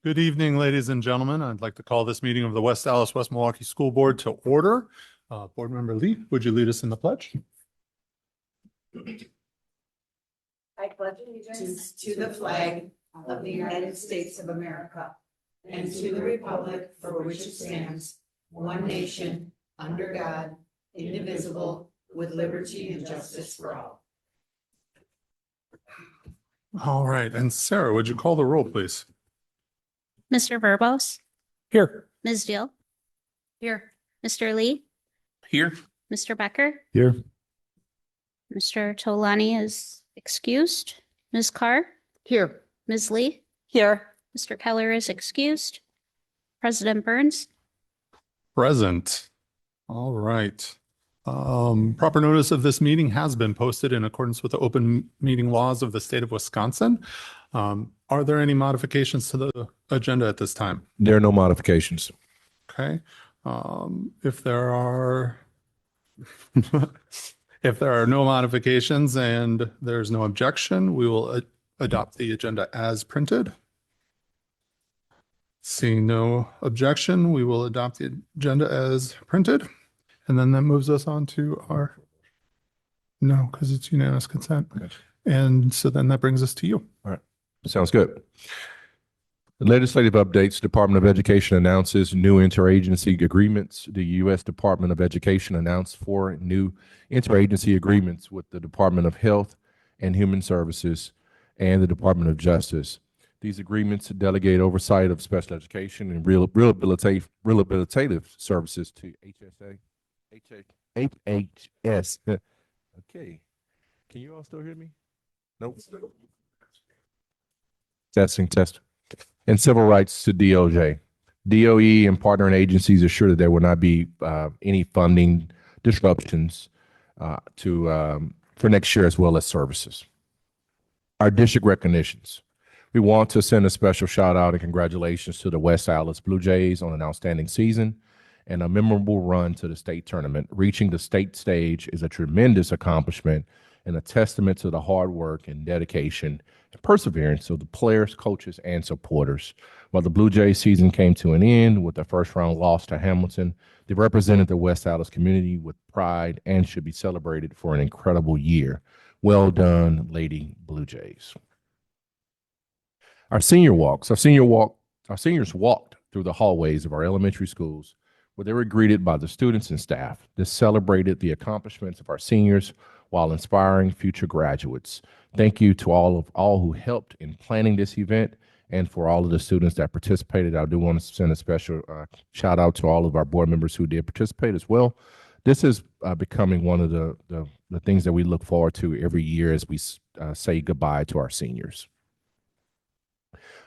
Good evening, ladies and gentlemen. I'd like to call this meeting of the West Allis, West Milwaukee School Board to order. Board Member Lee, would you lead us in the pledge? I pledge allegiance to the flag of the United States of America and to the republic for which it stands, one nation, under God, indivisible, with liberty and justice for all. All right, and Sarah, would you call the roll, please? Mr. Verbos, Here. Ms. Deal, Here. Mr. Lee, Here. Mr. Becker, Here. Mr. Tolani is excused, Ms. Carr, Here. Ms. Lee, Here. Mr. Keller is excused, President Burns. Present. All right. Proper notice of this meeting has been posted in accordance with the open meeting laws of the state of Wisconsin. Are there any modifications to the agenda at this time? There are no modifications. Okay. If there are if there are no modifications and there's no objection, we will adopt the agenda as printed. Seeing no objection, we will adopt the agenda as printed. And then that moves us on to our, no, because it's unanimous consent. Okay. And so then that brings us to you. Sounds good. The legislative updates, Department of Education announces new interagency agreements. The U.S. Department of Education announced 4 new interagency agreements with the Department of Health and Human Services and the Department of Justice. These agreements delegate oversight of special education and rehabilitative services to HHS. Okay. Can you all still hear me? Nope. Testing. And civil rights to DOJ. DOE and partnering agencies assure that there will not be any funding disruptions for next year, as well as services. Our district recognitions. We want to send a special shout out and congratulations to the West Allis Blue Jays on an outstanding season and a memorable run to the state tournament. Reaching the state stage is a tremendous accomplishment and a testament to the hard work and dedication and perseverance of the players, coaches, and supporters. While the Blue Jays season came to an end with a first-round loss to Hamilton, they represented the West Allis community with pride and should be celebrated for an incredible year. Well done, Lady Blue Jays. Our senior walks. Our seniors walked through the hallways of our elementary schools where they were greeted by the students and staff. This celebrated the accomplishments of our seniors while inspiring future graduates. Thank you to all who helped in planning this event and for all of the students that participated. I do want to send a special shout out to all of our board members who did participate as well. This is becoming one of the things that we look forward to every year as we say goodbye to our seniors.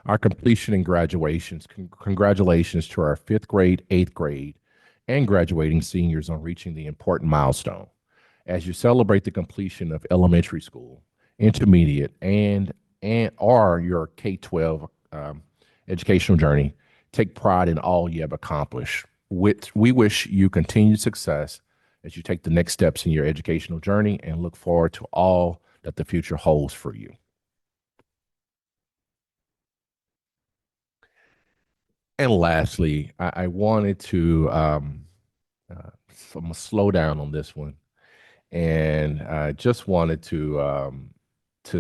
Our completion and graduations. Congratulations to our 5th grade, 8th grade, and graduating seniors on reaching the important milestone. As you celebrate the completion of elementary school, intermediate, and or your K-12 educational journey, take pride in all you have accomplished. We wish you continued success as you take the next steps in your educational journey and look forward to all that the future holds for you. And lastly, I wanted to I'm gonna slow down on this one, and I just wanted to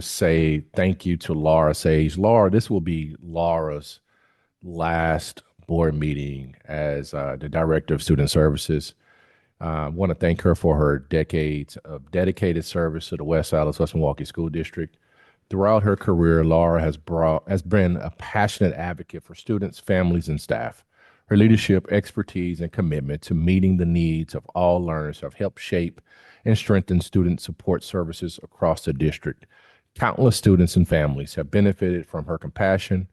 say thank you to Laura Sage. Laura, this will be Laura's last board meeting as the Director of Student Services. I want to thank her for her decades of dedicated service to the West Allis, West Milwaukee School District. Throughout her career, Laura has been a passionate advocate for students, families, and staff. Her leadership, expertise, and commitment to meeting the needs of all learners have helped shape and strengthen student support services across the district. Countless students and families have benefited from her compassion,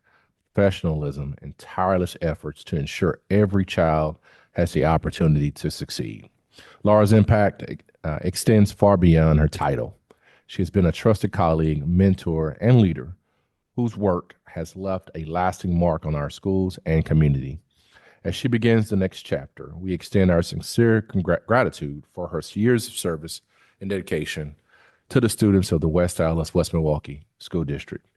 professionalism, and tireless efforts to ensure every child has the opportunity to succeed. Laura's impact extends far beyond her title. She has been a trusted colleague, mentor, and leader whose work has left a lasting mark on our schools and community. As she begins the next chapter, we extend our sincere gratitude for her years of service and dedication to the students of the West Allis, West Milwaukee School District.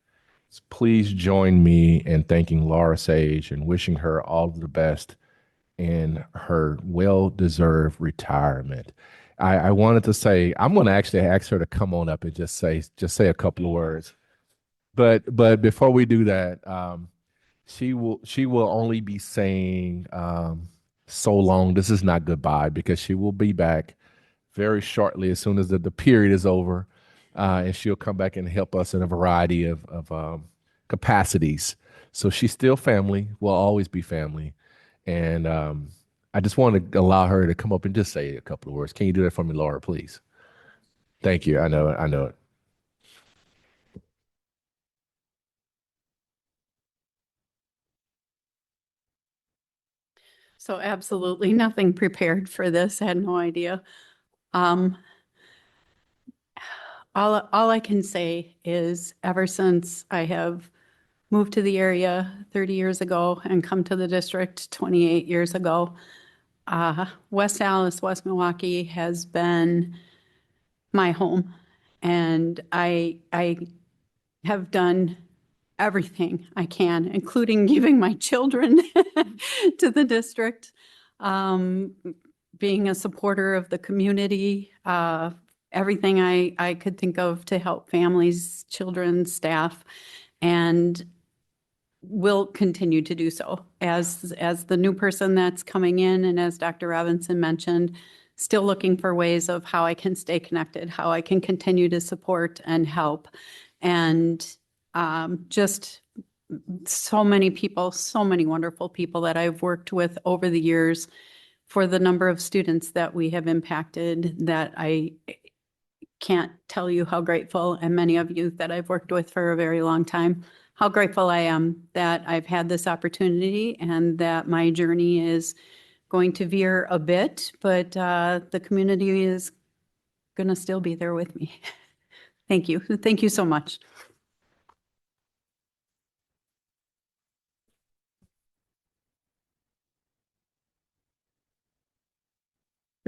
please join me in thanking Laura Sage and wishing her all the best in her well-deserved retirement. I wanted to say, I'm going to actually ask her to come on up and just say a couple of words. But before we do that, she will only be saying so long. This is not goodbye, because she will be back very shortly as soon as the period is over, and she'll come back and help us in a variety of capacities. So she's still family, will always be family, and I just want to allow her to come up and just say a couple of words. Can you do that for me, Laura, please? Thank you. I know it. I know it. So absolutely nothing prepared for this. I had no idea. All I can say is ever since I have moved to the area 30 years ago and come to the district 28 years ago, West Allis, West Milwaukee has been my home. And I have done everything I can, including giving my children to the district, being a supporter of the community, everything I could think of to help families, children, staff, and will continue to do so. As the new person that's coming in, and as Dr. Robinson mentioned, still looking for ways of how I can stay connected, how I can continue to support and help. And just so many people, so many wonderful people that I've worked with over the years, for the number of students that we have impacted, that I can't tell you how grateful, and many of you that I've worked with for a very long time, how grateful I am that I've had this opportunity, and that my journey is going to veer a bit, but the community is going to still be there with me. Thank you. Thank you so much.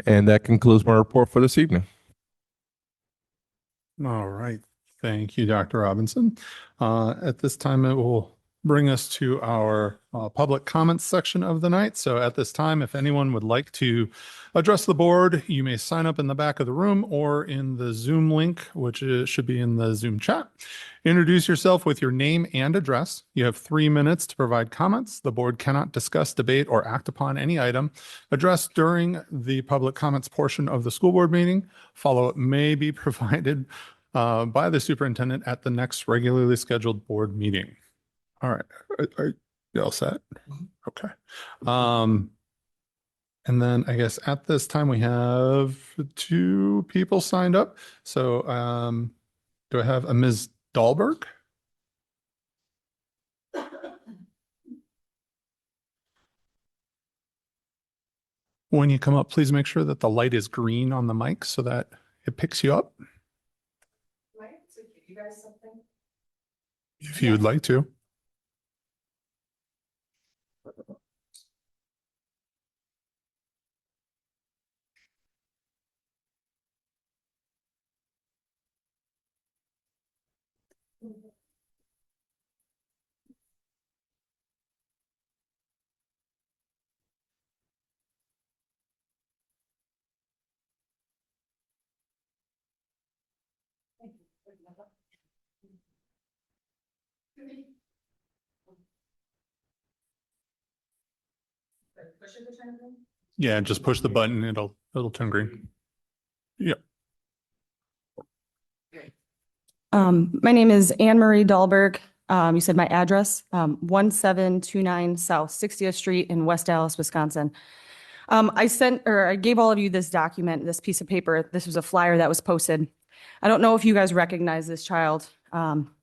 And that concludes my report for this evening. All right. Thank you, Dr. Robinson. At this time, it will bring us to our public comments section of the night. So at this time, if anyone would like to address the board, you may sign up in the back of the room or in the Zoom link, which should be in the Zoom chat. Introduce yourself with your name and address. You have 3 minutes to provide comments. The board cannot discuss, debate, or act upon any item addressed during the public comments portion of the school board meeting. Follow-up may be provided by the superintendent at the next regularly scheduled board meeting. All right. Are you all set? Okay. And then I guess at this time we have 2 people signed up. So do I have a Ms. Dahlberg? When you come up, please make sure that the light is green on the mic so that it picks you up. You guys something? If you would like to. Yeah, just push the button. It'll turn green. Yeah. My name is Anne Marie Dahlberg. You said my address, 1729 South 60th Street in West Allis, Wisconsin. I gave all of you this document, this piece of paper. This was a flyer that was posted. I don't know if you guys recognize this child.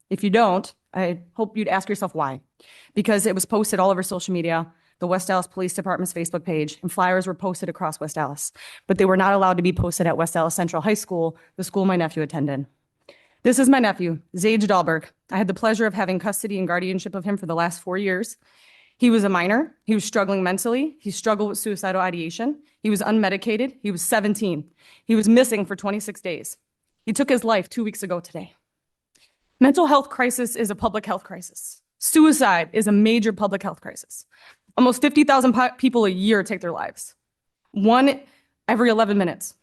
If you don't, I hope you'd ask yourself why. Because it was posted all over social media, the West Allis Police Department's Facebook page, and flyers were posted across West Allis. But they were not allowed to be posted at West Allis Central High School, the school my nephew attended. This is my nephew, Zage Dahlberg. I had the pleasure of having custody and guardianship of him for the last 4 years. He was a minor. He was struggling mentally. He struggled with suicidal ideation. He was unmedicated. He was 17. He was missing for 26 days. He took his life 2 weeks ago today. Mental health crisis is a public health crisis. Suicide is a major public health crisis. Almost 50,000 people a year take their lives. 1 every 11 minutes.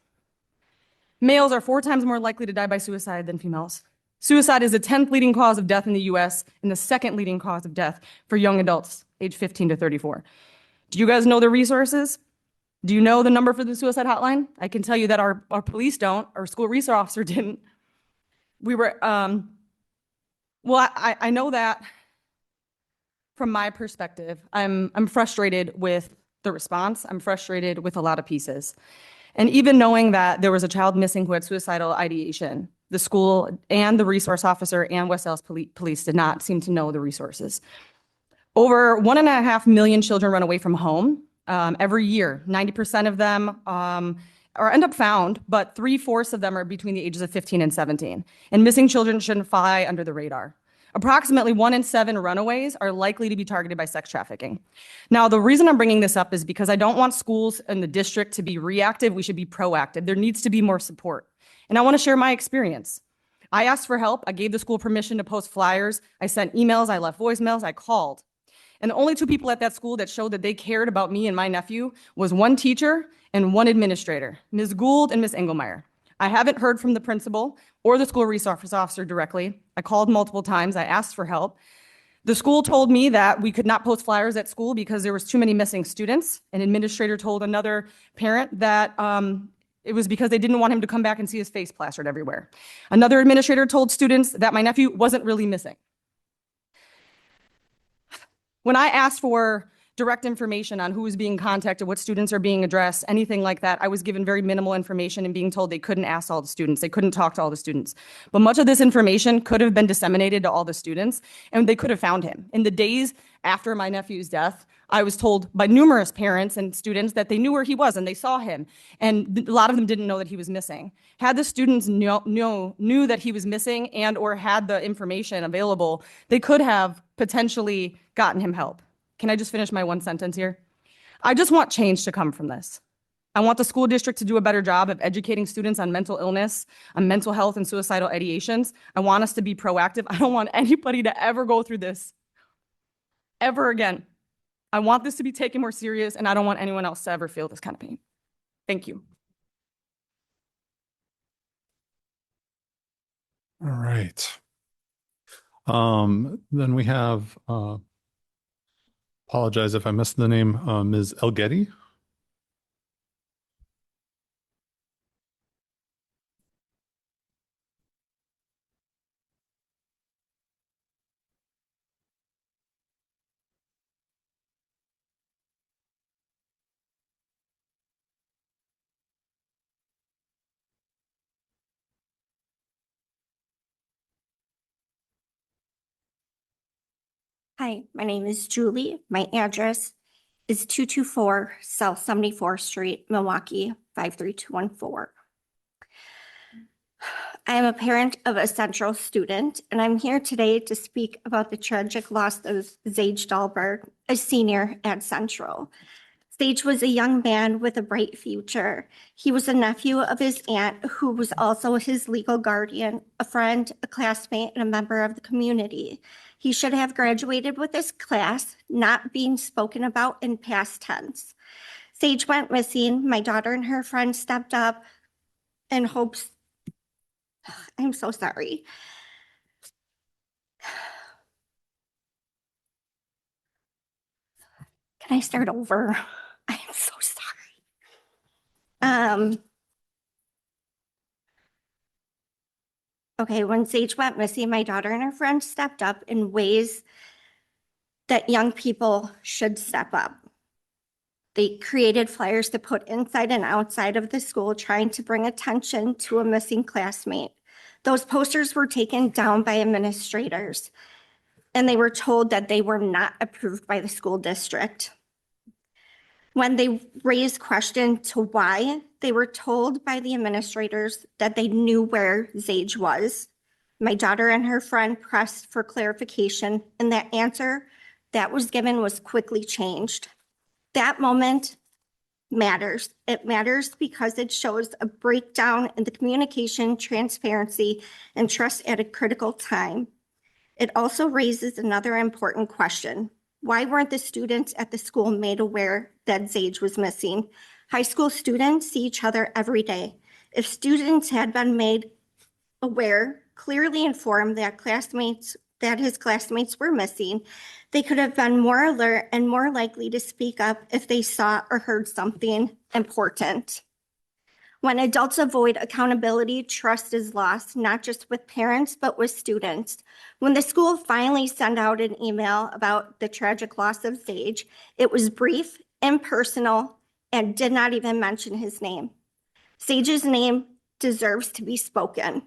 Males are 4 times more likely to die by suicide than females. Suicide is the 10th leading cause of death in the US and the 2nd leading cause of death for young adults age 15 to 34. Do you guys know the resources? Do you know the number for the suicide hotline? I can tell you that our police don't, our school resource officer didn't. We were, well, I know that from my perspective, I'm frustrated with the response. I'm frustrated with a lot of pieces. And even knowing that there was a child missing who had suicidal ideation, the school and the resource officer and West Dallas Police did not seem to know the resources. Over 1.5 million children run away from home every year. 90% of them or end up found, but 3/4 of them are between the ages of 15 and 17. And missing children shouldn't fly under the radar. Approximately 1 in 7 runaways are likely to be targeted by sex trafficking. Now, the reason I'm bringing this up is because I don't want schools in the district to be reactive. We should be proactive. There needs to be more support. And I want to share my experience. I asked for help. I gave the school permission to post flyers. I sent emails. I left voicemails. I called. And the only 2 people at that school that showed that they cared about me and my nephew was 1 teacher and 1 administrator, Ms. Gould and Ms. Engelmeyer. I haven't heard from the principal or the school resource officer directly. I called multiple times. I asked for help. The school told me that we could not post flyers at school because there was too many missing students. An administrator told another parent that it was because they didn't want him to come back and see his face plastered everywhere. Another administrator told students that my nephew wasn't really missing. When I asked for direct information on who was being contacted, what students are being addressed, anything like that, I was given very minimal information and being told they couldn't ask all the students. They couldn't talk to all the students. But much of this information could have been disseminated to all the students, and they could have found him. In the days after my nephew's death, I was told by numerous parents and students that they knew where he was and they saw him. And a lot of them didn't know that he was missing. Had the students knew that he was missing and or had the information available, they could have potentially gotten him help. Can I just finish my 1 sentence here? I just want change to come from this. I want the school district to do a better job of educating students on mental illness, on mental health and suicidal ideations. I want us to be proactive. I don't want anybody to ever go through this ever again. I want this to be taken more serious, and I don't want anyone else to ever feel this kind of pain. Thank you. All right. Then we have, apologize if I missed the name, Ms. Elgetty. Hi, my name is Julie. My address is 224 South 74th Street, Milwaukee, 53214. I am a parent of a Central student, and I'm here today to speak about the tragic loss of Sage Dahlberg, a senior at Central. Sage was a young man with a bright future. He was a nephew of his aunt, who was also his legal guardian, a friend, a classmate, and a member of the community. He should have graduated with his class, not being spoken about in past tense. Sage went missing. My daughter and her friend stepped up in hopes. I'm so sorry. Can I start over? I am so sorry. Okay, when Sage went missing, my daughter and her friend stepped up in ways that young people should step up. They created flyers to put inside and outside of the school, trying to bring attention to a missing classmate. Those posters were taken down by administrators, and they were told that they were not approved by the school district. When they raised questions to why, they were told by the administrators that they knew where Sage was. My daughter and her friend pressed for clarification, and that answer that was given was quickly changed. That moment matters. It matters because it shows a breakdown in the communication, transparency, and trust at a critical time. It also raises another important question. Why weren't the students at the school made aware that Zage was missing? High school students see each other every day. If students had been made aware, clearly informed that his classmates were missing, they could have been more alert and more likely to speak up if they saw or heard something important. When adults avoid accountability, trust is lost, not just with parents, but with students. When the school finally sent out an email about the tragic loss of Sage, it was brief, impersonal, and did not even mention his name. Sage's name deserves to be spoken.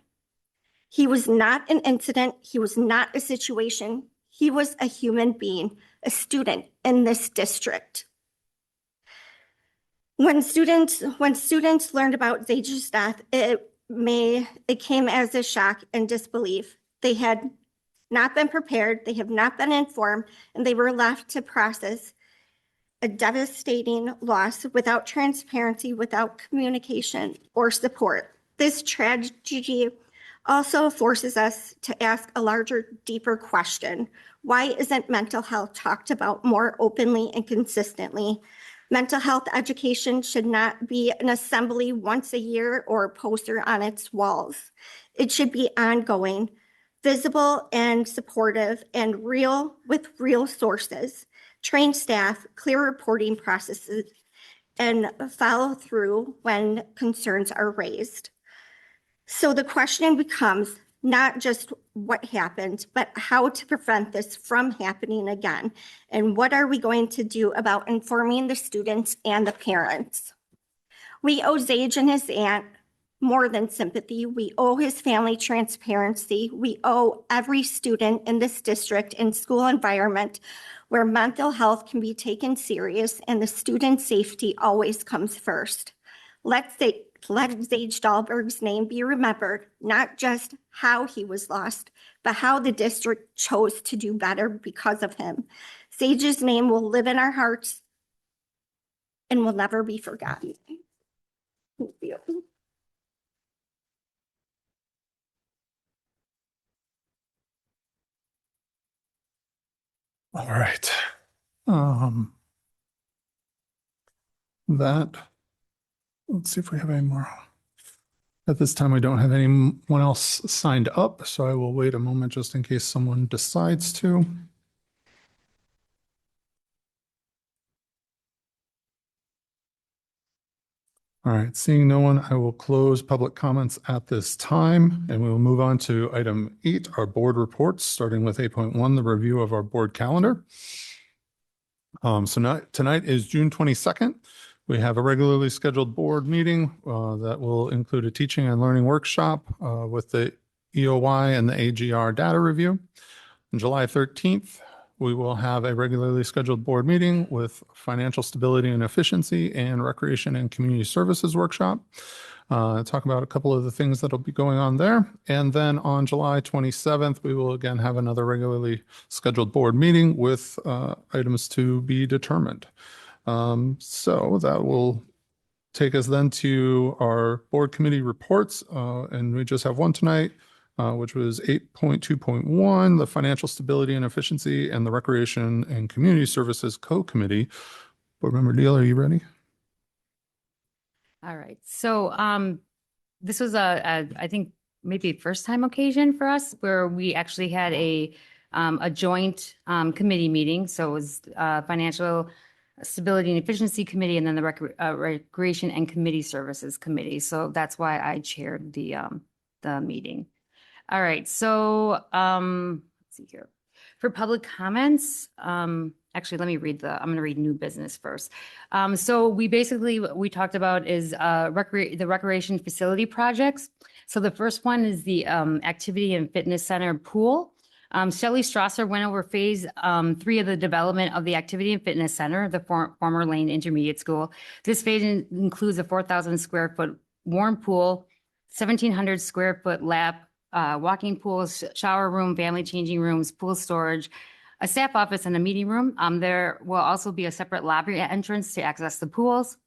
He was not an incident. He was not a situation. He was a human being, a student in this district. When students learned about Zage's death, it came as a shock and disbelief. They had not been prepared, they have not been informed, and they were left to process a devastating loss without transparency, without communication or support. This tragedy also forces us to ask a larger, deeper question. Why isn't mental health talked about more openly and consistently? Mental health education should not be an assembly once a year or a poster on its walls. It should be ongoing, visible and supportive, and real with real sources, trained staff, clear reporting processes, and follow through when concerns are raised. So the question becomes not just what happened, but how to prevent this from happening again. And what are we going to do about informing the students and the parents? We owe Zage and his aunt more than sympathy. We owe his family transparency. We owe every student in this district and school environment where mental health can be taken serious and the student safety always comes first. Let Zage Dahlberg's name be remembered, not just how he was lost, but how the district chose to do better because of him. Zage's name will live in our hearts and will never be forgotten. Thank you. All right. Let's see if we have any more. At this time, we don't have anyone else signed up, so I will wait a moment just in case someone decides to. All right, seeing no one, I will close public comments at this time, and we will move on to item 8, our board reports, starting with 8.1, the review of our board calendar. Tonight is June 22nd. We have a regularly scheduled board meeting that will include a teaching and learning workshop with the EOY and the AGR data review. On July 13th, we will have a regularly scheduled board meeting with financial stability and efficiency and recreation and community services workshop. Talk about a couple of the things that'll be going on there. And then on July 27th, we will again have another regularly scheduled board meeting with items to be determined. So that will take us then to our board committee reports. And we just have one tonight, which was 8.2.1, the Financial Stability and Efficiency and the Recreation and Community Services Co-Committee. Board Member Deal, are you ready? All right. So this was I think maybe first time occasion for us where we actually had a joint committee meeting. So it was Financial Stability and Efficiency Committee and then the Recreation and Committee Services Committee. So that's why I chaired the meeting. All right. So let's see here. For public comments, actually, let me read I'm going to read new business first. So what we talked about is the recreation facility projects. So the first one is the activity and fitness center pool. Shelley Strasser went over phase 3 of the development of the activity and fitness center, the former Lane Intermediate School. This phase includes a 4,000 square foot warm pool, 1,700 square foot lap, walking pools, shower room, family changing rooms, pool storage, a staff office, and a meeting room. There will also be a separate lobby entrance to access the pools.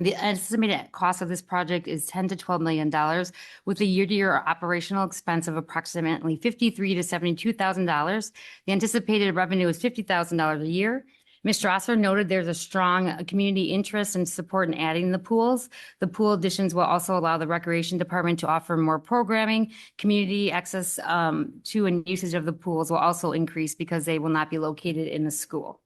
The estimated cost of this project is $10 to $12 million with a year-to-year operational expense of approximately $53,000 to $72,000. The anticipated revenue is $50,000 a year. Ms. Strasser noted there's a strong community interest and support in adding the pools. The pool additions will also allow the Recreation Department to offer more programming. Community access to and usage of the pools will also increase because they will not be located in the school.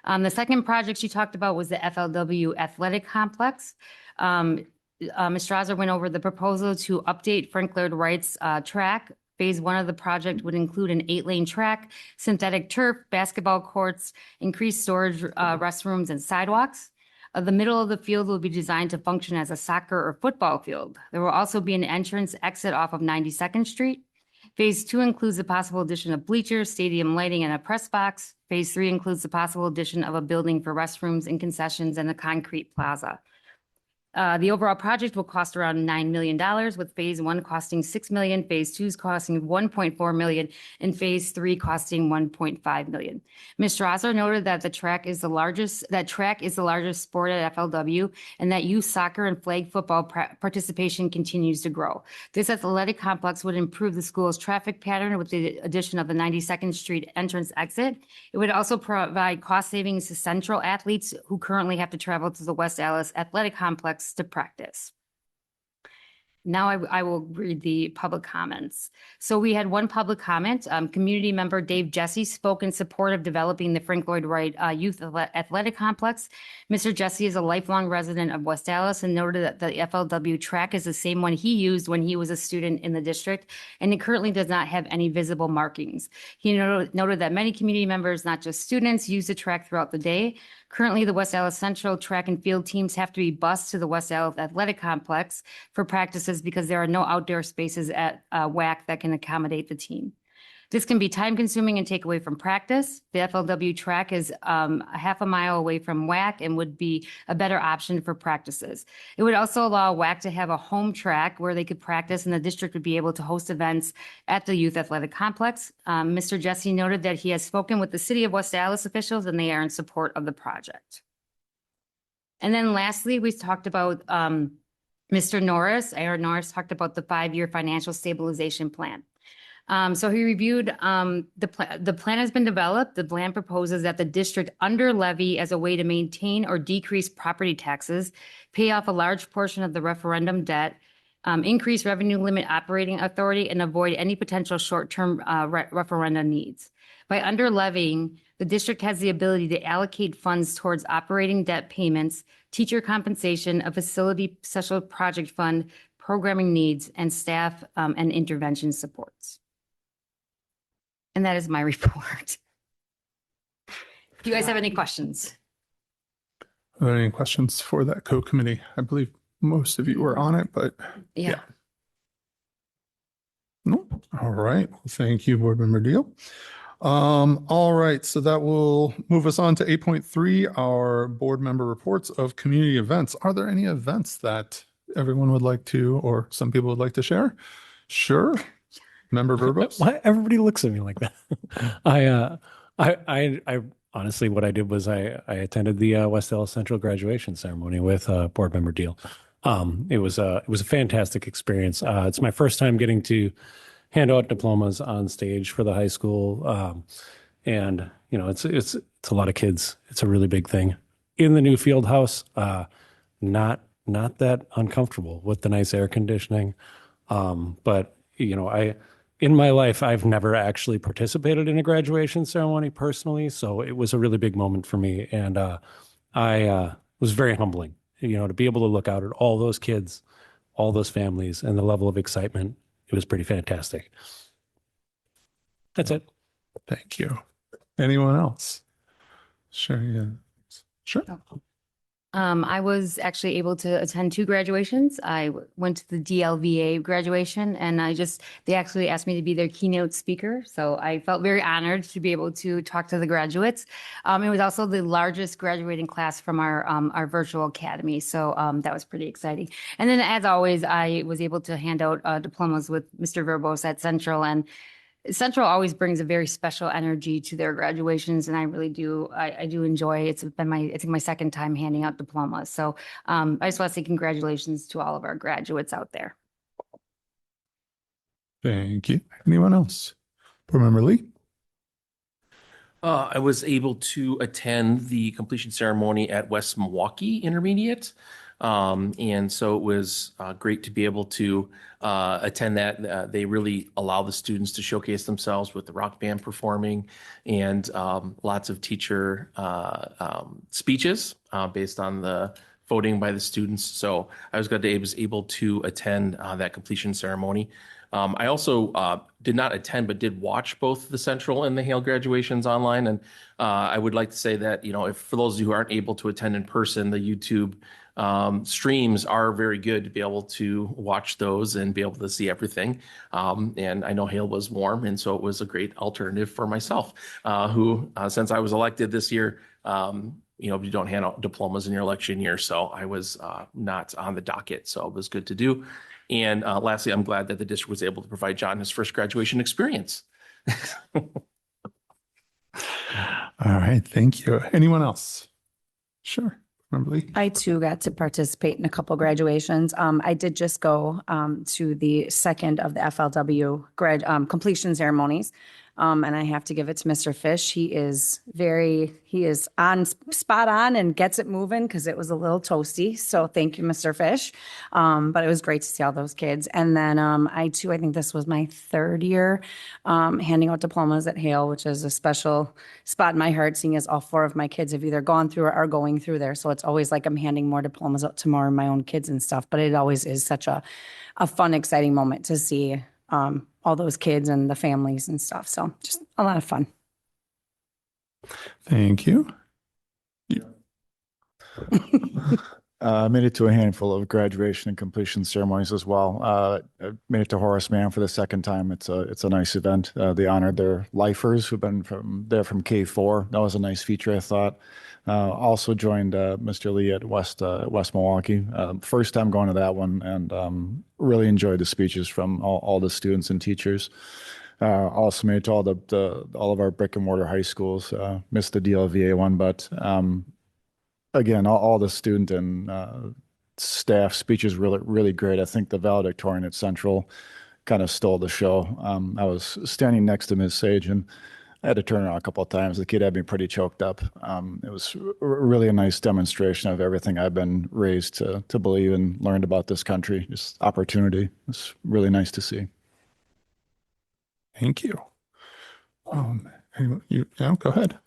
The second project she talked about was the FLW Athletic Complex. Ms. Strasser went over the proposal to update Frank Lloyd Wright's track. Phase 1 of the project would include an 8-lane track, synthetic turf, basketball courts, increased storage restrooms, and sidewalks. The middle of the field will be designed to function as a soccer or football field. There will also be an entrance exit off of 92nd Street. Phase 2 includes the possible addition of bleachers, stadium lighting, and a press box. Phase 3 includes the possible addition of a building for restrooms and concessions and a concrete plaza. The overall project will cost around $9 million, with phase 1 costing $6 million, phase 2 is costing $1.4 million, and phase 3 costing $1.5 million. Ms. Strasser noted that track is the largest sport at FLW, and that youth soccer and flag football participation continues to grow. This athletic complex would improve the school's traffic pattern with the addition of the 92nd Street entrance exit. It would also provide cost savings to Central athletes who currently have to travel to the West Allis Athletic Complex to practice. Now I will read the public comments. So we had one public comment. Community member Dave Jesse spoke in support of developing the Frank Lloyd Wright Youth Athletic Complex. Mr. Jesse is a lifelong resident of West Allis and noted that the FLW track is the same one he used when he was a student in the district, and it currently does not have any visible markings. He noted that many community members, not just students, use the track throughout the day. Currently, the West Allis Central track and field teams have to be bused to the West Allis Athletic Complex for practices because there are no outdoor spaces at WAC that can accommodate the team. This can be time consuming and take away from practice. The FLW track is a half a mile away from WAC and would be a better option for practices. It would also allow WAC to have a home track where they could practice, and the district would be able to host events at the Youth Athletic Complex. Mr. Jesse noted that he has spoken with the City of West Allis officials and they are in support of the project. And then lastly, we talked about Mr. Norris. Aaron Norris talked about the 5-year financial stabilization plan. So he reviewed the plan has been developed. The plan proposes that the district under levy as a way to maintain or decrease property taxes, pay off a large portion of the referendum debt, increase revenue limit operating authority, and avoid any potential short-term referenda needs. By under levying, the district has the ability to allocate funds towards operating debt payments, teacher compensation, a facility special project fund, programming needs, and staff and intervention supports. And that is my report. Do you guys have any questions? Are there any questions for that co-committee? I believe most of you were on it, but Yeah. no. All right. Well, thank you, Board Member Deal. All right. So that will move us on to 8.3, our board member reports of community events. Are there any events that everyone would like to, or some people would like to share? Sure. Member Verbos? Why everybody looks at me like that? I honestly, what I did was I attended the West Allis Central graduation ceremony with Board Member Deal. It was a fantastic experience. It's my first time getting to hand out diplomas on stage for the high school, and you know, it's a lot of kids. It's a really big thing in the new field house. Not that uncomfortable with the nice air conditioning, but you know, in my life, I've never actually participated in a graduation ceremony personally, so it was a really big moment for me, and I was very humbling, you know, to be able to look out at all those kids, all those families, and the level of excitement. It was pretty fantastic. That's it. Thank you. Anyone else? Sure. Yeah. Sure. I was actually able to attend 2 graduations. I went to the DLVA graduation, and they actually asked me to be their keynote speaker. So I felt very honored to be able to talk to the graduates. It was also the largest graduating class from our virtual academy. So that was pretty exciting. And then as always, I was able to hand out diplomas with Mr. Verbos at Central, and Central always brings a very special energy to their graduations, and I really do. I do enjoy. It's been I think my second time handing out diplomas. So I just want to say congratulations to all of our graduates out there. Thank you. Anyone else? Board Member Lee? I was able to attend the completion ceremony at West Milwaukee Intermediate. And so it was great to be able to attend that. They really allow the students to showcase themselves with the rock band performing and lots of teacher speeches based on the voting by the students. So I was glad that I was able to attend that completion ceremony. I also did not attend, but did watch both the Central and the Hale graduations online. And I would like to say that, if for those of you who aren't able to attend in person, the YouTube streams are very good to be able to watch those and be able to see everything. And I know Hale was warm, and so it was a great alternative for myself, who, since I was elected this year, you don't hand out diplomas in your election year. So I was not on the docket. So it was good to do. And lastly, I'm glad that the district was able to provide John his first graduation experience. All right. Thank you. Anyone else? Sure. Member Lee? I too got to participate in a couple graduations. I did just go to the second of the FLW completion ceremonies. And I have to give it to Mr. Fish. He is spot on and gets it moving because it was a little toasty. So thank you, Mr. Fish. But it was great to see all those kids. And then I think this was my third year handing out diplomas at Hale, which is a special spot in my heart, seeing as all four of my kids have either gone through or are going through there. So it's always like I'm handing more diplomas out to more of my own kids and stuff. But it always is such a fun, exciting moment to see all those kids and the families and stuff. So just a lot of fun. Thank you. Made it to a handful of graduation and completion ceremonies as well. I made it to Horace Mann for the second time. It's a nice event. They honored their lifers who've been from K4. That was a nice feature, I thought. Also joined Mr. Lee at West Milwaukee. First time going to that one, and really enjoyed the speeches from all the students and teachers. Also made it to all of our brick and mortar high schools. Missed the DLVA one, but again, all the student and staff speeches really great. I think the valedictorian at Central kind of stole the show. I was standing next to Ms. Sage, and I had to turn around a couple of times. The kid had me pretty choked up. It was really a nice demonstration of everything I've been raised to believe and learned about this country. Just opportunity. It's really nice to see. Thank you. Go ahead.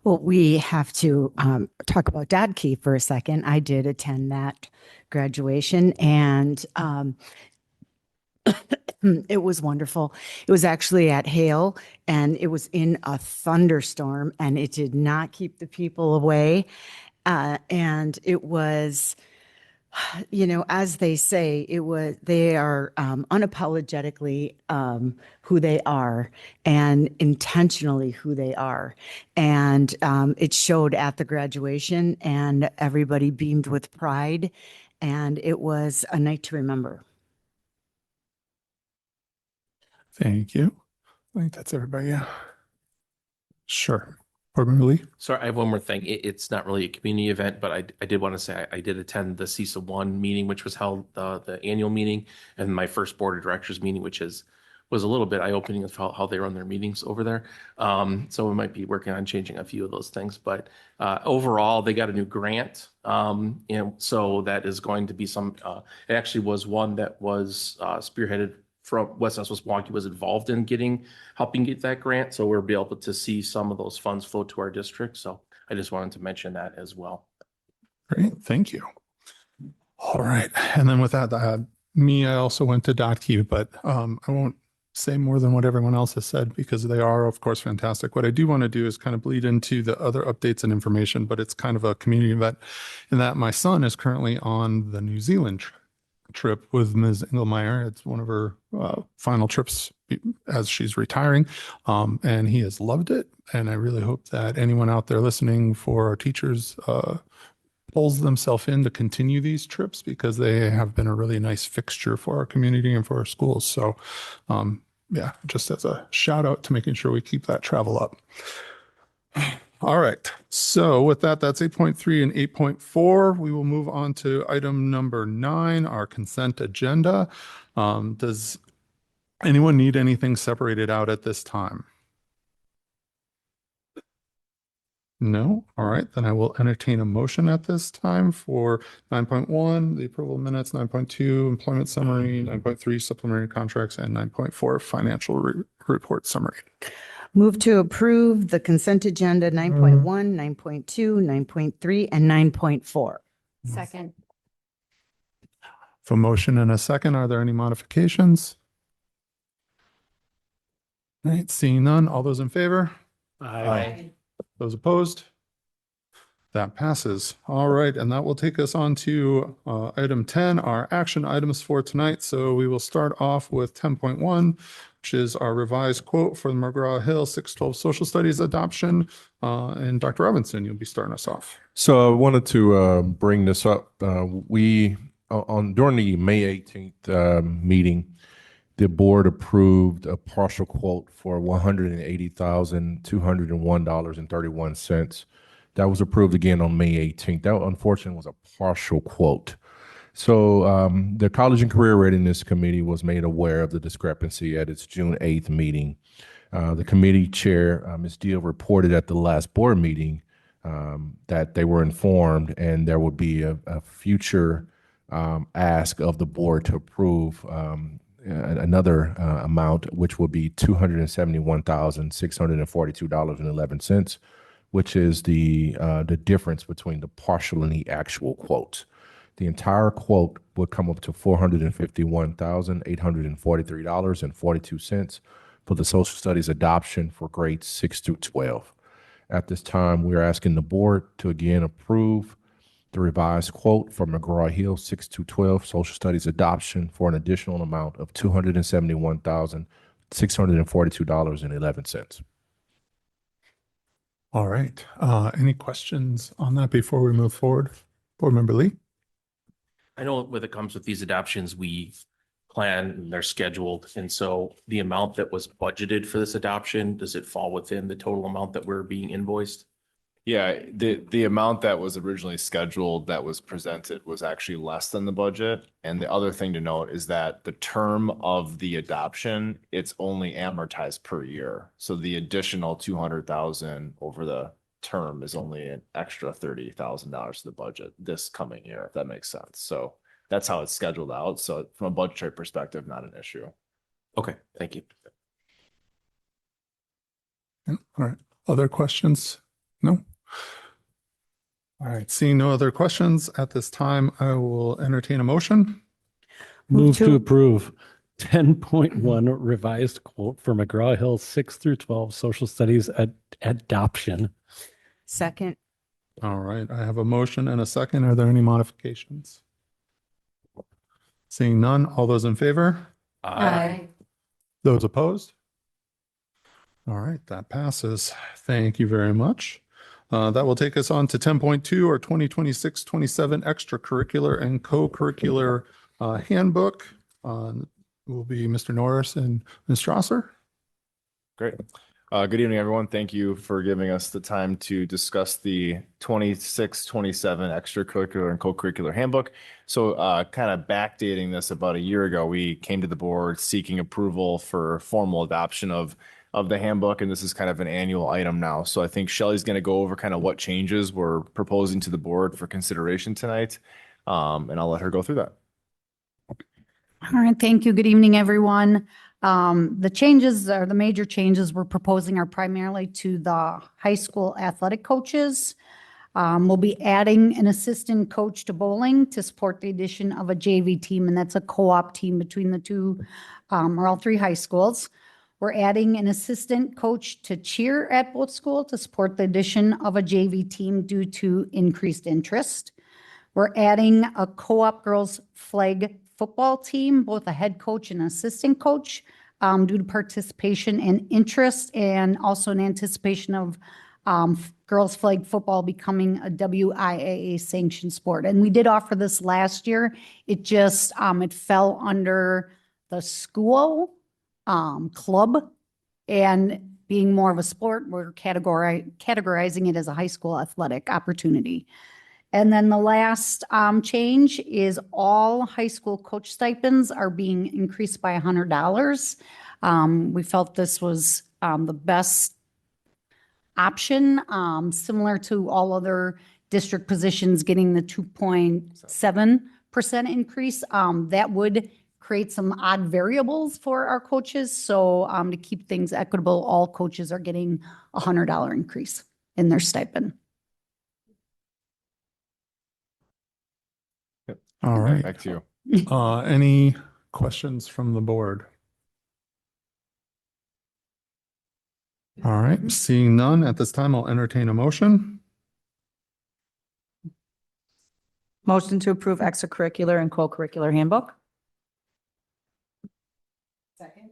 Well, we have to talk about Dad Key for a second. I did attend that graduation, and it was wonderful. It was actually at Hale, and it was in a thunderstorm, and it did not keep the people away. And it was, as they say, they are unapologetically who they are and intentionally who they are. And it showed at the graduation, and everybody beamed with pride, and it was a night to remember. Thank you. I think that's everybody. Yeah. Sure. Board Member Lee? Sorry, I have one more thing. It's not really a community event, but I did want to say I did attend the CISA 1 meeting, which was held, the annual meeting, and my first board of directors meeting, which was a little bit eye-opening of how they run their meetings over there. So we might be working on changing a few of those things. But overall, they got a new grant. And so that is going to be it actually was one that was spearheaded from West Milwaukee, was involved in helping get that grant. So we'll be able to see some of those funds flow to our district. So I just wanted to mention that as well. Great. Thank you. All right. And then with that, I also went to DotQ, but I won't say more than what everyone else has said because they are, of course, fantastic. What I do want to do is kind of bleed into the other updates and information, but it's kind of a community event in that my son is currently on the New Zealand trip with Ms. Engelmeyer. It's one of her final trips as she's retiring, and he has loved it. And I really hope that anyone out there listening, for our teachers, pulls themselves in to continue these trips because they have been a really nice fixture for our community and for our schools. So, yeah, just as a shout out to making sure we keep that travel up. All right. So with that, that's 8.3 and 8.4. We will move on to item number 9, our consent agenda. Does anyone need anything separated out at this time? No? All right, then I will entertain a motion at this time for 9.1, the approval of minutes, 9.2, employment summary, 9.3, supplementary contracts, and 9.4, financial report summary. Move to approve the consent agenda 9.1, 9.2, 9.3, and 9.4. Second. For motion and a second, are there any modifications? All right, seeing none, all those in favor? Aye. Those opposed? That passes. All right, and that will take us on to item 10, our action items for tonight. So we will start off with 10.1, which is our revised quote for the McGraw-Hill 612 Social Studies adoption. And Dr. Robinson, you'll be starting us off. So I wanted to bring this up. We during the May 18th meeting, the board approved a partial quote for $180,201.31. That was approved again on May 18th. That unfortunately was a partial quote. So the College and Career Readiness Committee was made aware of the discrepancy at its June 8th meeting. The committee chair, Ms. Deal, reported at the last board meeting that they were informed and there would be a future ask of the board to approve another amount, which will be $271,642.11, which is the difference between the partial and the actual quote. The entire quote would come up to $451,843.42 for the social studies adoption for grades 6 through 12. At this time, we're asking the board to again approve the revised quote for McGraw-Hill 6 through 12 social studies adoption for an additional amount of $271,642.11. All right. Any questions on that before we move forward? Board Member Lee? I know when it comes with these adoptions, we plan and they're scheduled. And so the amount that was budgeted for this adoption, does it fall within the total amount that we're being invoiced? Yeah, the amount that was originally scheduled that was presented was actually less than the budget. And the other thing to note is that the term of the adoption, it's only amortized per year. So the additional 200,000 over the term is only an extra $30,000 to the budget this coming year, if that makes sense. So that's how it's scheduled out. So from a budgetary perspective, not an issue. Okay, thank you. All right. Other questions? No? All right. Seeing no other questions at this time, I will entertain a motion. Move to approve 10.1 revised quote for McGraw-Hill 6 through 12 social studies adoption. Second. All right. I have a motion and a second. Are there any modifications? Seeing none, all those in favor? Aye. Those opposed? All right, that passes. Thank you very much. That will take us on to 10.2 or 2026-27 extracurricular and co-curricular handbook. Will be Mr. Norris and Ms. Strasser. Great. Good evening, everyone. Thank you for giving us the time to discuss the 26-27 extracurricular and co-curricular handbook. So kind of backdating this about a year ago, we came to the board seeking approval for formal adoption of the handbook, and this is kind of an annual item now. So I think Shelley's going to go over kind of what changes we're proposing to the board for consideration tonight, and I'll let her go through that. All right, thank you. Good evening, everyone. The changes or the major changes we're proposing are primarily to the high school athletic coaches. We'll be adding an assistant coach to bowling to support the addition of a JV team, and that's a co-op team between the two or all three high schools. We're adding an assistant coach to cheer at both schools to support the addition of a JV team due to increased interest. We're adding a co-op girls flag football team, both a head coach and assistant coach, due to participation and interest, and also in anticipation of girls flag football becoming a WIAA sanctioned sport. And we did offer this last year. It just, it fell under the school club, and being more of a sport, we're categorizing it as a high school athletic opportunity. And then the last change is all high school coach stipends are being increased by $100. We felt this was the best option, similar to all other district positions getting the 2.7% increase. That would create some odd variables for our coaches. So to keep things equitable, all coaches are getting a $100 increase in their stipend. All right. Back to you. Any questions from the board? All right, seeing none at this time, I'll entertain a motion. Motion to approve extracurricular and co-curricular handbook. Second.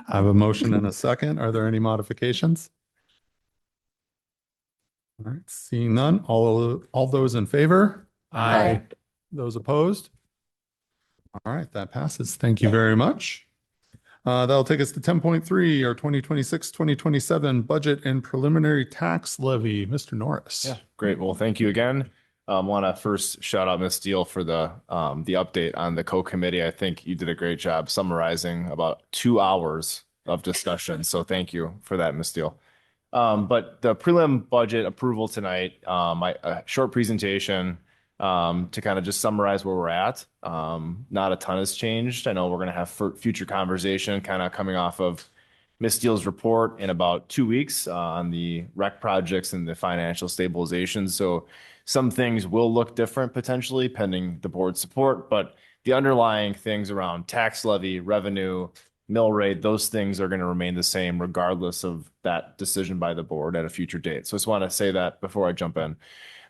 I have a motion and a second. Are there any modifications? All right, seeing none, all those in favor? Aye. Those opposed? All right, that passes. Thank you very much. That'll take us to 10.3, our 2026-2027 budget and preliminary tax levy. Mr. Norris. Yeah, great. Well, thank you again. Want to first shout out Ms. Steele for the update on the co-committee. I think you did a great job summarizing about 2 hours of discussion. So thank you for that, Ms. Steele. But the prelim budget approval tonight, a short presentation to kind of just summarize where we're at. Not a ton has changed. I know we're going to have future conversation kind of coming off of Ms. Steele's report in about 2 weeks on the rec projects and the financial stabilization. So some things will look different potentially pending the board's support, but the underlying things around tax levy, revenue, mill rate, those things are going to remain the same regardless of that decision by the board at a future date. So I just want to say that before I jump in.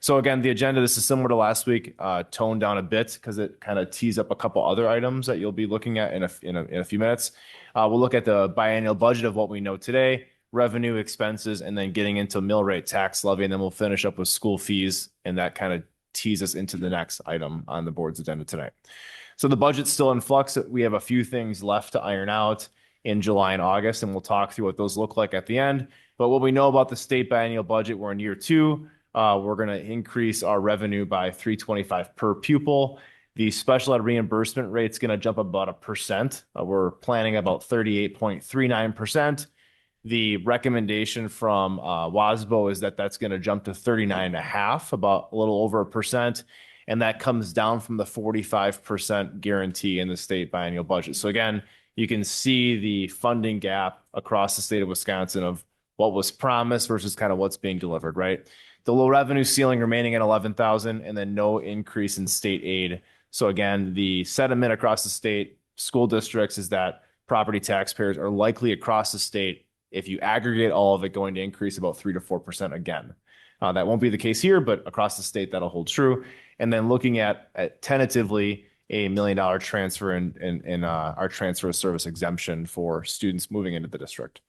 So again, the agenda, this is similar to last week, toned down a bit because it kind of tees up a couple other items that you'll be looking at in a few minutes. We'll look at the biennial budget of what we know today, revenue, expenses, and then getting into mill rate, tax levy, and then we'll finish up with school fees, and that kind of tees us into the next item on the board's agenda tonight. So the budget's still in flux. We have a few things left to iron out in July and August, and we'll talk through what those look like at the end. But what we know about the state biennial budget, we're in year 2. We're going to increase our revenue by $325 per pupil. The special ed reimbursement rate is going to jump about 1%. We're planning about 38.39%. The recommendation from WASBO is that that's going to jump to 39.5, about a little over 1%. And that comes down from the 45% guarantee in the state biennial budget. So again, you can see the funding gap across the state of Wisconsin of what was promised versus kind of what's being delivered, right? The low revenue ceiling remaining at 11,000 and then no increase in state aid. So again, the sentiment across the state school districts is that property taxpayers are likely across the state, if you aggregate all of it, going to increase about 3 to 4% again. That won't be the case here, but across the state, that'll hold true. And then looking at tentatively $1 million transfer in our transfer of service exemption for students moving into the district.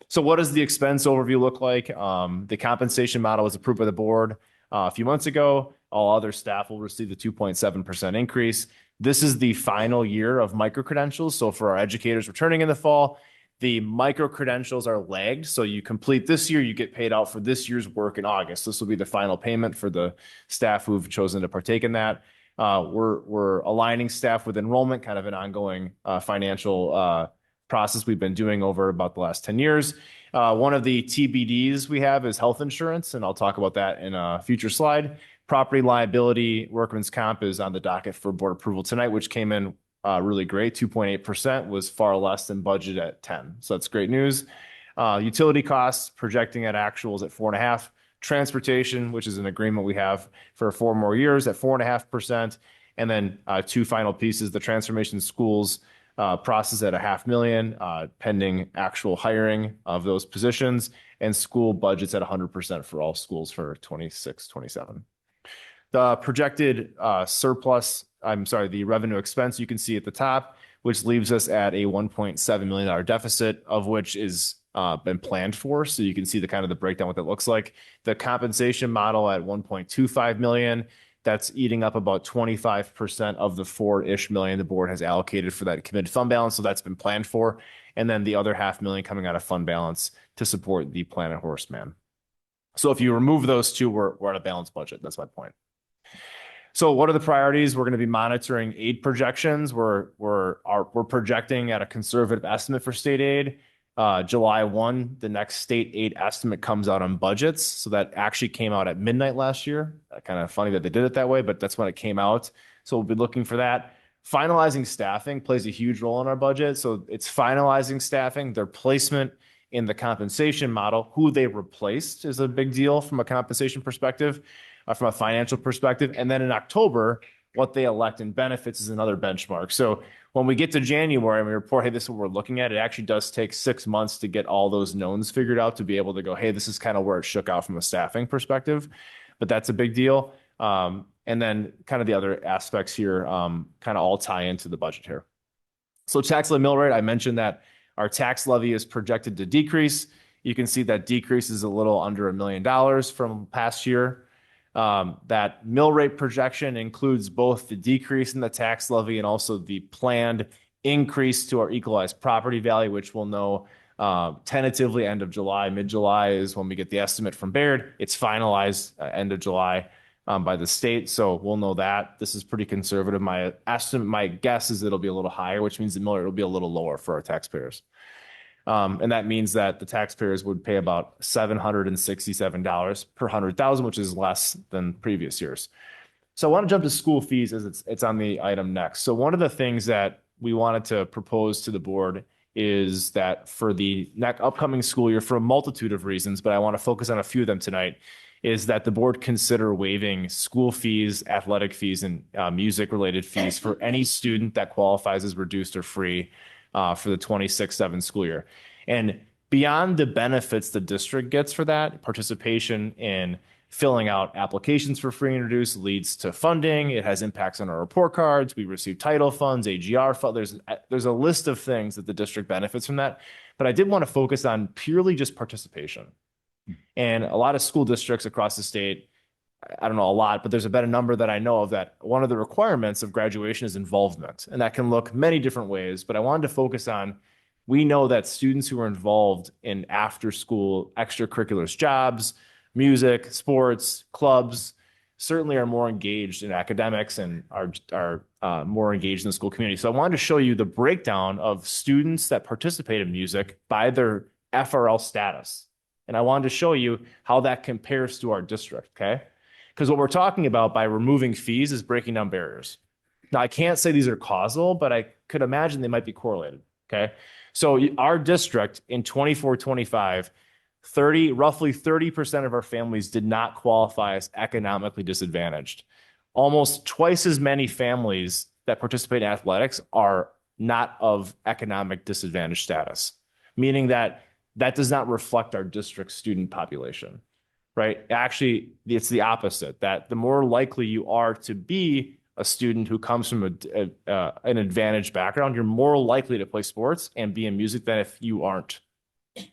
So what does the expense overview look like? The compensation model was approved by the board a few months ago. All other staff will receive the 2.7% increase. This is the final year of micro-credentials. So for our educators returning in the fall, the micro-credentials are lagged. So you complete this year, you get paid out for this year's work in August. This will be the final payment for the staff who've chosen to partake in that. We're aligning staff with enrollment, kind of an ongoing financial process we've been doing over about the last 10 years. One of the TBDs we have is health insurance, and I'll talk about that in a future slide. Property liability, workman's comp is on the docket for board approval tonight, which came in really great. 2.8% was far less than budget at 10. So that's great news. Utility costs projecting at actuals at 4.5%. Transportation, which is an agreement we have for 4 more years at 4.5%. And then 2 final pieces, the transformation schools process at $500,000 pending actual hiring of those positions, and school budgets at 100% for all schools for 26-27. The projected the revenue expense you can see at the top, which leaves us at a $1.7 million deficit, of which is been planned for. So you can see the kind of the breakdown, what that looks like. The compensation model at 1.25 million, that's eating up about 25% of the 4-ish million the board has allocated for that committed fund balance. So that's been planned for. And then the other $500,000 coming out of fund balance to support the Planet Horseman. So if you remove those two, we're at a balanced budget. That's my point. So what are the priorities? We're going to be monitoring aid projections. We're projecting at a conservative estimate for state aid. July 1, the next state aid estimate comes out on budgets. So that actually came out at midnight last year. Kind of funny that they did it that way, but that's when it came out. So we'll be looking for that. Finalizing staffing plays a huge role in our budget. So it's finalizing staffing, their placement in the compensation model. Who they replaced is a big deal from a compensation perspective, from a financial perspective. And then in October, what they elect in benefits is another benchmark. So when we get to January and we report, hey, this is what we're looking at, it actually does take 6 months to get all those knowns figured out to be able to go, hey, this is kind of where it shook out from a staffing perspective. But that's a big deal. And then kind of the other aspects here kind of all tie into the budget here. So tax levy mill rate, I mentioned that our tax levy is projected to decrease. You can see that decrease is a little under $1 million from past year. That mill rate projection includes both the decrease in the tax levy and also the planned increase to our equalized property value, which we'll know tentatively end of July. Mid-July is when we get the estimate from Baird. It's finalized end of July by the state, so we'll know that. This is pretty conservative. My estimate, my guess is it'll be a little higher, which means the mill rate will be a little lower for our taxpayers. And that means that the taxpayers would pay about $767 per 100,000, which is less than previous years. So I want to jump to school fees as it's on the item next. So one of the things that we wanted to propose to the board is that for the next upcoming school year, for a multitude of reasons, but I want to focus on a few of them tonight, is that the board consider waiving school fees, athletic fees, and music-related fees for any student that qualifies as reduced or free for the 26-7 school year. And beyond the benefits the district gets for that, participation in filling out applications for free and reduced leads to funding. It has impacts on our report cards. We receive title funds, AGR funds. There's a list of things that the district benefits from that. But I did want to focus on purely just participation. And a lot of school districts across the state, I don't know a lot, but there's a better number that I know of that one of the requirements of graduation is involvement. And that can look many different ways, but I wanted to focus on, we know that students who are involved in after school extracurriculars, jobs, music, sports, clubs, certainly are more engaged in academics and are more engaged in the school community. So I wanted to show you the breakdown of students that participate in music by their FRL status. And I wanted to show you how that compares to our district, okay? Because what we're talking about by removing fees is breaking down barriers. Now, I can't say these are causal, but I could imagine they might be correlated, okay? So our district in 24-25, roughly 30% of our families did not qualify as economically disadvantaged. Almost twice as many families that participate in athletics are not of economic disadvantage status, meaning that does not reflect our district student population, right? Actually, it's the opposite, that the more likely you are to be a student who comes from an advantaged background, you're more likely to play sports and be in music than if you aren't.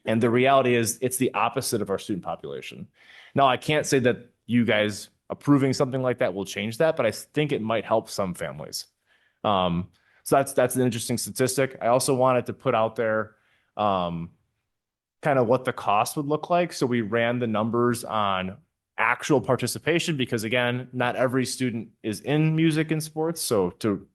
And the reality is it's the opposite of our student population. Now, I can't say that you guys approving something like that will change that, but I think it might help some families. So that's an interesting statistic. I also wanted to put out there kind of what the cost would look like. So we ran the numbers on actual participation because, again, not every student is in music and sports. So to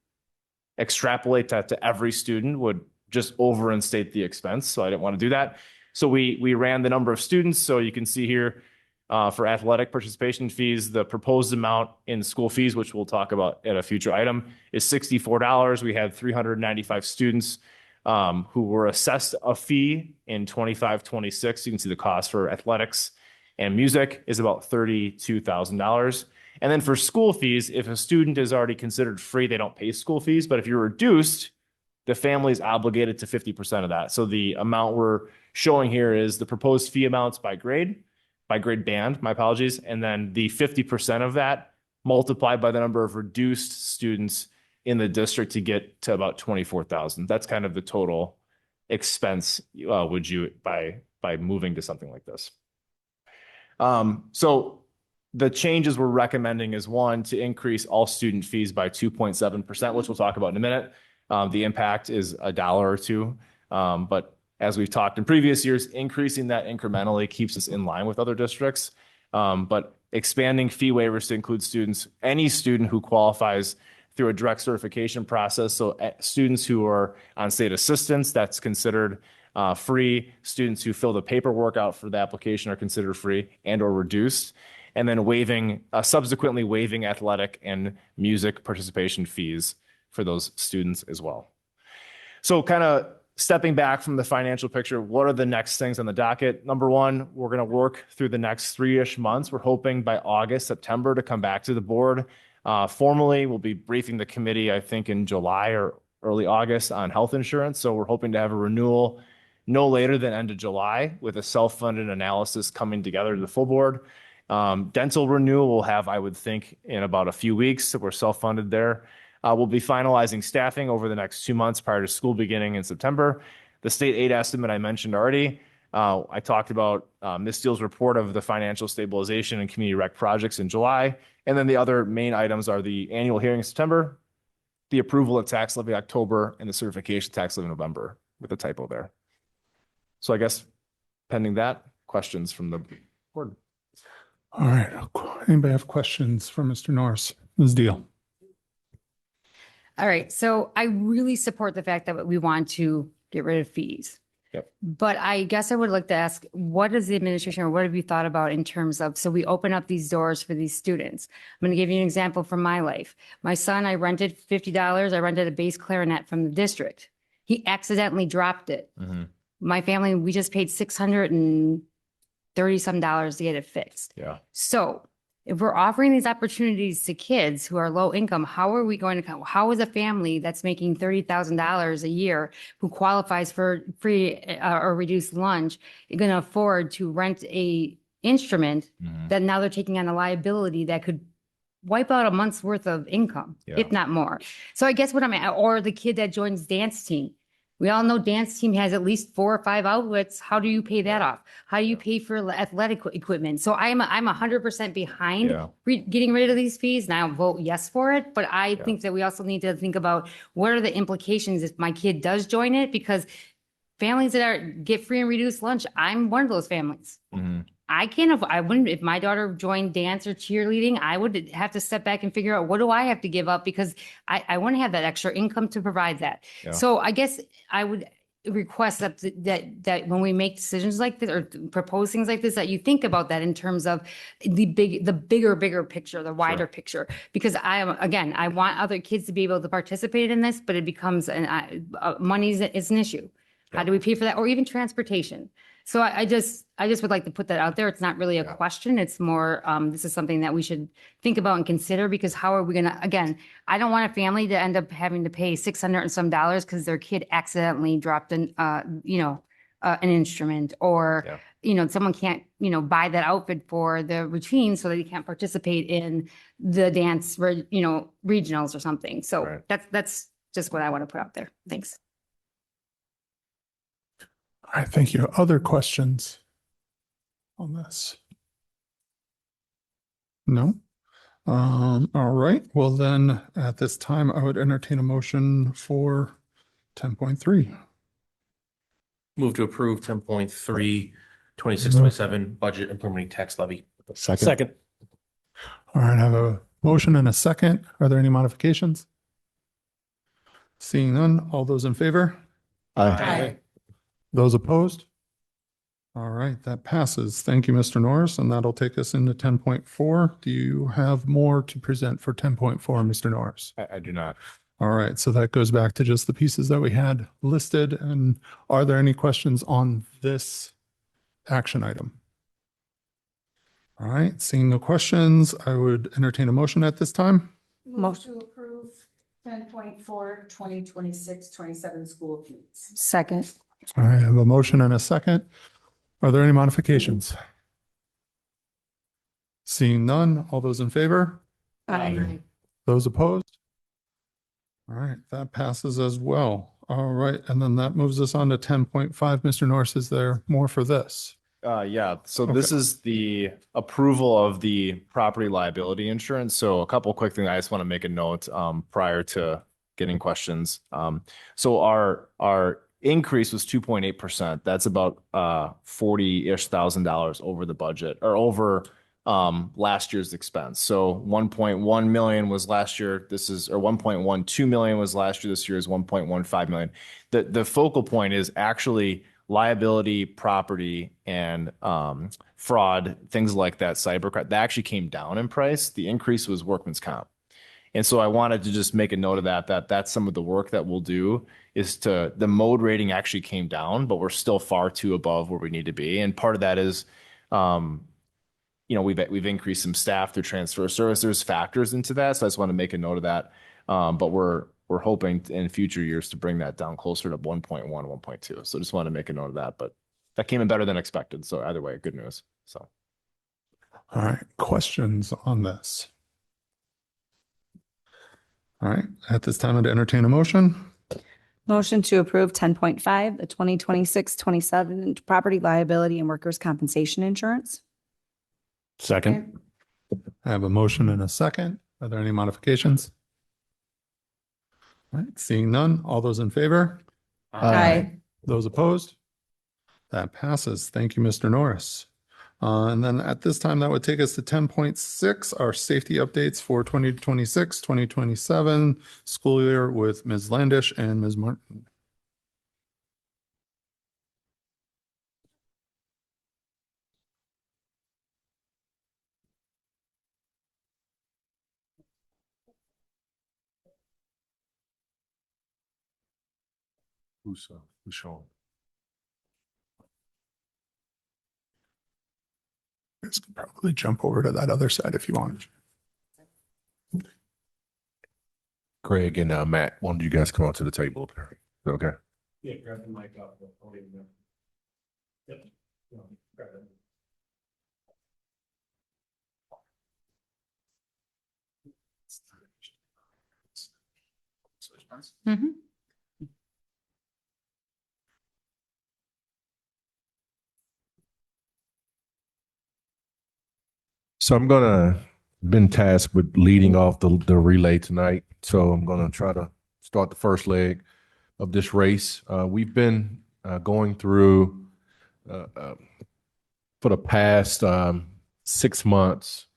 extrapolate that to every student would just overinstate the expense. So I didn't want to do that. So we ran the number of students. So you can see here for athletic participation fees, the proposed amount in school fees, which we'll talk about at a future item, is $64. We had 395 students who were assessed a fee in 25-26. You can see the cost for athletics and music is about $32,000. And then for school fees, if a student is already considered free, they don't pay school fees. But if you're reduced, the family is obligated to 50% of that. So the amount we're showing here is the proposed fee amounts by grade band, my apologies. And then the 50% of that multiplied by the number of reduced students in the district to get to about 24,000. That's kind of the total expense would you by moving to something like this? So the changes we're recommending is one, to increase all student fees by 2.7%, which we'll talk about in a minute. The impact is $1 or $2. But as we've talked in previous years, increasing that incrementally keeps us in line with other districts. But expanding fee waivers to include students, any student who qualifies through a direct certification process. So students who are on state assistance, that's considered free. Students who fill the paperwork out for the application are considered free and or reduced. And then subsequently waiving athletic and music participation fees for those students as well. So kind of stepping back from the financial picture, what are the next things on the docket? Number one, we're going to work through the next 3-ish months. We're hoping by August, September to come back to the board. Formally, we'll be briefing the committee, I think in July or early August on health insurance. So we're hoping to have a renewal no later than end of July with a self-funded analysis coming together to the full board. Dental renewal we'll have, I would think, in about a few weeks. So we're self-funded there. We'll be finalizing staffing over the next 2 months prior to school beginning in September. The state aid estimate I mentioned already. I talked about Ms. Steele's report of the financial stabilization and community rec projects in July. And then the other main items are the annual hearing in September, the approval of tax levy October, and the certification tax levy November with a typo there. So I guess pending that, questions from the board. All right. Anybody have questions for Mr. Norris? Ms. Deal. All right. So I really support the fact that we want to get rid of fees. Yep. But I guess I would like to ask, what is the administration or what have you thought about in terms of, so we open up these doors for these students. I'm going to give you an example from my life. My son, I rented $50. I rented a bass clarinet from the district. He accidentally dropped it. Mm-hmm. My family, we just paid $630 some to get it fixed. Yeah. So if we're offering these opportunities to kids who are low income, how are we going to, how is a family that's making $30,000 a year who qualifies for free or reduced lunch going to afford to rent a instrument that now they're taking on a liability that could wipe out a month's worth of income, if not more? So I guess what I'm at, or the kid that joins dance team. We all know dance team has at least 4 or 5 outlets. How do you pay that off? How do you pay for athletic equipment? So I'm 100% behind getting rid of these fees. And I'll vote yes for it. But I think that we also need to think about what are the implications if my kid does join it, because families that get free and reduced lunch, I'm one of those families. Mm-hmm. I wouldn't, if my daughter joined dance or cheerleading, I would have to step back and figure out, what do I have to give up? Because I want to have that extra income to provide that. Yeah. So I guess I would request that when we make decisions like this or propose things like this, that you think about that in terms of the bigger picture, the wider picture. Because I want other kids to be able to participate in this, but it becomes money is an issue. How do we pay for that? Or even transportation. So I just would like to put that out there. It's not really a question. It's more, this is something that we should think about and consider, because how are we going to, again, I don't want a family to end up having to pay $600 and some because their kid accidentally dropped an instrument, or, someone can't, buy that outfit for the routine so that he can't participate in the dance, regionals or something. So that's just what I want to put out there. Thanks. All right, thank you. Other questions on this? No? All right. Well, then at this time, I would entertain a motion for 10.3. Move to approve 10.3, 26-27 budget implementing tax levy. Second. All right, I have a motion and a second. Are there any modifications? Seeing none, all those in favor? Aye. Those opposed? All right, that passes. Thank you, Mr. Norris, and that'll take us into 10.4. Do you have more to present for 10.4, Mr. Norris? I do not. All right, so that goes back to just the pieces that we had listed. And are there any questions on this action item? All right, seeing no questions, I would entertain a motion at this time. Motion to approve 10.4, 2026-27 school fees. Second. All right, I have a motion and a second. Are there any modifications? Seeing none, all those in favor? Aye. Those opposed? All right, that passes as well. All right, and then that moves us on to 10.5. Mr. Norris, is there more for this? Yeah, so this is the approval of the property liability insurance. So a couple quick things I just want to make a note prior to getting questions. So our increase was 2.8%. That's about 40-ish thousand dollars over the budget or over last year's expense. So 1.1 million was last year. This is or 1.12 million was last year. This year is 1.15 million. The focal point is actually liability, property, and fraud, things like that, cybercrime, that actually came down in price. The increase was workman's comp. And so I wanted to just make a note of that that's some of the work that we'll do is the mode rating actually came down, but we're still far too above where we need to be. And part of that is, we've increased some staff through transfer of service. There's factors into that. So I just want to make a note of that. But we're hoping in future years to bring that down closer to 1.1, 1.2. So just want to make a note of that, but that came in better than expected. So either way, good news. So. All right, questions on this? All right, at this time, I'd entertain a motion. Motion to approve 10.5, the 2026-27 property liability and workers' compensation insurance. Second. I have a motion and a second. Are there any modifications? All right, seeing none, all those in favor? Aye. Those opposed? That passes. Thank you, Mr. Norris. And then at this time, that would take us to 10.6, our safety updates for 2026, 2027 school year with Ms. Landish and Ms. Martin. Who's showing? You guys can probably jump over to that other side if you want. Greg and Matt, why don't you guys come on to the table up there? Okay. Yeah, grab the mic up. Yep. Grab it. Mhm. So I'm been tasked with leading off the relay tonight. So I'm gonna try to start the first leg of this race. We've been going through for the past 6 months,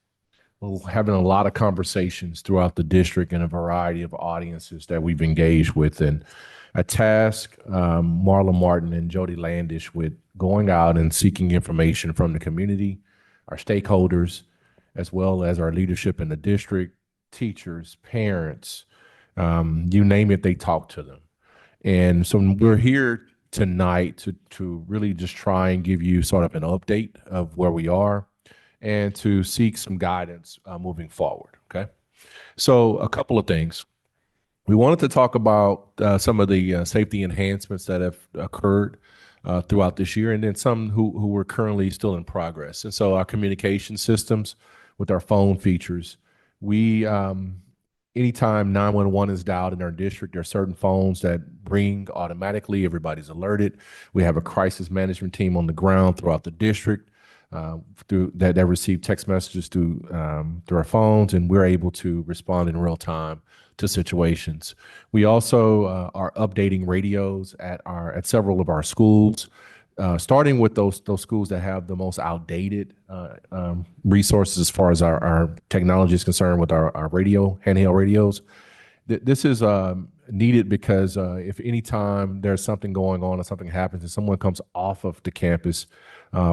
having a lot of conversations throughout the district and a variety of audiences that we've engaged with. And I tasked Marla Martin and Jody Landish with going out and seeking information from the community, our stakeholders, as well as our leadership in the district, teachers, parents, you name it, they talk to them. And so we're here tonight to really just try and give you sort of an update of where we are and to seek some guidance moving forward, okay? So a couple of things. We wanted to talk about some of the safety enhancements that have occurred throughout this year, and then some who were currently still in progress. And so our communication systems with our phone features, we anytime 911 is dialed in our district, there are certain phones that ring automatically. Everybody's alerted. We have a crisis management team on the ground throughout the district through that receive text messages through our phones, and we're able to respond in real time to situations. We also are updating radios at several of our schools, starting with those schools that have the most outdated resources as far as our technology is concerned with our handheld radios. This is needed because if any time there's something going on or something happens and someone comes off of the campus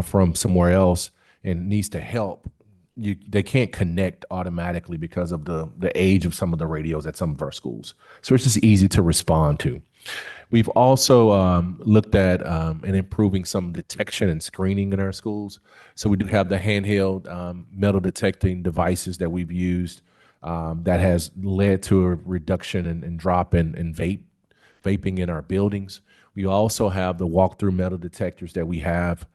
from somewhere else and needs to help, they can't connect automatically because of the age of some of the radios at some of our schools. So it's just easy to respond to. We've also looked at and improving some detection and screening in our schools. So we do have the handheld metal detecting devices that we've used that has led to a reduction and drop in vaping in our buildings. We also have the walk-through metal detectors that we have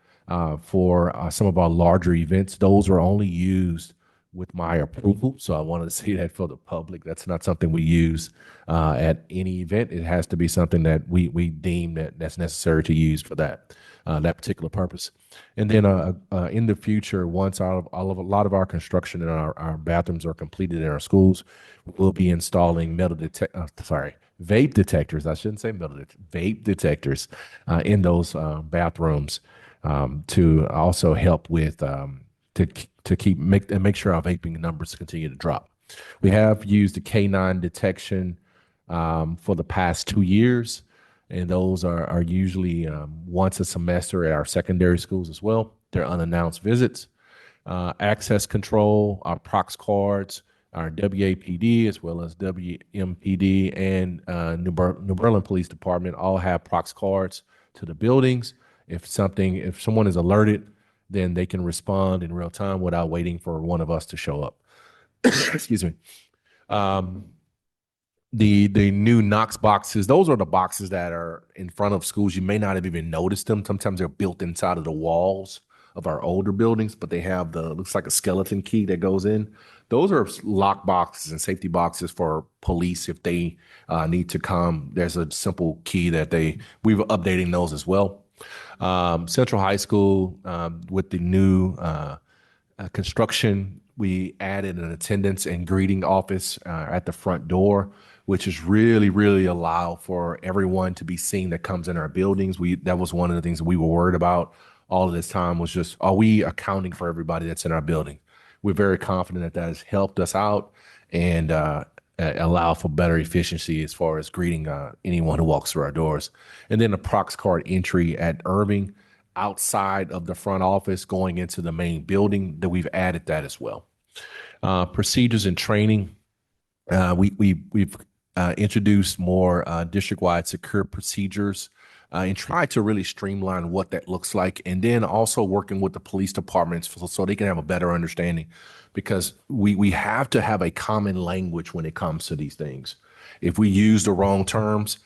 for some of our larger events. Those are only used with my approval. So I wanted to say that for the public. That's not something we use at any event. It has to be something that we deem that's necessary to use for that particular purpose. And then in the future, once a lot of our construction and our bathrooms are completed in our schools, we'll be installing vape detectors. I shouldn't say vape detectors in those bathrooms to also help with make sure our vaping numbers continue to drop. We have used the K9 detection for the past 2 years, and those are usually once a semester at our secondary schools as well. They're unannounced visits. Access control, our prox cards, our WAPD as well as WMPD and New Berlin Police Department all have prox cards to the buildings. If someone is alerted, then they can respond in real time without waiting for one of us to show up. Excuse me. The new Knox boxes, those are the boxes that are in front of schools. You may not have even noticed them. Sometimes they're built inside of the walls of our older buildings, but they have looks like a skeleton key that goes in. Those are lock boxes and safety boxes for police if they need to come. There's a simple key that we've updating those as well. Central High School, with the new construction, we added an attendance and greeting office at the front door, which is really allow for everyone to be seen that comes in our buildings. That was one of the things that we were worried about all of this time was just, are we accounting for everybody that's in our building? We're very confident that has helped us out and allow for better efficiency as far as greeting anyone who walks through our doors. And then the prox card entry at Irving outside of the front office going into the main building, that we've added that as well. Procedures and training, we've introduced more district-wide secure procedures and tried to really streamline what that looks like. And then also working with the police departments so they can have a better understanding, because we have to have a common language when it comes to these things. If we use the wrong terms,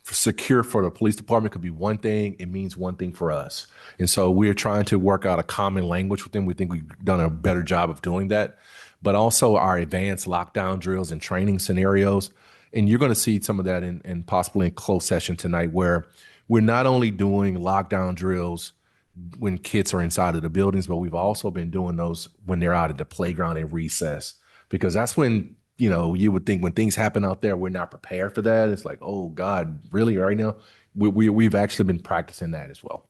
secure for the police department could be one thing, it means one thing for us. And so we're trying to work out a common language with them. We think we've done a better job of doing that, but also our advanced lockdown drills and training scenarios. And you're going to see some of that in possibly in closed session tonight, where we're not only doing lockdown drills when kids are inside of the buildings, but we've also been doing those when they're out at the playground and recess, because that's when, you would think when things happen out there, we're not prepared for that. It's like, oh God, really right now? We've actually been practicing that as well.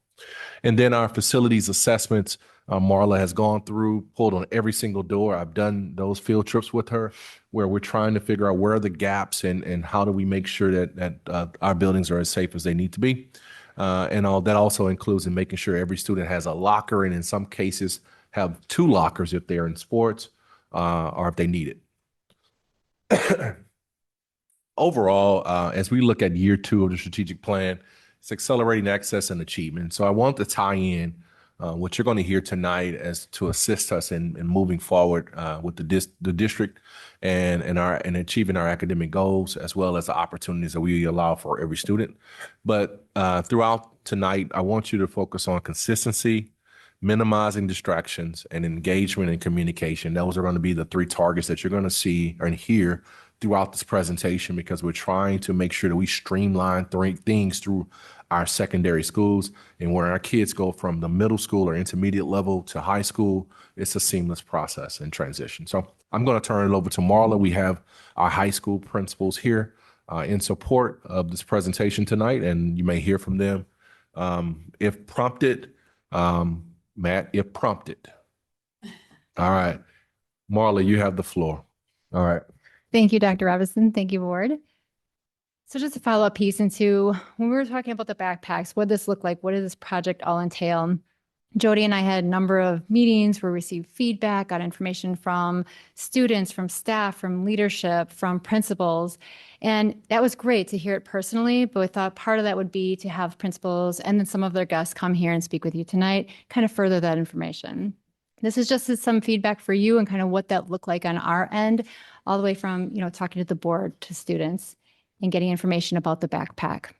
And then our facilities assessments, Marla has gone through, pulled on every single door. I've done those field trips with her where we're trying to figure out where are the gaps and how do we make sure that our buildings are as safe as they need to be. And all that also includes in making sure every student has a locker, and in some cases have 2 lockers if they're in sports or if they need it. Overall, as we look at year 2 of the strategic plan, it's accelerating access and achievement. So I want to tie in what you're going to hear tonight as to assist us in moving forward with the district and achieving our academic goals, as well as the opportunities that we allow for every student. But throughout tonight, I want you to focus on consistency, minimizing distractions, and engagement and communication. Those are going to be the 3 targets that you're going to see and hear throughout this presentation, because we're trying to make sure that we streamline things through our secondary schools, and where our kids go from the middle school or intermediate level to high school, it's a seamless process and transition. So I'm going to turn it over to Marla. We have our high school principals here in support of this presentation tonight, and you may hear from them if prompted. Matt, if prompted. All right. Marla, you have the floor. All right. Thank you, Dr. Robinson. Thank you, board. So just a follow-up piece into when we were talking about the backpacks, what does this look like? What does this project all entail? Jody and I had a number of meetings where we received feedback, got information from students, from staff, from leadership, from principals. And that was great to hear it personally, but we thought part of that would be to have principals and then some of their guests come here and speak with you tonight, kind of further that information. This is just some feedback for you and kind of what that looked like on our end, all the way from, talking to the board to students and getting information about the backpack.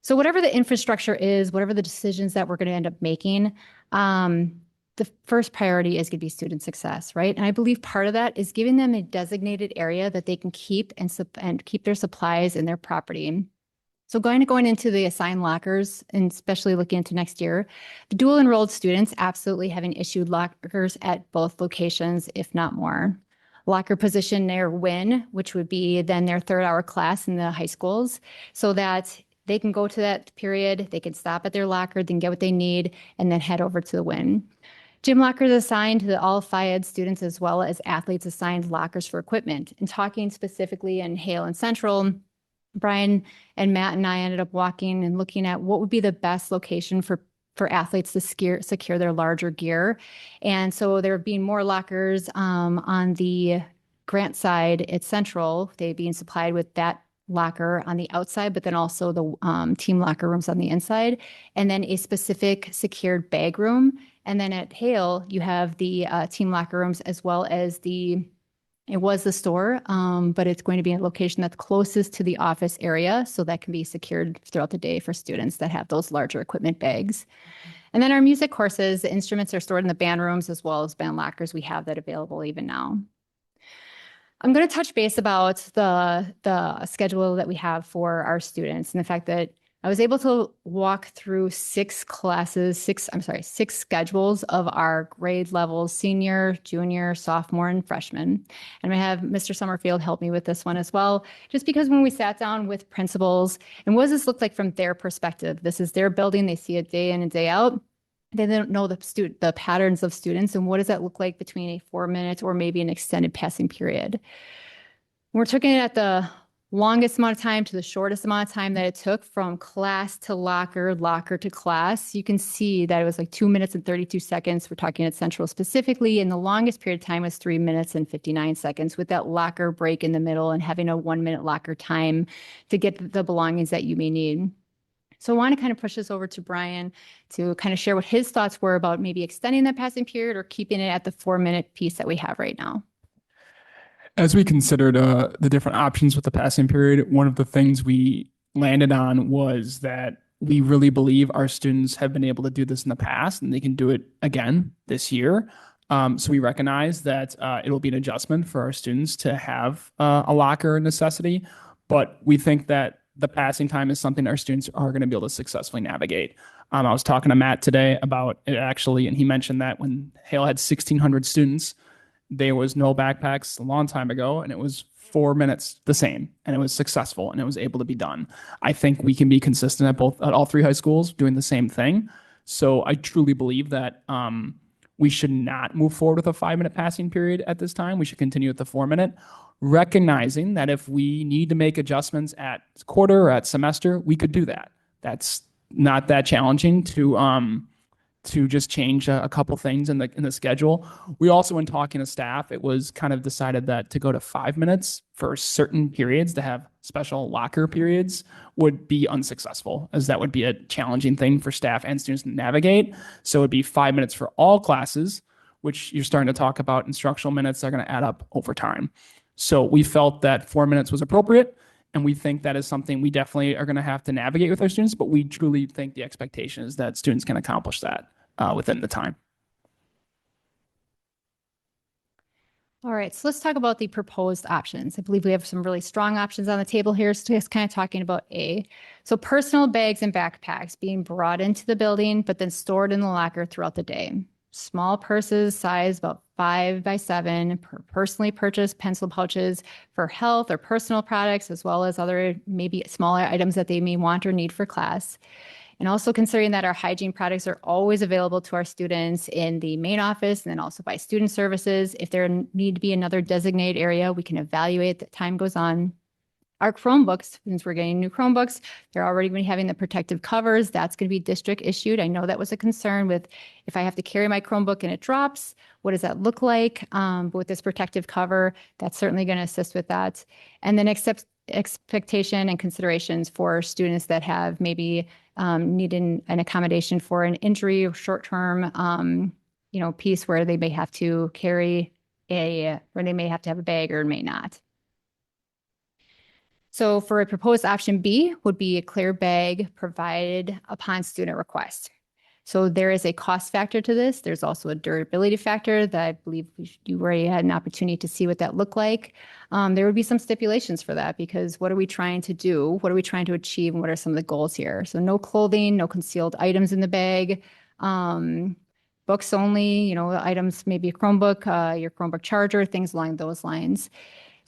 So whatever the infrastructure is, whatever the decisions that we're going to end up making, the first priority is going to be student success, right? And I believe part of that is giving them a designated area that they can keep and keep their supplies in their property. So going into the assigned lockers, and especially looking into next year, the dual enrolled students absolutely having issued lockers at both locations, if not more. Locker position near WIN, which would be then their 3rd-hour class in the high schools, so that they can go to that period, they can stop at their locker, then get what they need, and then head over to the WIN. Gym lockers assigned to all Phi Ed students as well as athletes assigned lockers for equipment. And talking specifically in Hale and Central, Brian and Matt and I ended up walking and looking at what would be the best location for athletes to secure their larger gear. And so there being more lockers on the grant side at Central, they being supplied with that locker on the outside, but then also the team locker rooms on the inside, and then a specific secured bag room. And then at Hale, you have the team locker rooms as well as it was the store, but it's going to be a location that's closest to the office area, so that can be secured throughout the day for students that have those larger equipment bags. And then our music courses, the instruments are stored in the band rooms as well as band lockers. We have that available even now. I'm going to touch base about the schedule that we have for our students and the fact that I was able to walk through six schedules of our grade levels, senior, junior, sophomore, and freshman. And I have Mr. Summerfield help me with this one as well, just because when we sat down with principals, and what does this look like from their perspective? This is their building. They see it day in and day out. They don't know the patterns of students, and what does that look like between a 4-minute or maybe an extended passing period? We're taking it at the longest amount of time to the shortest amount of time that it took from class to locker, locker to class. You can see that it was like 2 minutes and 32 seconds. We're talking at Central specifically, and the longest period of time was 3 minutes and 59 seconds with that locker break in the middle and having a 1-minute locker time to get the belongings that you may need. So I want to kind of push this over to Brian to kind of share what his thoughts were about maybe extending that passing period or keeping it at the 4-minute piece that we have right now. As we considered the different options with the passing period, one of the things we landed on was that we really believe our students have been able to do this in the past and they can do it again this year. So we recognize that it'll be an adjustment for our students to have a locker necessity, but we think that the passing time is something our students are going to be able to successfully navigate. I was talking to Matt today about it actually, and he mentioned that when Hale had 1,600 students, there was no backpacks a long time ago, and it was 4 minutes the same, and it was successful, and it was able to be done. I think we can be consistent at all 3 high schools doing the same thing. So I truly believe that we should not move forward with a 5-minute passing period at this time. We should continue with the 4-minute, recognizing that if we need to make adjustments at quarter or at semester, we could do that. That's not that challenging to just change a couple things in the schedule. We also, when talking to staff, it was kind of decided that to go to 5 minutes for certain periods, to have special locker periods, would be unsuccessful, as that would be a challenging thing for staff and students to navigate. So it'd be 5 minutes for all classes, which you're starting to talk about instructional minutes that are going to add up over time. So we felt that 4 minutes was appropriate. And we think that is something we definitely are going to have to navigate with our students, but we truly think the expectation is that students can accomplish that within the time. All right, so let's talk about the proposed options. I believe we have some really strong options on the table here. So just kind of talking about so personal bags and backpacks being brought into the building, but then stored in the locker throughout the day. Small purses, size about 5 by 7, personally purchased pencil pouches for health or personal products, as well as other maybe smaller items that they may want or need for class. And also considering that our hygiene products are always available to our students in the main office and then also by student services. If there need to be another designated area, we can evaluate as time goes on. Our Chromebooks, since we're getting new Chromebooks, they're already going to be having the protective covers. That's going to be district issued. I know that was a concern with if I have to carry my Chromebook and it drops, what does that look like? But with this protective cover, that's certainly going to assist with that. And then expectation and considerations for students that have maybe needed an accommodation for an injury or short-term, piece where they may have to carry where they may have to have a bag or may not. So for a proposed option B would be a clear bag provided upon student request. So there is a cost factor to this. There's also a durability factor that I believe you already had an opportunity to see what that looked like. There would be some stipulations for that because what are we trying to do? What are we trying to achieve? And what are some of the goals here? So no clothing, no concealed items in the bag, books only, items, maybe a Chromebook, your Chromebook charger, things along those lines.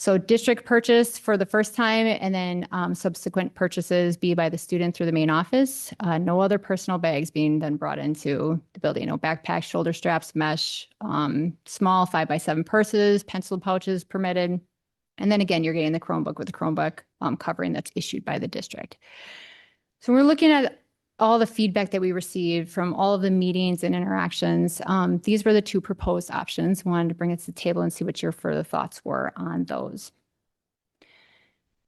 So district purchase for the first time and then subsequent purchases be by the student through the main office. No other personal bags being then brought into the building. No backpacks, shoulder straps, mesh, small 5x7 purses, pencil pouches permitted. And then again, you're getting the Chromebook with the Chromebook covering that's issued by the district. So we're looking at all the feedback that we received from all of the meetings and interactions. These were the two proposed options. Wanted to bring it to the table and see what your further thoughts were on those.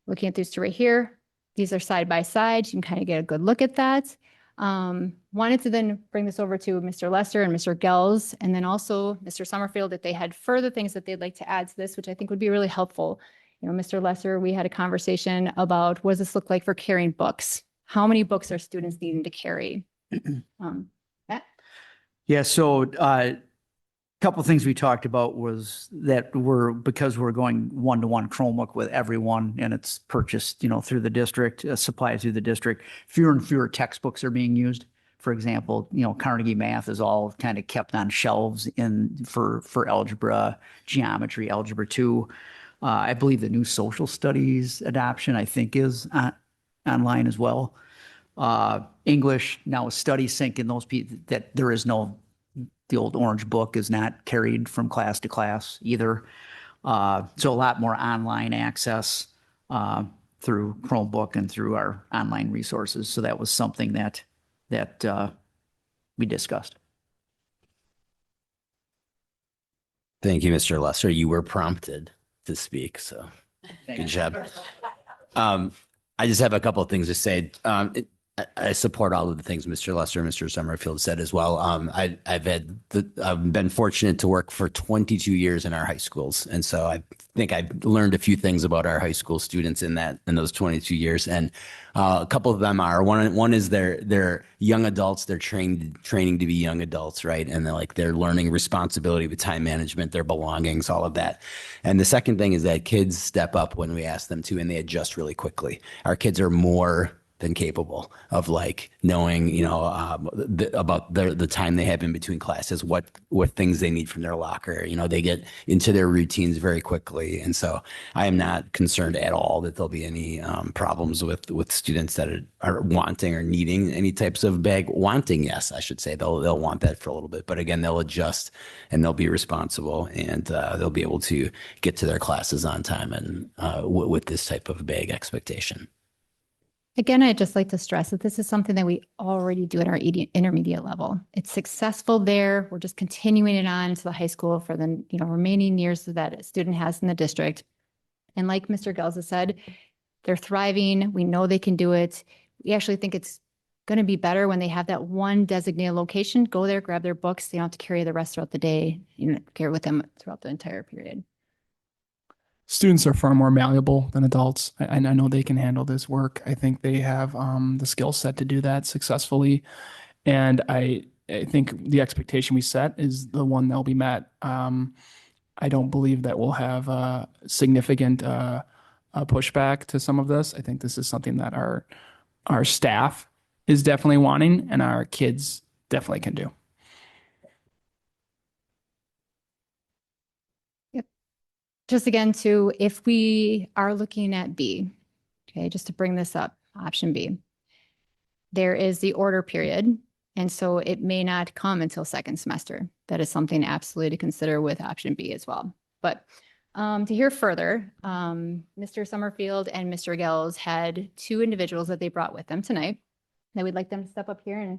Looking at these two right here, these are side by side. You can kind of get a good look at that. Wanted to then bring this over to Mr. Lester and Mr. Gels, and then also Mr. Summerfield, if they had further things that they'd like to add to this, which I think would be really helpful. Mr. Lester, we had a conversation about what does this look like for carrying books? How many books are students needing to carry? Matt? Yeah, so couple of things we talked about was that because we're going one-to-one Chromebook with everyone and it's purchased, through the district, supplied through the district, fewer and fewer textbooks are being used. For example, Carnegie Math is all kind of kept on shelves for algebra, geometry, algebra 2. I believe the new social studies adoption, I think, is online as well. English, now with Study Sync and those people, that there is the old orange book is not carried from class to class either. So a lot more online access through Chromebook and through our online resources. So that was something that we discussed. Thank you, Mr. Lesser. You were prompted to speak, so good job. I just have a couple of things to say. I support all of the things Mr. Lester and Mr. Summerfield said as well. I've been fortunate to work for 22 years in our high schools, and so I think I've learned a few things about our high school students in those 22 years. And a couple of them are one is they're young adults. They're training to be young adults, right? And they're learning responsibility with time management, their belongings, all of that. And the second thing is that kids step up when we ask them to, and they adjust really quickly. Our kids are more than capable of knowing, about the time they have in between classes, what things they need from their locker. They get into their routines very quickly. And so I am not concerned at all that there'll be any problems with students that are wanting or needing any types of bag. Wanting, yes, I should say they'll want that for a little bit, but again, they'll adjust and they'll be responsible and they'll be able to get to their classes on time and with this type of bag expectation. Again, I'd just like to stress that this is something that we already do at our intermediate level. It's successful there. We're just continuing it on to the high school for the remaining years that a student has in the district. And like Mr. Gelza said, they're thriving. We know they can do it. We actually think it's going to be better when they have that one designated location. Go there, grab their books. They don't have to carry the rest throughout the day. Carry with them throughout the entire period. Students are far more malleable than adults. I know they can handle this work. I think they have the skill set to do that successfully. And I think the expectation we set is the one that will be met. I don't believe that we'll have significant pushback to some of this. I think this is something that our staff is definitely wanting and our kids definitely can do. Just again, if we are looking at B, okay, just to bring this up, option B, there is the order period. And so it may not come until second semester. That is something absolutely to consider with option B as well. But to hear further, Mr. Summerfield and Mr. Gels had two individuals that they brought with them tonight. And we'd like them to step up here and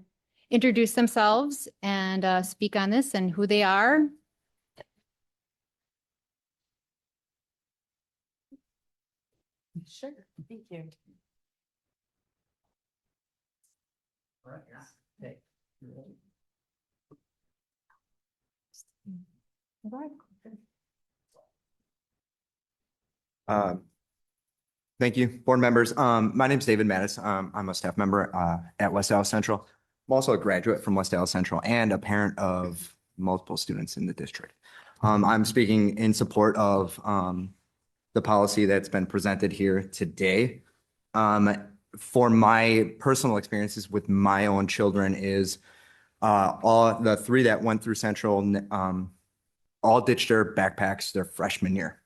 introduce themselves and speak on this and who they are. Sure. Thank you. Thank you, board members. My name is David Mattis. I'm a staff member at West Dallas Central. also a graduate from West Dallas Central and a parent of multiple students in the district. I'm speaking in support of the policy that's been presented here today. For my personal experiences with my own children is all the three that went through Central all ditched their backpacks their freshman year.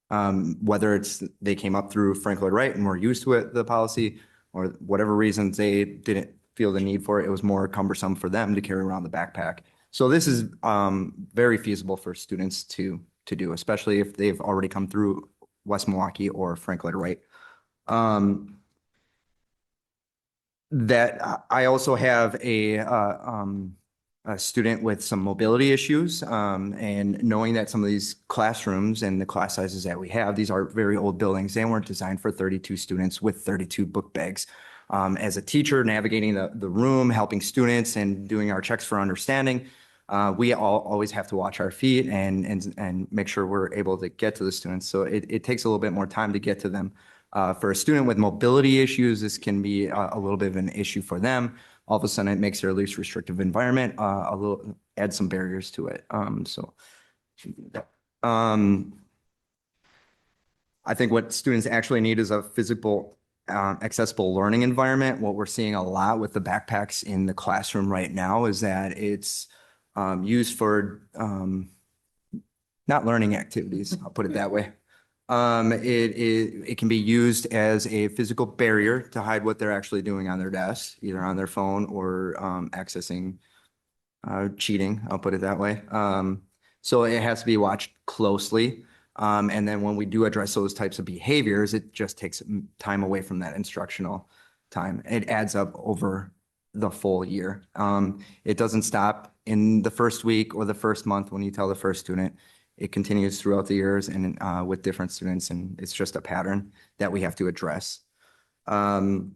Whether it's they came up through Frank Lloyd Wright and were used to it, the policy, or whatever reasons they didn't feel the need for it, it was more cumbersome for them to carry around the backpack. So this is very feasible for students to do, especially if they've already come through West Milwaukee or Frank Lloyd Wright. That I also have a student with some mobility issues, and knowing that some of these classrooms and the class sizes that we have, these are very old buildings. They weren't designed for 32 students with 32 book bags. As a teacher, navigating the room, helping students and doing our checks for understanding, we always have to watch our feet and make sure we're able to get to the students. So it takes a little bit more time to get to them. For a student with mobility issues, this can be a little bit of an issue for them. All of a sudden, it makes their least restrictive environment add some barriers to it. I think what students actually need is a physical, accessible learning environment. What we're seeing a lot with the backpacks in the classroom right now is that it's used for not learning activities, I'll put it that way. It can be used as a physical barrier to hide what they're actually doing on their desk, either on their phone or accessing cheating, I'll put it that way. So it has to be watched closely. And then when we do address those types of behaviors, it just takes time away from that instructional time. It adds up over the full year. It doesn't stop in the first week or the first month when you tell the first student. It continues throughout the years and with different students, and it's just a pattern that we have to address. And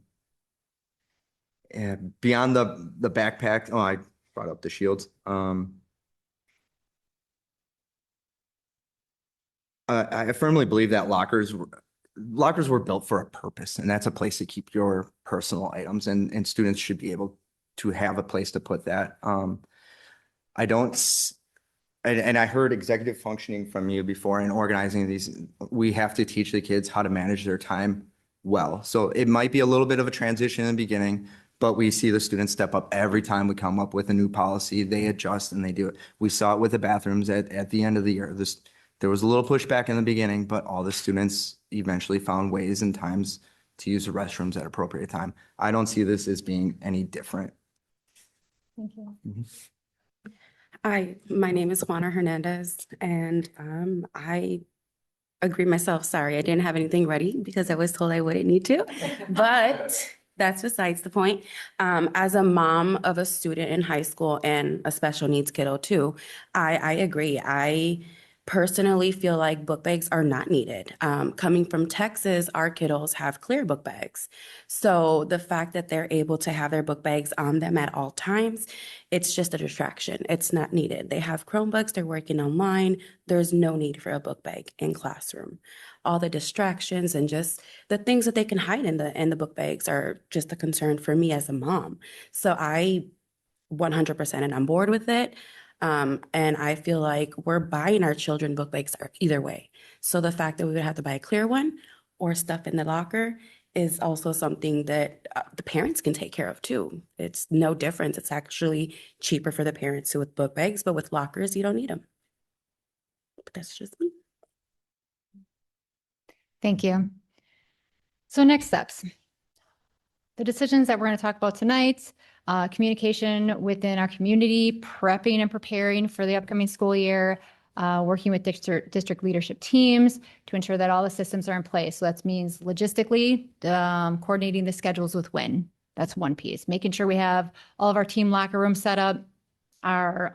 beyond the backpack, I brought up the shields. I firmly believe that lockers were built for a purpose, and that's a place to keep your personal items, and students should be able to have a place to put that. I don't. And I heard executive functioning from you before in organizing these. We have to teach the kids how to manage their time well. So it might be a little bit of a transition in the beginning, but we see the students step up every time we come up with a new policy. They adjust and they do it. We saw it with the bathrooms at the end of the year. There was a little pushback in the beginning, but all the students eventually found ways and times to use the restrooms at appropriate time. I don't see this as being any different. Thank you. Mm-hmm. Hi, my name is Juana Hernandez, and I agree myself. Sorry, I didn't have anything ready because I was told I wouldn't need to, but that's besides the point. As a mom of a student in high school and a special needs kiddo too, I agree. I personally feel like book bags are not needed. Coming from Texas, our kiddos have clear book bags. So the fact that they're able to have their book bags on them at all times, it's just a distraction. It's not needed. They have Chromebooks, they're working online. There's no need for a book bag in classroom. All the distractions and just the things that they can hide in the book bags are just a concern for me as a mom. So I 100% am on board with it. And I feel like we're buying our children book bags either way. So the fact that we would have to buy a clear one or stuff in the locker is also something that the parents can take care of too. It's no difference. It's actually cheaper for the parents with book bags, but with lockers, you don't need them. But that's just me. Thank you. So next steps. The decisions that we're going to talk about tonight, communication within our community, prepping and preparing for the upcoming school year, working with district leadership teams to ensure that all the systems are in place. So that means logistically, coordinating the schedules with WIN. That's one piece. Making sure we have all of our team locker rooms set up, our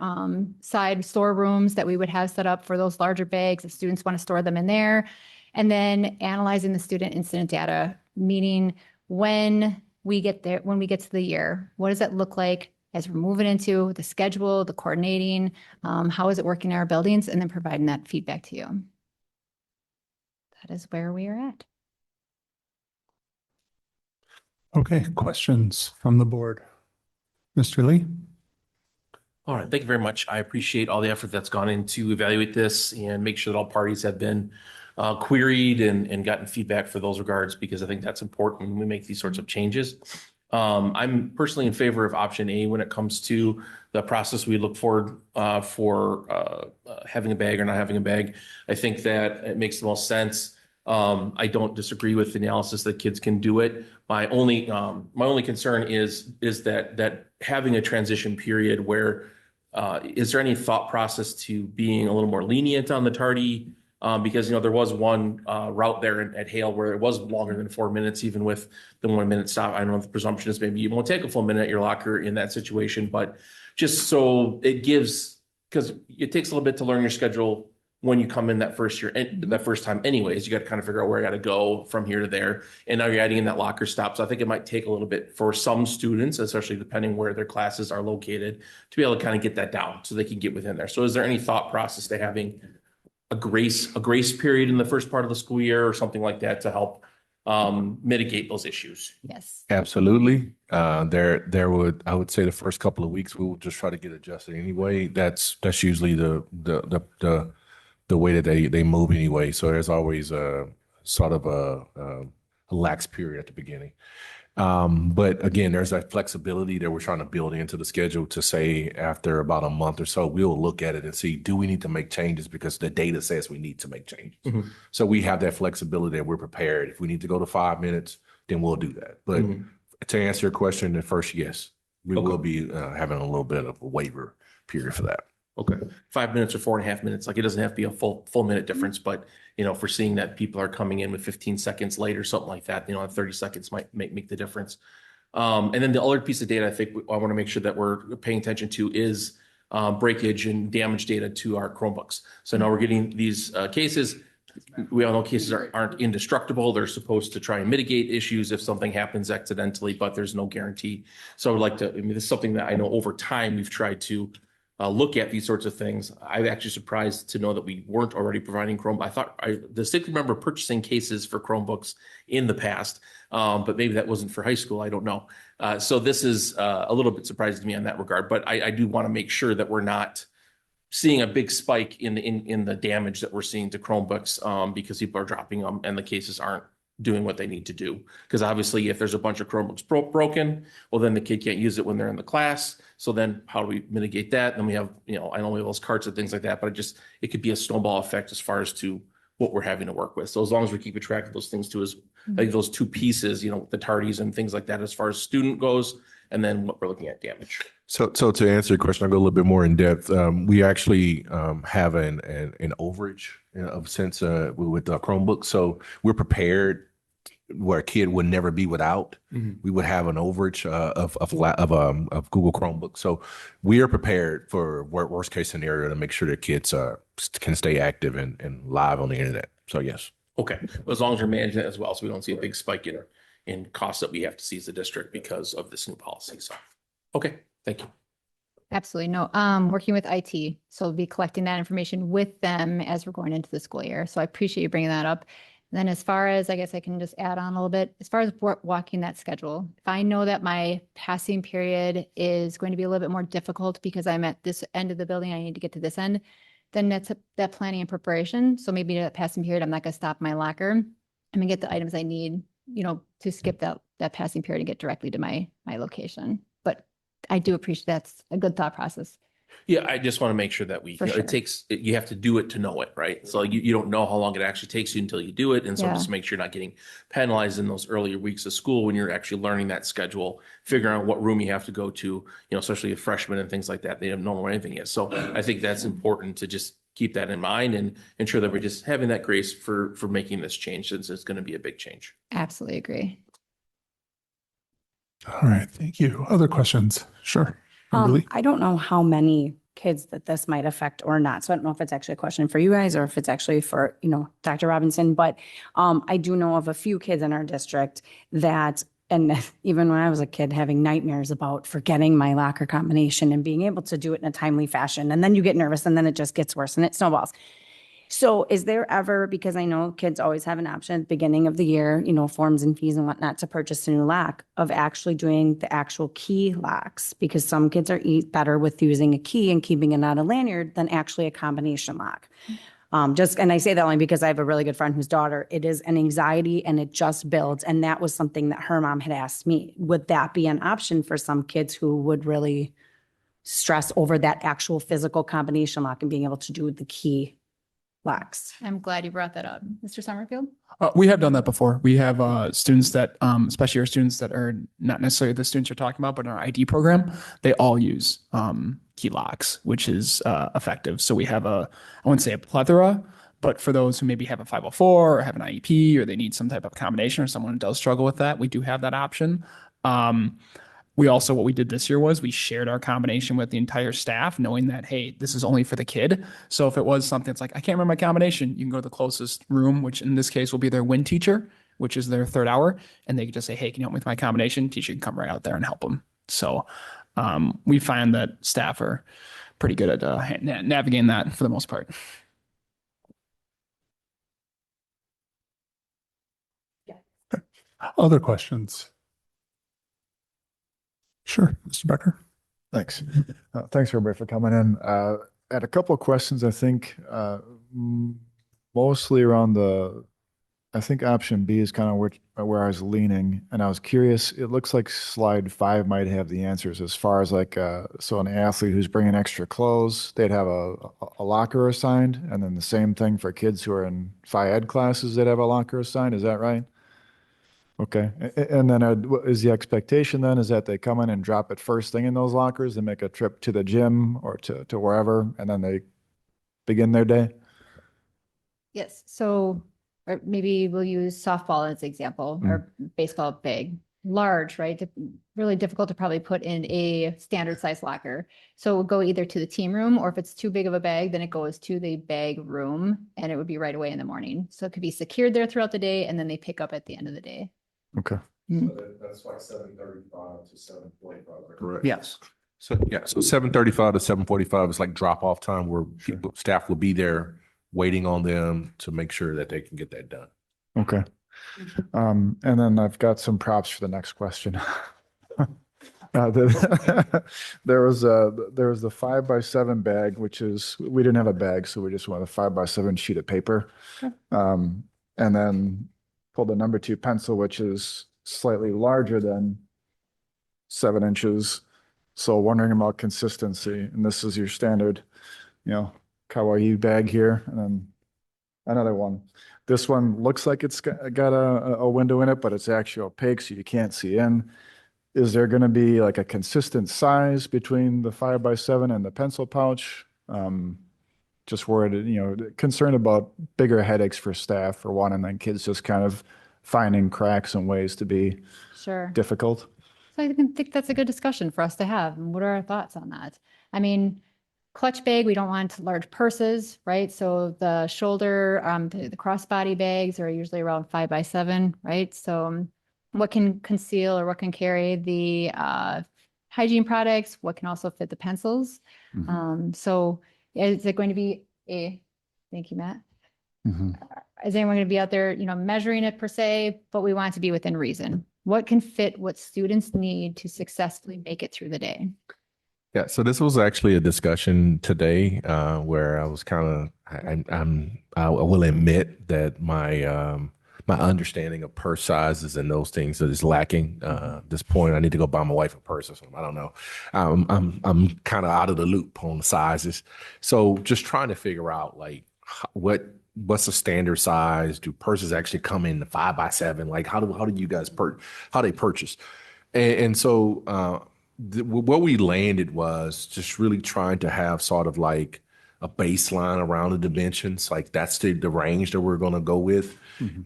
side storerooms that we would have set up for those larger bags if students want to store them in there. And then analyzing the student incident data, meaning when we get there, when we get to the year, what does that look like as we're moving into the schedule, the coordinating, how is it working in our buildings, and then providing that feedback to you. That is where we are at. Okay, questions from the board? Mr. Lee? All right, thank you very much. I appreciate all the effort that's gone into evaluate this and make sure that all parties have been queried and gotten feedback for those regards, because I think that's important when we make these sorts of changes. I'm personally in favor of option A when it comes to the process we look forward for having a bag or not having a bag. I think that it makes the most sense. I don't disagree with the analysis that kids can do it. My only concern is that having a transition period where is there any thought process to being a little more lenient on the tardy? Because, there was one route there at Hale where it was longer than 4 minutes, even with the 1 minute stop. I don't know if the presumption is maybe you won't take a full minute at your locker in that situation, but just so it gives, because it takes a little bit to learn your schedule when you come in that first year, that first time anyways, you got to kind of figure out where I got to go from here to there. And now you're adding in that locker stop. So I think it might take a little bit for some students, especially depending where their classes are located, to be able to kind of get that down so they can get within there. So is there any thought process to having a grace period in the first part of the school year or something like that to help mitigate those issues? Yes. Absolutely. I would say the first couple of weeks we will just try to get adjusted anyway. That's usually the way that they move anyway. So there's always a sort of a lax period at the beginning. But again, there's that flexibility that we're trying to build into the schedule to say after about a month or so, we'll look at it and see, do we need to make changes because the data says we need to make changes. Mhm. So we have that flexibility that we're prepared. If we need to go to 5 minutes, then we'll do that. But to answer your question at first, yes, we will be having a little bit of a waiver period for that. Okay. 5 minutes or 4.5 minutes. Like it doesn't have to be a full minute difference, but if we're seeing that people are coming in with 15 seconds late or something like that, 30 seconds might make the difference. And then the other piece of data I think I want to make sure that we're paying attention to is breakage and damage data to our Chromebooks. So now we're getting these cases. We all know cases aren't indestructible. They're supposed to try and mitigate issues if something happens accidentally, but there's no guarantee. So I would like to, this is something that I know over time we've tried to look at these sorts of things. I'm actually surprised to know that we weren't already providing Chrome. I distinctly remember purchasing cases for Chromebooks in the past, but maybe that wasn't for high school. I don't know. So this is a little bit surprising to me on that regard, but I do want to make sure that we're not seeing a big spike in the damage that we're seeing to Chromebooks because people are dropping them and the cases aren't doing what they need to do. Because obviously if there's a bunch of Chromebooks broken, well, then the kid can't use it when they're in the class. So then how do we mitigate that? Then we have, I know we have those carts and things like that, but it could be a snowball effect as far as to what we're having to work with. So as long as we keep track of those things too, is like those two pieces, the tardies and things like that, as far as student goes, and then what we're looking at damage. So to answer your question, I'll go a little bit more in depth. We actually have an overage of sense with Chromebooks. So we're prepared where a kid would never be without. We would have an overage of Google Chromebooks. So we are prepared for worst case scenario to make sure that kids can stay active and live on the internet. So yes. Okay, as long as we're managing it as well, so we don't see a big spike in costs that we have to see as a district because of this new policy. So, okay, thank you. Absolutely. No, working with IT. So we'll be collecting that information with them as we're going into the school year. So I appreciate you bringing that up. And then as far as, I guess I can just add on a little bit, as far as walking that schedule, if I know that my passing period is going to be a little bit more difficult because I'm at this end of the building, I need to get to this end, then that's that planning and preparation. So maybe that passing period, I'm not going to stop my locker. I'm going to get the items I need, to skip that passing period and get directly to my location. But I do appreciate that's a good thought process. Yeah, I just want to make sure that you have to do it to know it, right? So you don't know how long it actually takes you until you do it. And so just make sure you're not getting penalized in those earlier weeks of school when you're actually learning that schedule, figuring out what room you have to go to, especially with freshmen and things like that. They don't know where anything is. So I think that's important to just keep that in mind and ensure that we're just having that grace for making this change, since it's going to be a big change. Absolutely agree. All right, thank you. Other questions? Sure. I don't know how many kids that this might affect or not. So I don't know if it's actually a question for you guys or if it's actually for, Dr. Robinson, but I do know of a few kids in our district that, and even when I was a kid, having nightmares about forgetting my locker combination and being able to do it in a timely fashion. And then you get nervous and then it just gets worse and it snowballs. So is there ever, because I know kids always have an option at the beginning of the year, forms and fees and whatnot to purchase a new lock, of actually doing the actual key locks? Because some kids are better with using a key and keeping it on a lanyard than actually a combination lock. And I say that only because I have a really good friend whose daughter, it is an anxiety and it just builds. And that was something that her mom had asked me. Would that be an option for some kids who would really stress over that actual physical combination lock and being able to do the key locks? I'm glad you brought that up. Mr. Summerfield? We have done that before. We have students that, especially our students that are not necessarily the students you're talking about, but in our ID program, they all use key locks, which is effective. So we have I wouldn't say a plethora, but for those who maybe have a 504 or have an IEP or they need some type of combination or someone who does struggle with that, we do have that option. We also, what we did this year was we shared our combination with the entire staff, knowing that, hey, this is only for the kid. So if it was something that's like, I can't remember my combination, you can go to the closest room, which in this case will be their WIN teacher, which is their third hour. And they can just say, hey, can you help me with my combination? Teacher can come right out there and help them. So we find that staff are pretty good at navigating that for the most part. Other questions? Sure, Mr. Becker. Thanks. Thanks everybody for coming in. I had a couple of questions, I think, mostly around I think option B is kind of where I was leaning, and I was curious. It looks like slide 5 might have the answers as far as like, so an athlete who's bringing extra clothes, they'd have a locker assigned, and then the same thing for kids who are in Phi Ed classes that have a locker assigned. Is that right? Okay. And then is the expectation then is that they come in and drop it first thing in those lockers and make a trip to the gym or to wherever, and then they begin their day? Yes. So, or maybe we'll use softball as an example, or baseball big, large, right? Really difficult to probably put in a standard size locker. So it will go either to the team room, or if it's too big of a bag, then it goes to the bag room and it would be right away in the morning. So it could be secured there throughout the day and then they pick up at the end of the day. Okay. That's like 7:35 to 7:45, correct? Yes. So 7:35 to 7:45 is like drop off time where staff will be there waiting on them to make sure that they can get that done. Okay. And then I've got some props for the next question. There was the 5x7 bag, which is, we didn't have a bag, so we just wanted a 5x7 sheet of paper. And then pulled the number 2 pencil, which is slightly larger than 7 inches. So wondering about consistency. And this is your standard, kawaii bag here, and then another one. This one looks like it's got a window in it, but it's actually opaque, so you can't see in. Is there going to be like a consistent size between the 5x7 and the pencil pouch? Just worried, concerned about bigger headaches for staff for one, and then kids just kind of finding cracks and ways to be difficult. So I think that's a good discussion for us to have. And what are our thoughts on that? I mean, clutch bag, we don't want large purses, right? So the shoulder, the crossbody bags are usually around 5x7, right? So what can conceal or what can carry the hygiene products, what can also fit the pencils. So is it going to be thank you, Matt. Is anyone going to be out there, measuring it per se, but we want it to be within reason. What can fit what students need to successfully make it through the day? Yeah, so this was actually a discussion today where I was kind of, I will admit that my my understanding of purse sizes and those things is lacking. At this point, I need to go buy my wife a purse or something. I don't know. I'm kind of out of the loop on the sizes. So just trying to figure out like what's the standard size? Do purses actually come in the 5x7? Like how do you guys how they purchase? And so what we landed was just really trying to have sort of like a baseline around the dimensions. Like that's the range that we're going to go with.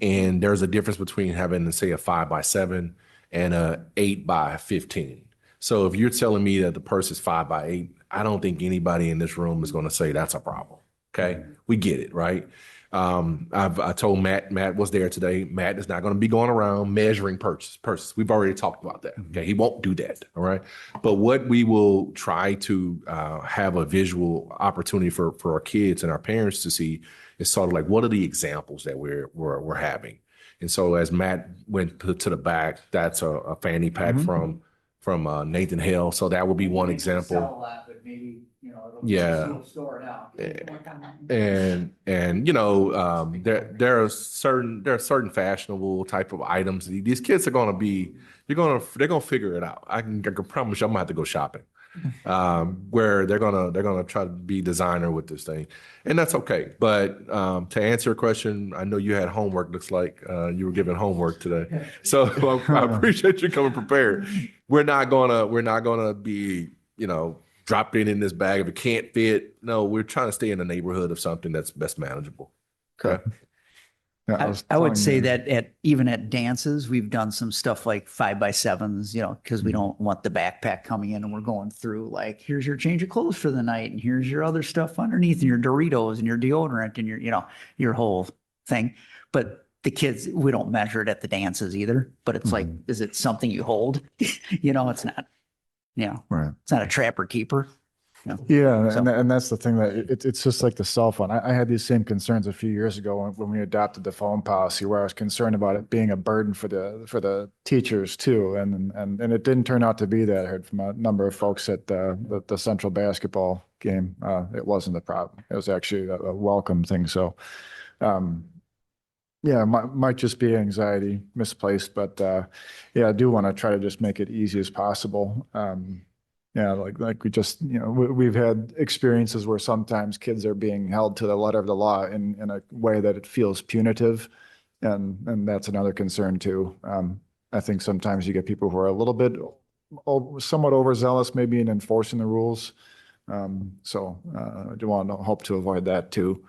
And there's a difference between having, say, a 5x7 and a 8x15. So if you're telling me that the purse is 5x8, I don't think anybody in this room is going to say that's a problem. Okay. We get it. Right. I told Matt was there today. Matt is not going to be going around measuring purses. We've already talked about that. Okay. He won't do that. All right. But what we will try to have a visual opportunity for our kids and our parents to see It's sort of like, what are the examples that we're having? And so as Matt went to the back, that's a fanny pack from Nathan Hill. So that would be one example. Yeah. And you know, there are certain fashionable type of items. These kids are going to be, they're going to figure it out. I can promise you, I'm gonna have to go shopping. Where they're gonna try to be designer with this thing, and that's okay. But to answer your question, I know you had homework. Looks like you were given homework today, so I appreciate you coming prepared. We're not gonna be, you know, dropping in this bag if it can't fit. No, we're trying to stay in the neighborhood of something that's best manageable. Okay. I would say that even at dances, we've done some stuff like 5x7s, you know, because we don't want the backpack coming in and we're going through like, here's your change of clothes for the night, and here's your other stuff underneath, and your Doritos and your deodorant and your, you know, your whole thing. But the kids, we don't measure it at the dances either. But it's like, is it something you hold? You know, it's not, you know, Right. it's not a trapper keeper. Yeah, So- and that's the thing, that it's just like the cell phone. I had these same concerns a few years ago when we adopted the phone policy, where I was concerned about it being a burden for the teachers too, and it didn't turn out to be that. I heard from a number of folks at the Central basketball game. It wasn't a problem. It was actually a welcome thing. So, yeah, might just be anxiety misplaced, but yeah, I do want to try to just make it easy as possible. Yeah, like we just, you know, we've had experiences where sometimes kids are being held to the letter of the law in a way that it feels punitive. And that's another concern too. I think sometimes you get people who are a little bit somewhat overzealous maybe in enforcing the rules. So I do want to hope to avoid that too.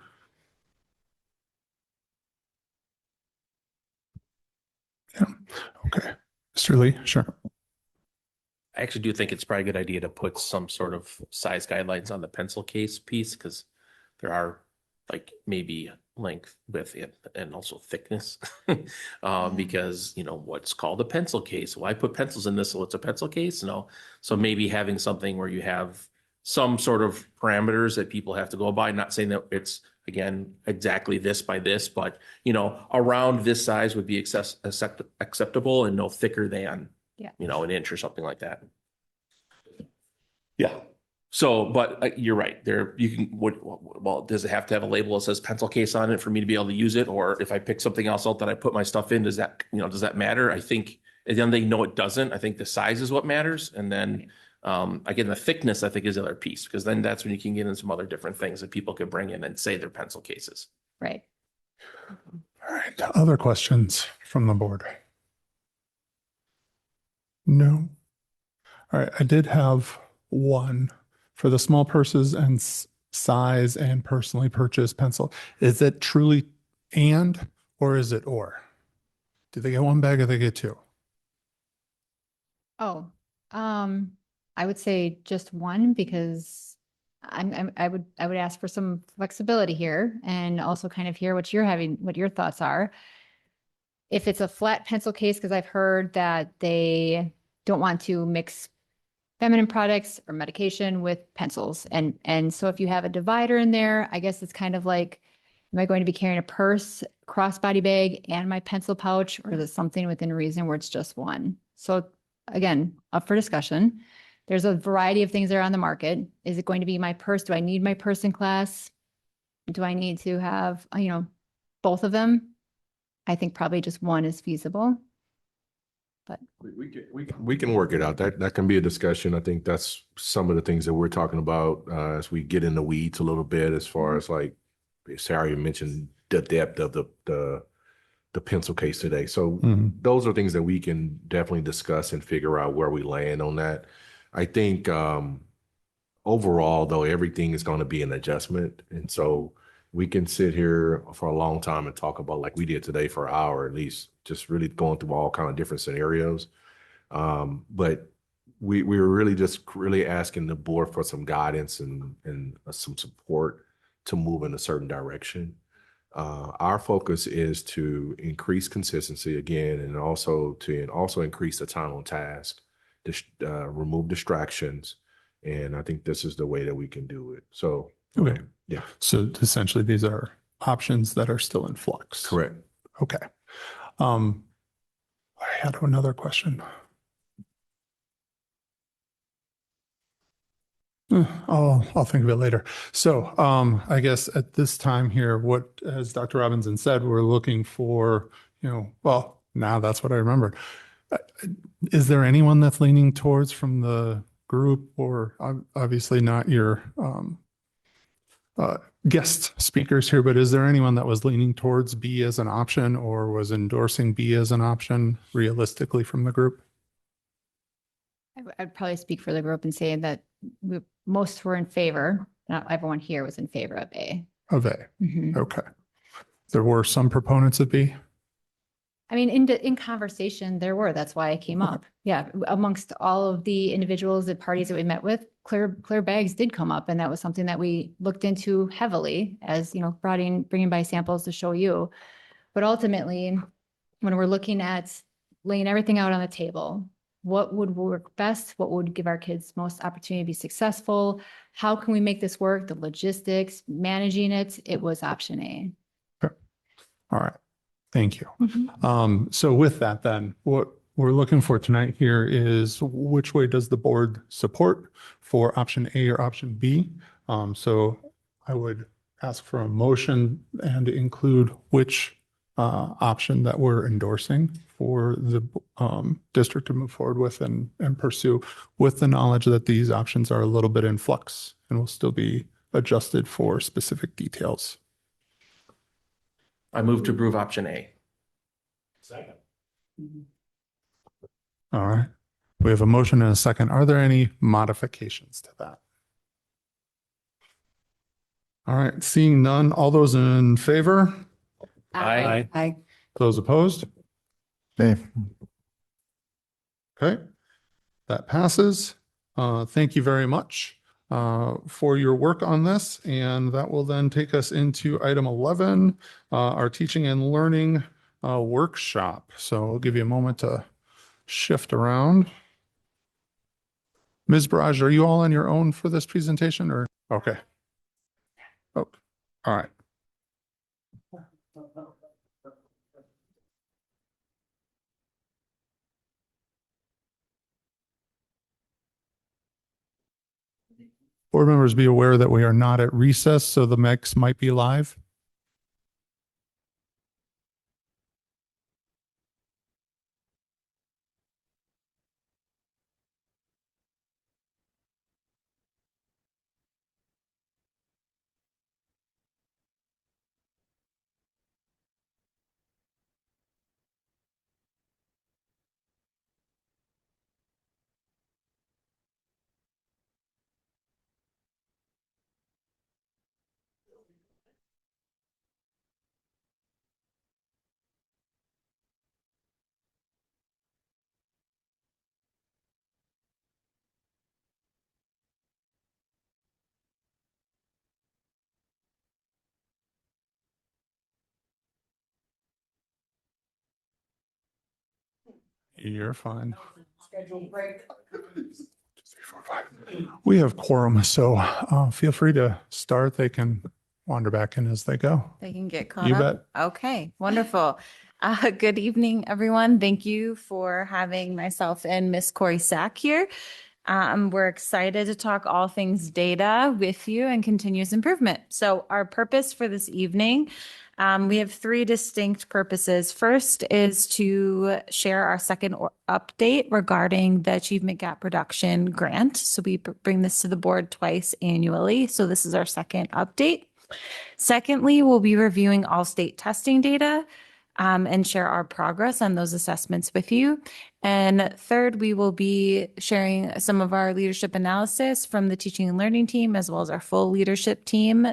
Yeah. Okay. Mr. Lee, sure. I actually do think it's probably a good idea to put some sort of size guidelines on the pencil case piece, because there are like maybe length, width, and also thickness. Because, you know, what's called a pencil case. Well, I put pencils in this, so it's a pencil case. No. So maybe having something where you have some sort of parameters that people have to go by, not saying that it's, again, exactly this by this, but, you know, around this size would be acceptable and no thicker than, you know, an inch or something like that. Yeah. So, but you're right there. You can, well, does it have to have a label that says pencil case on it for me to be able to use it? Or if I pick something else out that I put my stuff in, does that, you know, does that matter? I think at the end they know it doesn't. I think the size is what matters. And then again, the thickness, I think, is the other piece, because then that's when you can get in some other different things that people could bring in and say they're pencil cases. Right. All right. Other questions from the board? No. All right. I did have one for the small purses and size and personally purchased pencil. Is it truly and, or is it or? Do they get one bag or they get two? Oh, I would say just one, because I would ask for some flexibility here and also kind of hear what your thoughts are. If it's a flat pencil case, because I've heard that they don't want to mix feminine products or medication with pencils. And so if you have a divider in there, I guess it's kind of like, am I going to be carrying a purse, crossbody bag, and my pencil pouch, or is it something within reason where it's just one? So again, up for discussion. There's a variety of things that are on the market. Is it going to be my purse? Do I need my purse in class? Do I need to have, you know, both of them? I think probably just one is feasible. But we can work it out. That can be a discussion. I think that's some of the things that we're talking about as we get in the weeds a little bit, as far as like Sarah mentioned the depth of the pencil case today. So those are things that we can definitely discuss and figure out where we land on that. I think overall, though, everything is going to be an adjustment. And so we can sit here for a long time and talk about, like we did today, for an hour at least, just really going through all kind of different scenarios. But we were really just asking the board for some guidance and some support to move in a certain direction. Our focus is to increase consistency again, and also increase the time on task, remove distractions. And I think this is the way that we can do it. So, Okay. yeah. So essentially these are options that are still in flux. Correct. Okay. I had another question. I'll think of it later. So I guess at this time here, what, as Dr. Robinson said, we're looking for, well, now that's what I remembered. Is there anyone that's leaning towards from the group, or obviously not your guest speakers here, but is there anyone that was leaning towards B as an option or was endorsing B as an option realistically from the group? I'd probably speak for the group and say that most were in favor. Not everyone here was in favor of A. Of A. Mhm. Okay. There were some proponents of B. I mean, in conversation, there were, that's why it came up. Yeah, amongst all of the individuals and parties that we met with, clear bags did come up. And that was something that we looked into heavily as, bringing by samples to show you. But ultimately, when we're looking at laying everything out on the table, what would work best? What would give our kids most opportunity to be successful? How can we make this work? The logistics, managing it, it was option A. Okay. All right. Thank you. So with that, then, what we're looking for tonight here is which way does the board support for option A or option B? So I would ask for a motion and include which option that we're endorsing for the district to move forward with and pursue, with the knowledge that these options are a little bit in flux and will still be adjusted for specific details. I move to approve option A. Second. All right. We have a motion and a second. Are there any modifications to that? All right. Seeing none, all those in favor? Aye. Aye. Those opposed? Nay. Okay. That passes. Thank you very much for your work on this. And that will then take us into item 11, our teaching and learning workshop. So I'll give you a moment to shift around. Ms. Barrage, are you all on your own for this presentation or? Okay. Oh, all right. Board members, be aware that we are not at recess, so the mics might be live. You're fine. We have quorum, so feel free to start. They can wander back in as they go. They can get caught You up. bet. Okay, wonderful. Good evening, everyone. Thank you for having myself and Miss Corey Sack here. We're excited to talk all things data with you and continuous improvement. So our purpose for this evening, we have three distinct purposes. First is to share our second update regarding the Achievement Gap Reduction Grant. So we bring this to the board twice annually. So this is our second update. Secondly, we'll be reviewing all state testing data and share our progress on those assessments with you. And third, we will be sharing some of our leadership analysis from the teaching and learning team, as well as our full leadership team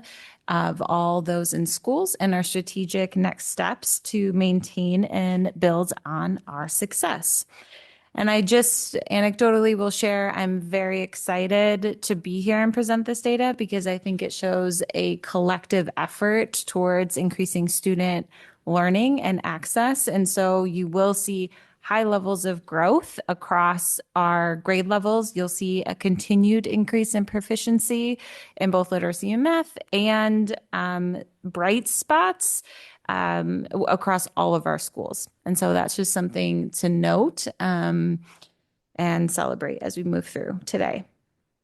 of all those in schools and our strategic next steps to maintain and build on our success. And I just anecdotally will share, I'm very excited to be here and present this data because I think it shows a collective effort towards increasing student learning and access. And so you will see high levels of growth across our grade levels. You'll see a continued increase in proficiency in both literacy and math, and bright spots across all of our schools. And so that's just something to note and celebrate as we move through today.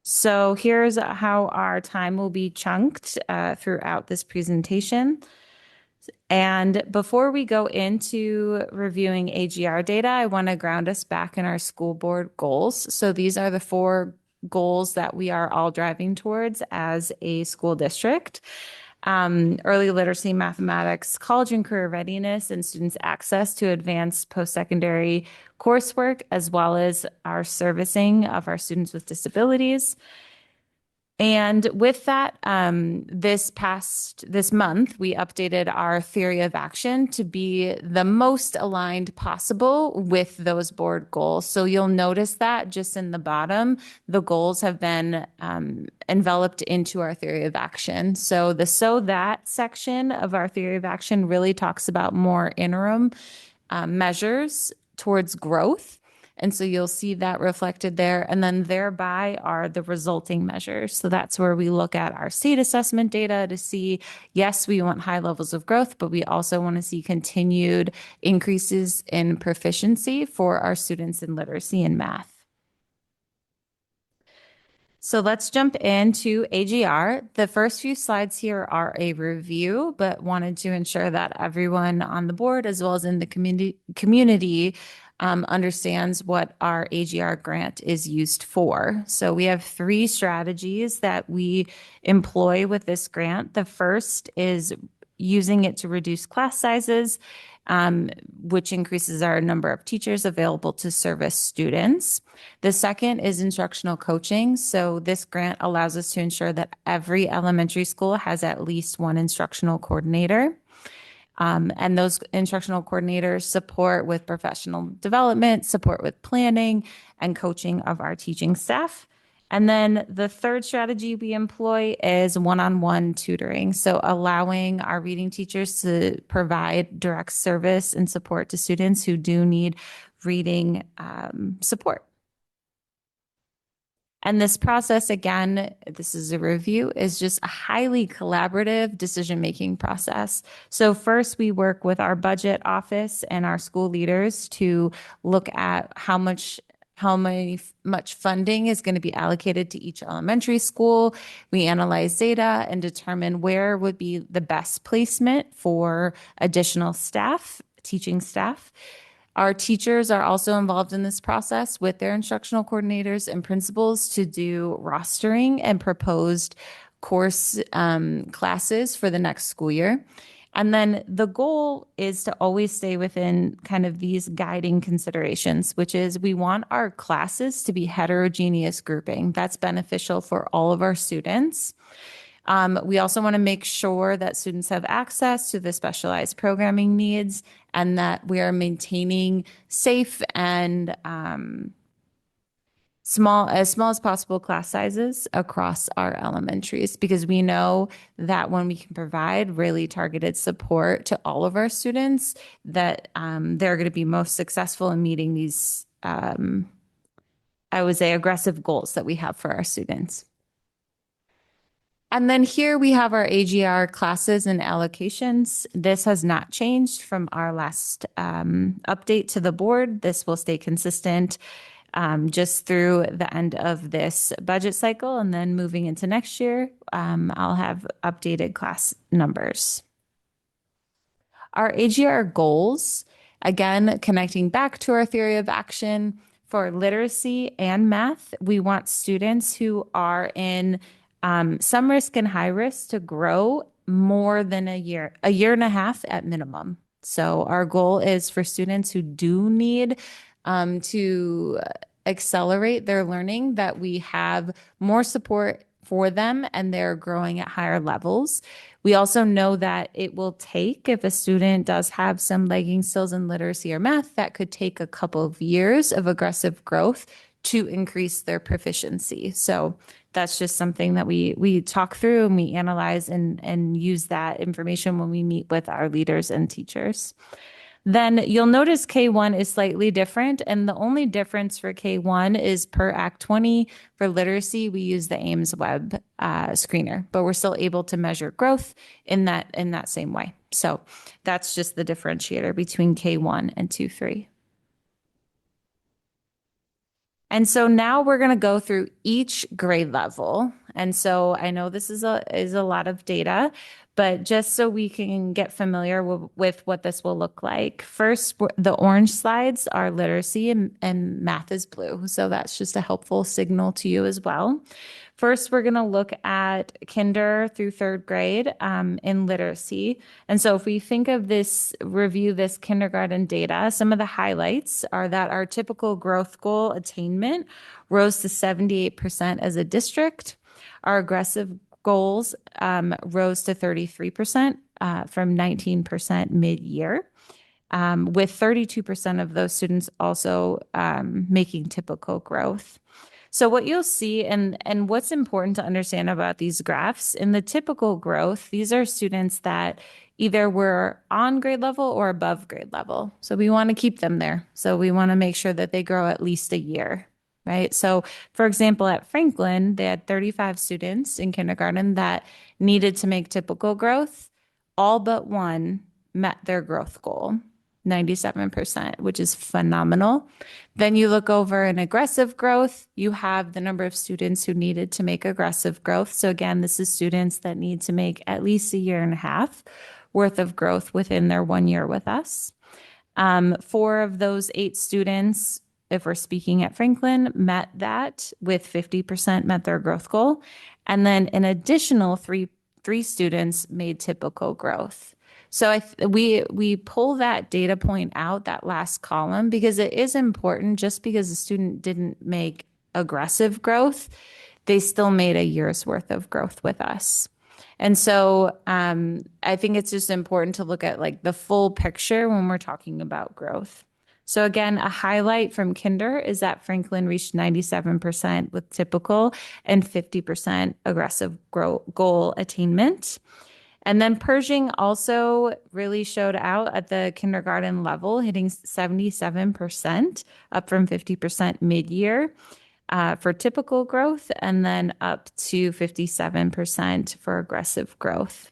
So here's how our time will be chunked throughout this presentation. And before we go into reviewing AGR data, I want to ground us back in our school board goals. So these are the 4 goals that we are all driving towards as a school district. Early literacy, mathematics, college and career readiness, and students' access to advanced post-secondary coursework, as well as our servicing of our students with disabilities. And with that, this month, we updated our theory of action to be the most aligned possible with those board goals. So you'll notice that just in the bottom, the goals have been enveloped into our theory of action. So the "so that" section of our theory of action really talks about more interim measures towards growth. And so you'll see that reflected there. And then thereby are the resulting measures. So that's where we look at our state assessment data to see, yes, we want high levels of growth, but we also want to see continued increases in proficiency for our students in literacy and math. So let's jump into AGR. The first few slides here are a review, but wanted to ensure that everyone on the board, as well as in the community, understands what our AGR grant is used for. So we have 3 strategies that we employ with this grant. The first is using it to reduce class sizes, which increases our number of teachers available to service students. The second is instructional coaching. So this grant allows us to ensure that every elementary school has at least 1 instructional coordinator. And those instructional coordinators support with professional development, support with planning, and coaching of our teaching staff. And then the third strategy we employ is one-on-one tutoring. So allowing our reading teachers to provide direct service and support to students who do need reading support. And this process, again, this is a review, is just a highly collaborative decision-making process. So first, we work with our budget office and our school leaders to look at how much funding is going to be allocated to each elementary school. We analyze data and determine where would be the best placement for additional staff, teaching staff. Our teachers are also involved in this process with their instructional coordinators and principals to do rostering and proposed course classes for the next school year. And then the goal is to always stay within kind of these guiding considerations, which is we want our classes to be heterogeneous grouping. That's beneficial for all of our students. We also want to make sure that students have access to the specialized programming needs and that we are maintaining safe and small as possible class sizes across our elementaries, because we know that when we can provide really targeted support to all of our students, that they're going to be most successful in meeting these, I would say, aggressive goals that we have for our students. And then here we have our AGR classes and allocations. This has not changed from our last update to the board. This will stay consistent just through the end of this budget cycle. And then moving into next year, I'll have updated class numbers. Our AGR goals, again, connecting back to our theory of action for literacy and math, we want students who are in some risk and high risk to grow more than a year and a half at minimum. So our goal is for students who do need to accelerate their learning, that we have more support for them and they're growing at higher levels. We also know that it will take, if a student does have some lagging skills in literacy or math, that could take a couple of years of aggressive growth to increase their proficiency. So that's just something that we talk through and we analyze and use that information when we meet with our leaders and teachers. Then you'll notice K1 is slightly different. And the only difference for K1 is per Act 20 for literacy, we use the Ames Web screener, but we're still able to measure growth in that same way. So that's just the differentiator between K1 and 2-3. And so now we're going to go through each grade level. And so I know this is a lot of data, but just so we can get familiar with what this will look like. First, the orange slides are literacy and math is blue. So that's just a helpful signal to you as well. First, we're going to look at kinder through third grade in literacy. And so if we think of review this kindergarten data, some of the highlights are that our typical growth goal attainment rose to 78% as a district. Our aggressive goals rose to 33% from 19% mid-year, with 32% of those students also making typical growth. So what you'll see and what's important to understand about these graphs, in the typical growth, these are students that either were on grade level or above grade level. So we want to keep them there. So we want to make sure that they grow at least a year, right? So for example, at Franklin, they had 35 students in kindergarten that needed to make typical growth. All but one met their growth goal. 97%, which is phenomenal. Then you look over in aggressive growth, you have the number of students who needed to make aggressive growth. So again, this is students that need to make at least a year and a half worth of growth within their 1 year with us. 4 of those 8 students, if we're speaking at Franklin, met that with 50% met their growth goal. And then an additional three students made typical growth. So we pull that data point out, that last column, because it is important. Just because a student didn't make aggressive growth, they still made a year's worth of growth with us. And so I think it's just important to look at like the full picture when we're talking about growth. So again, a highlight from kinder is that Franklin reached 97% with typical and 50% aggressive goal attainment. And then Pershing also really showed out at the kindergarten level, hitting 77%, up from 50% mid-year for typical growth, and then up to 57% for aggressive growth.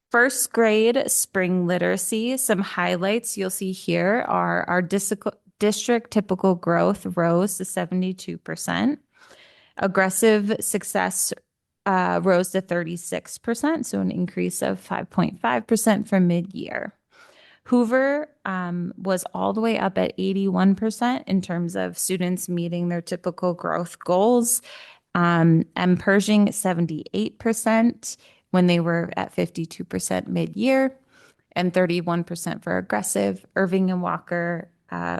First grade spring literacy, some highlights you'll see here are our district typical growth rose to 72%. Aggressive success rose to 36%, so an increase of 5.5% from mid-year. Hoover was all the way up at 81% in terms of students meeting their typical growth goals, and Pershing 78% when they were at 52% mid-year, and 31% for aggressive. Irving and Walker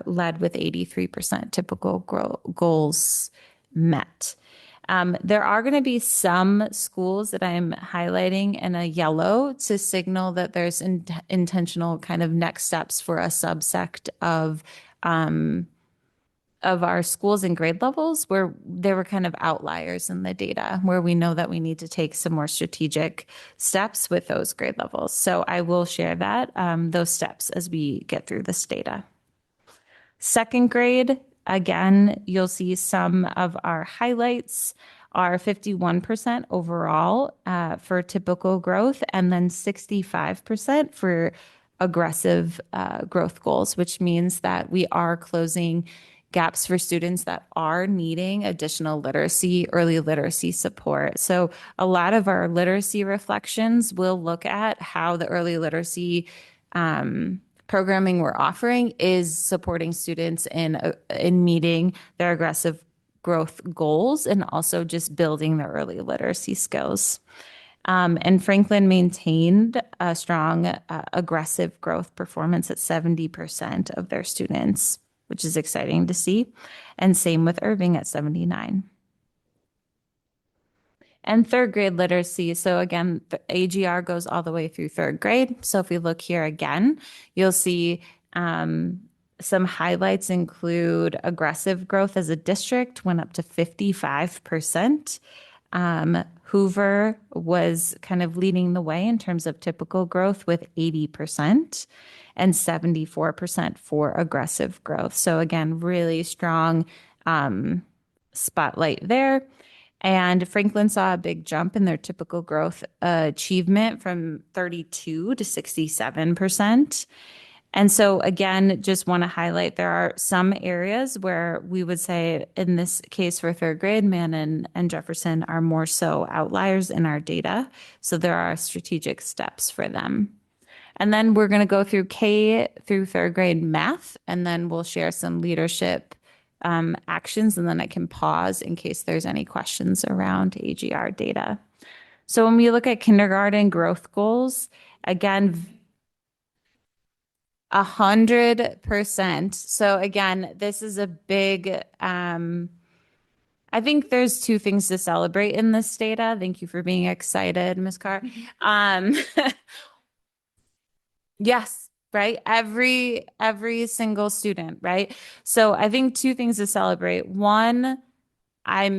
led with 83% typical goals met. There are going to be some schools that I'm highlighting in a yellow to signal that there's intentional kind of next steps for a subsect of our schools and grade levels where there were kind of outliers in the data where we know that we need to take some more strategic steps with those grade levels. So I will share that, those steps as we get through this data. Second grade, again, you'll see some of our highlights are 51% overall for typical growth, and then 65% for aggressive growth goals, which means that we are closing gaps for students that are needing additional literacy, early literacy support. So a lot of our literacy reflections will look at how the early literacy programming we're offering is supporting students in meeting their aggressive growth goals and also just building their early literacy skills. And Franklin maintained a strong aggressive growth performance at 70% of their students, which is exciting to see. And same with Irving at 79%. And third grade literacy. So again, the AGR goes all the way through third grade. So if we look here again, you'll see some highlights include aggressive growth as a district went up to 55%. Hoover was kind of leading the way in terms of typical growth with 80% and 74% for aggressive growth. So again, really strong spotlight there. And Franklin saw a big jump in their typical growth achievement from 32 to 67%. And so again, just want to highlight there are some areas where we would say in this case for third grade, Mann and Jefferson are more so outliers in our data. So there are strategic steps for them. And then we're going to go through K through third grade math, and then we'll share some leadership actions, and then I can pause in case there's any questions around AGR data. So when we look at kindergarten growth goals, again, 100%. So again, this is a big, I think there's two things to celebrate in this data. Thank you for being excited, Ms. Carr. Yes, right? Every single student, right? So I think two things to celebrate. One, I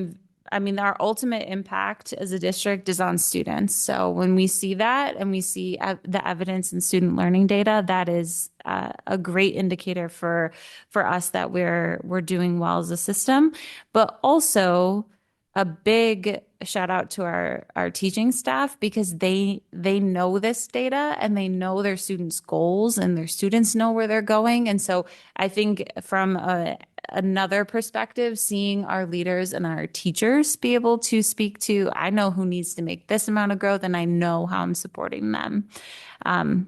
mean, our ultimate impact as a district is on students. So when we see that and we see the evidence in student learning data, that is a great indicator for us that we're doing well as a system. But also a big shout out to our teaching staff, because they know this data and they know their students' goals and their students know where they're going. And so I think from another perspective, seeing our leaders and our teachers be able to speak to, I know who needs to make this amount of growth and I know how I'm supporting them.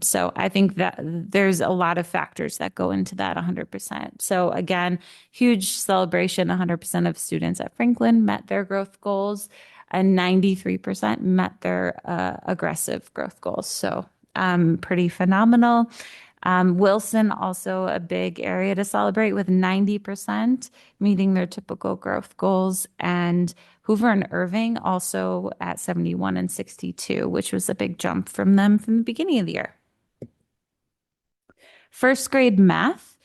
So I think that there's a lot of factors that go into that 100%. So again, huge celebration. 100% of students at Franklin met their growth goals and 93% met their aggressive growth goals. So pretty phenomenal. Wilson, also a big area to celebrate with 90% meeting their typical growth goals. And Hoover and Irving also at 71 and 62, which was a big jump from them from the beginning of the year. First grade math.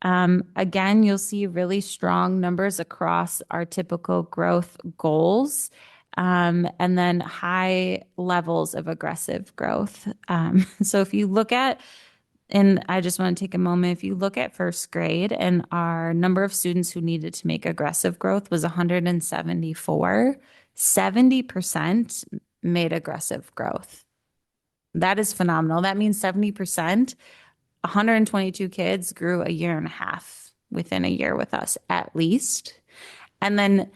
Again, you'll see really strong numbers across our typical growth goals. And then high levels of aggressive growth. So if you look at, and I just want to take a moment, if you look at first grade and our number of students who needed to make aggressive growth was 174, 70% made aggressive growth. That is phenomenal. That means 70%, 122 kids grew a year and a half within a year with us at least. And then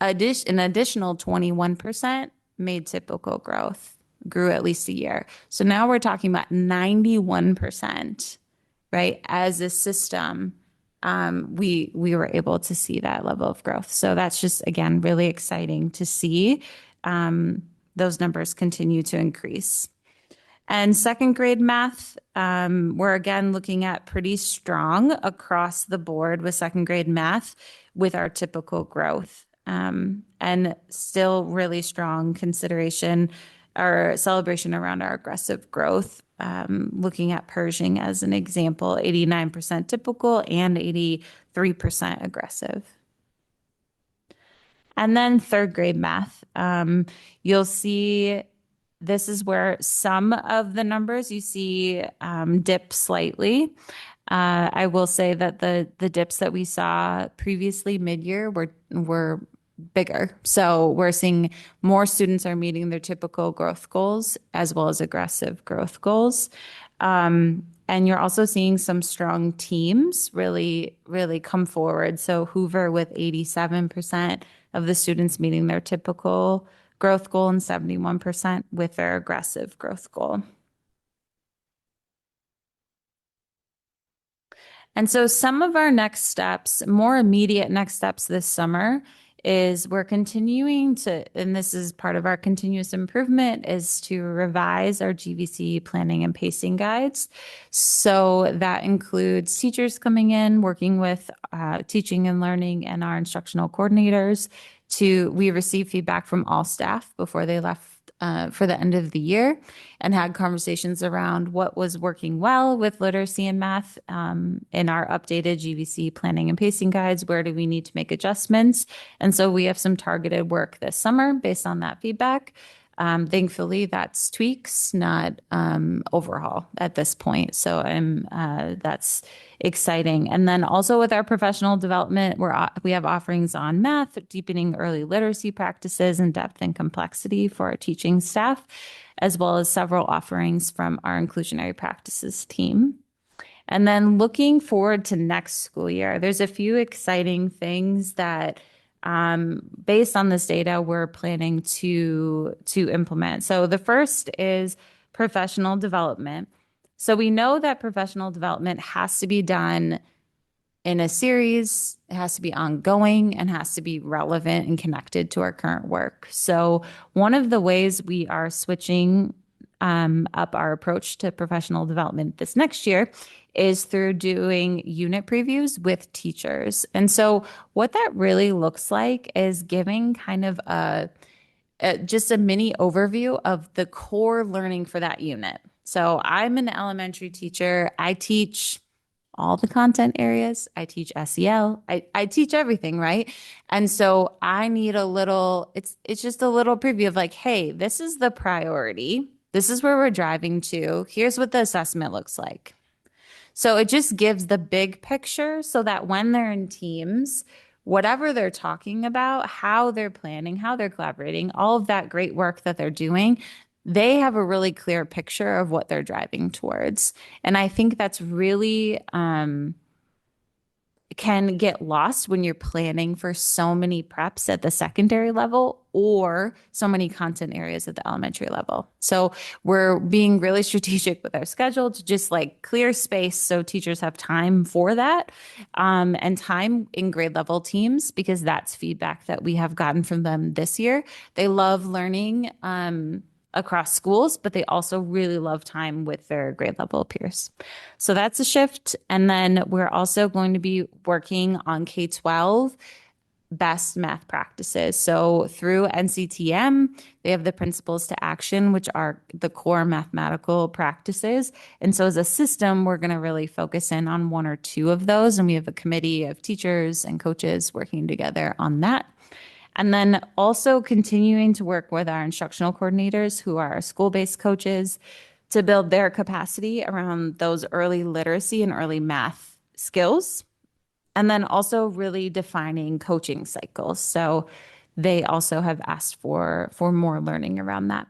an additional 21% made typical growth, grew at least a year. So now we're talking about 91%, right? As a system, we were able to see that level of growth. So that's just, again, really exciting to see those numbers continue to increase. And second grade math, we're again looking at pretty strong across the board with second grade math with our typical growth. And still really strong consideration or celebration around our aggressive growth. Looking at Pershing as an example, 89% typical and 83% aggressive. And then third grade math, you'll see this is where some of the numbers you see dip slightly. I will say that the dips that we saw previously mid-year were bigger. So we're seeing more students are meeting their typical growth goals as well as aggressive growth goals. And you're also seeing some strong teams really, really come forward. So Hoover with 87% of the students meeting their typical growth goal and 71% with their aggressive growth goal. And so some of our next steps, more immediate next steps this summer, is we're continuing to, and this is part of our continuous improvement, is to revise our GVC planning and pacing guides. So that includes teachers coming in, working with teaching and learning and our instructional coordinators we receive feedback from all staff before they left for the end of the year and had conversations around what was working well with literacy and math in our updated GVC planning and pacing guides. Where do we need to make adjustments? And so we have some targeted work this summer based on that feedback. Thankfully, that's tweaks, not overhaul at this point. So that's exciting. And then also with our professional development, we have offerings on math, deepening early literacy practices and depth and complexity for our teaching staff, as well as several offerings from our inclusionary practices team. And then looking forward to next school year, there's a few exciting things that based on this data, we're planning to implement. So the first is professional development. So we know that professional development has to be done in a series, it has to be ongoing, and has to be relevant and connected to our current work. So one of the ways we are switching up our approach to professional development this next year is through doing unit previews with teachers. And so what that really looks like is giving kind of just a mini overview of the core learning for that unit. So I'm an elementary teacher. I teach all the content areas. I teach SEL. I teach everything, right? And so I need it's just a little preview of like, hey, this is the priority. This is where we're driving to. Here's what the assessment looks like. So it just gives the big picture so that when they're in teams, whatever they're talking about, how they're planning, how they're collaborating, all of that great work that they're doing, they have a really clear picture of what they're driving towards. And I think that's really can get lost when you're planning for so many preps at the secondary level or so many content areas at the elementary level. So we're being really strategic with our schedule to just like clear space so teachers have time for that and time in grade level teams, because that's feedback that we have gotten from them this year. They love learning across schools, but they also really love time with their grade level peers. So that's a shift. And then we're also going to be working on K-12 best math practices. So through NCTM, they have the principles to action, which are the core mathematical practices. And so as a system, we're going to really focus in on one or two of those. And we have a committee of teachers and coaches working together on that. And then also continuing to work with our instructional coordinators, who are our school-based coaches, to build their capacity around those early literacy and early math skills. And then also really defining coaching cycles. So they also have asked for more learning around that.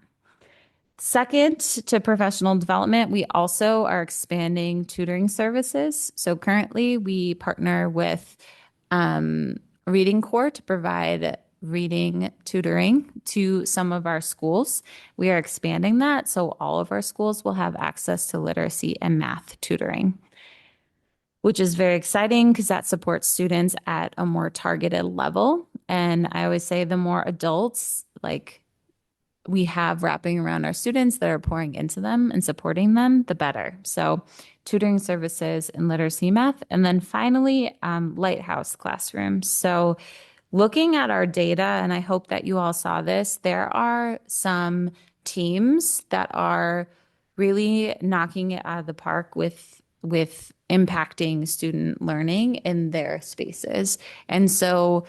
Second, to professional development, we also are expanding tutoring services. So currently we partner with Reading Corps to provide reading tutoring to some of our schools. We are expanding that, so all of our schools will have access to literacy and math tutoring, which is very exciting because that supports students at a more targeted level. And I always say the more adults like we have wrapping around our students that are pouring into them and supporting them, the better. So tutoring services in literacy math. And then finally, Lighthouse classrooms. So looking at our data, and I hope that you all saw this, there are some teams that are really knocking it out of the park with impacting student learning in their spaces. And so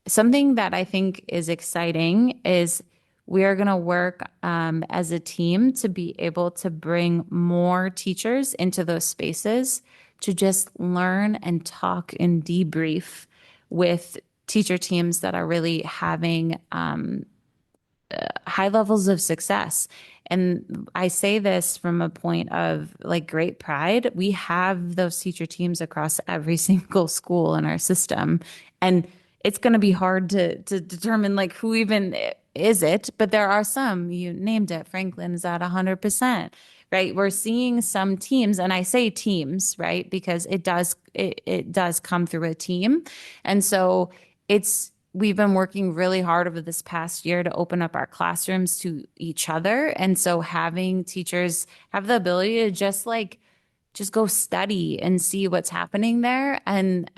something that I think is exciting is we are going to work as a team to be able to bring more teachers into those spaces to just learn and talk and debrief with teacher teams that are really having high levels of success. And I say this from a point of like great pride. We have those teacher teams across every single school in our system. And it's going to be hard to determine like who even is it, but there are some, you named it, Franklin's at 100%. Right. We're seeing some teams, and I say teams, right, because it does come through a team. And so we've been working really hard over this past year to open up our classrooms to each other. And so having teachers have the ability to just go study and see what's happening there and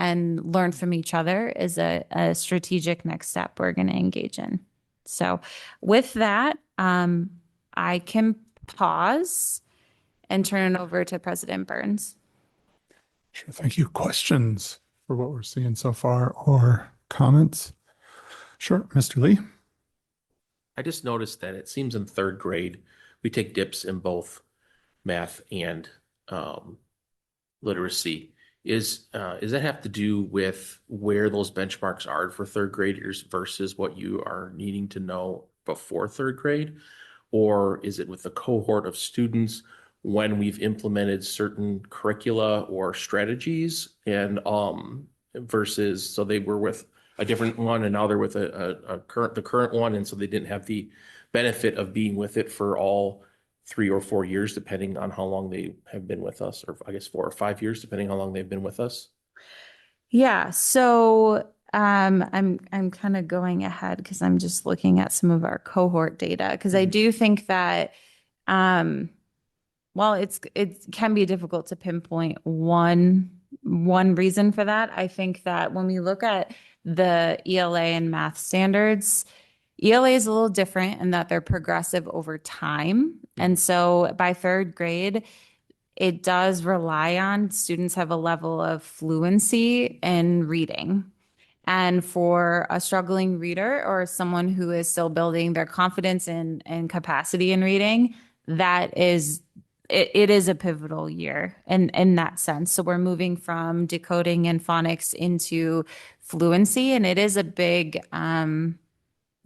learn from each other is a strategic next step we're going to engage in. So with that, I can pause and turn it over to President Burns. Sure. Thank you. Questions for what we're seeing so far or comments? Sure. Mr. Lee. I just noticed that it seems in third grade, we take dips in both math and literacy. Does that have to do with where those benchmarks are for third graders versus what you are needing to know before third grade? Or is it with the cohort of students when we've implemented certain curricula or strategies and versus so they were with a different one and now they're with the current one, and so they didn't have the benefit of being with it for all 3 or 4 years, depending on how long they have been with us, or I guess 4 or 5 years, depending how long they've been with us. Yeah, so I'm kind of going ahead because I'm just looking at some of our cohort data because I do think that while it can be difficult to pinpoint one reason for that, I think that when we look at the ELA and math standards, ELA is a little different in that they're progressive over time. And so by third grade, it does rely on students have a level of fluency in reading. And for a struggling reader or someone who is still building their confidence and capacity in reading, it is a pivotal year in that sense. So we're moving from decoding and phonics into fluency, and it is a big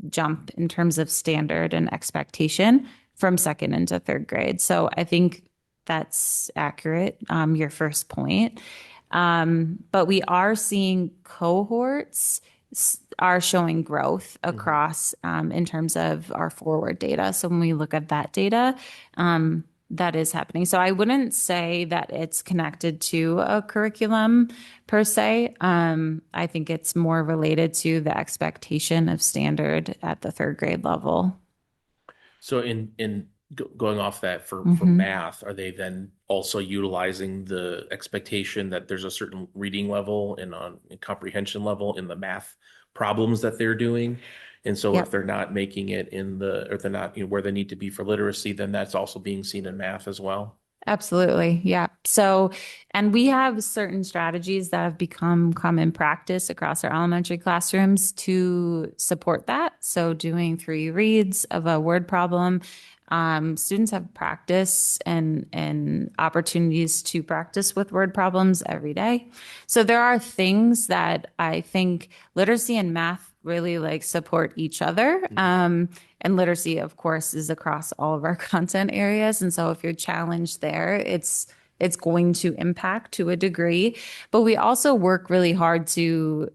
jump in terms of standard and expectation from second into third grade. So I think that's accurate, your first point. But we are seeing cohorts are showing growth across in terms of our forward data. So when we look at that data, that is happening. So I wouldn't say that it's connected to a curriculum per se. I think it's more related to the expectation of standard at the third grade level. So in going off that for math, are they then also utilizing the expectation that there's a certain reading level and comprehension level in the math problems that they're doing? And so if they're not making it or they're not where they need to be for literacy, then that's also being seen in math as well. Absolutely. Yeah. So, and we have certain strategies that have become common practice across our elementary classrooms to support that. So doing 3 reads of a word problem. Students have practice and opportunities to practice with word problems every day. So there are things that I think literacy and math really support each other. And literacy, of course, is across all of our content areas. And so if you're challenged there, it's going to impact to a degree. But we also work really hard to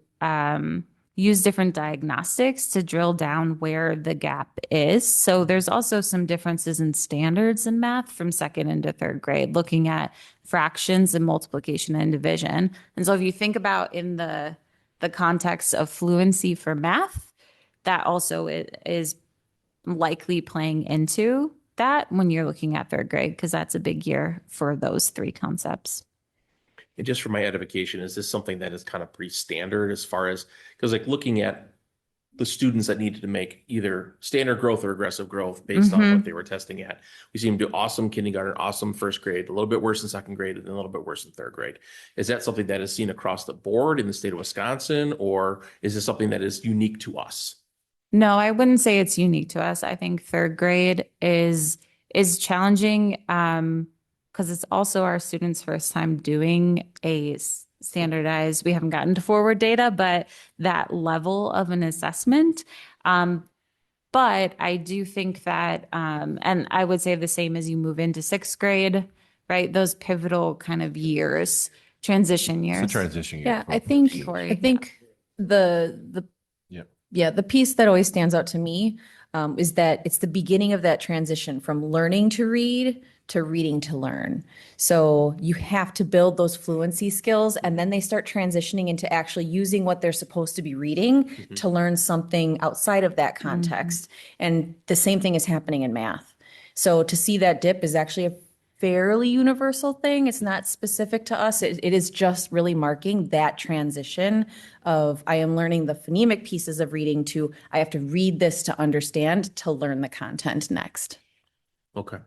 use different diagnostics to drill down where the gap is. So there's also some differences in standards in math from second into third grade, looking at fractions and multiplication and division. And so if you think about in the context of fluency for math, that also is likely playing into that when you're looking at third grade, because that's a big year for those 3 concepts. And just for my edification, is this something that is kind of pretty standard as far as, because looking at the students that needed to make either standard growth or aggressive growth based on what they were testing at. We see them do awesome kindergarten, awesome first grade, a little bit worse in second grade, and a little bit worse in third grade. Is that something that is seen across the board in the state of Wisconsin, or is this something that is unique to us? No, I wouldn't say it's unique to us. I think third grade is challenging because it's also our students' first time doing a standardized, we haven't gotten to forward data, but that level of an assessment. But I do think that, and I would say the same as you move into 6th grade, right? Those pivotal kind of years, transition years. It's a transition year. Yeah, I think the piece that always stands out to me is that it's the beginning of that transition from learning to read to reading to learn. So you have to build those fluency skills, and then they start transitioning into actually using what they're supposed to be reading to learn something outside of that context. And the same thing is happening in math. So to see that dip is actually a fairly universal thing. It's not specific to us. It is just really marking that transition of I am learning the phonemic pieces of reading to I have to read this to understand to learn the content next. Okay.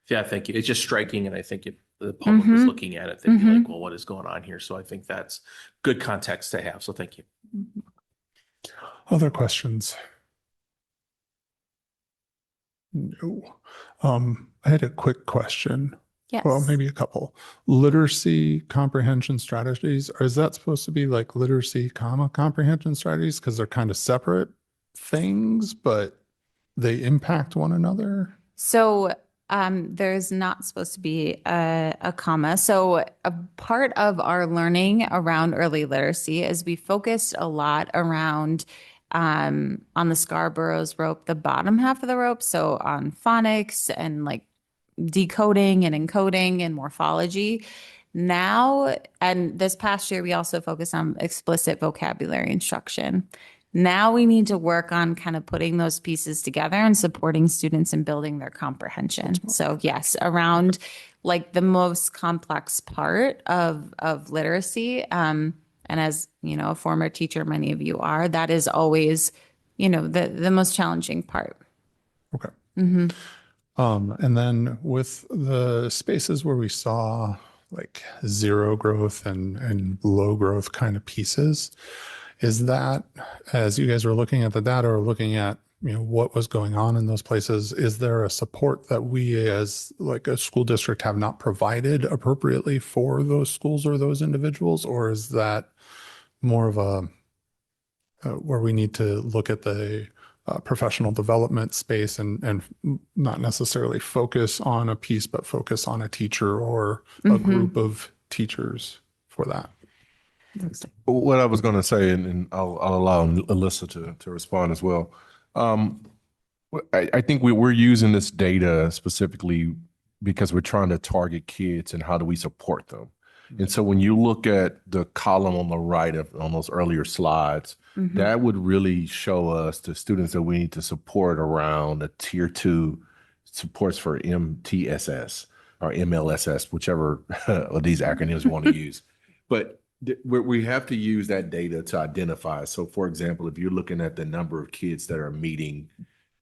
Yeah, thank you. It's just striking, and I think if the public is looking at it, they'd be like, well, what is going on here? So I think that's good context to have. So thank you. Other questions? No. I had a quick question. Yes. Well, maybe a couple. Literacy comprehension strategies, or is that supposed to be like literacy, comprehension strategies? Because they're kind of separate things, but they impact one another. So there's not supposed to be a comma. So a part of our learning around early literacy is we focused a lot around on the Scarborough's rope, the bottom half of the rope. So on phonics and like decoding and encoding and morphology. Now, and this past year, we also focused on explicit vocabulary instruction. Now we need to work on kind of putting those pieces together and supporting students in building their comprehension. So yes, around like the most complex part of literacy. And as you know, a former teacher, many of you are, that is always, you know, the most challenging part. Okay. Mm-hmm. And then with the spaces where we saw like zero growth and low growth kind of pieces, is that as you guys were looking at the data or looking at, you know, what was going on in those places, is there a support that we as like a school district have not provided appropriately for those schools or those individuals? Or is that more of a where we need to look at the professional development space and not necessarily focus on a piece, but focus on a teacher or a group of teachers for that? What I was going to say, and I'll allow Alyssa to respond as well. I think we're using this data specifically because we're trying to target kids and how do we support them. And so when you look at the column on the right on those earlier slides, that would really show us the students that we need to support around the tier 2 supports for MTSS or MLSS, whichever of these acronyms you want to use. But we have to use that data to identify. So for example, if you're looking at the number of kids that are meeting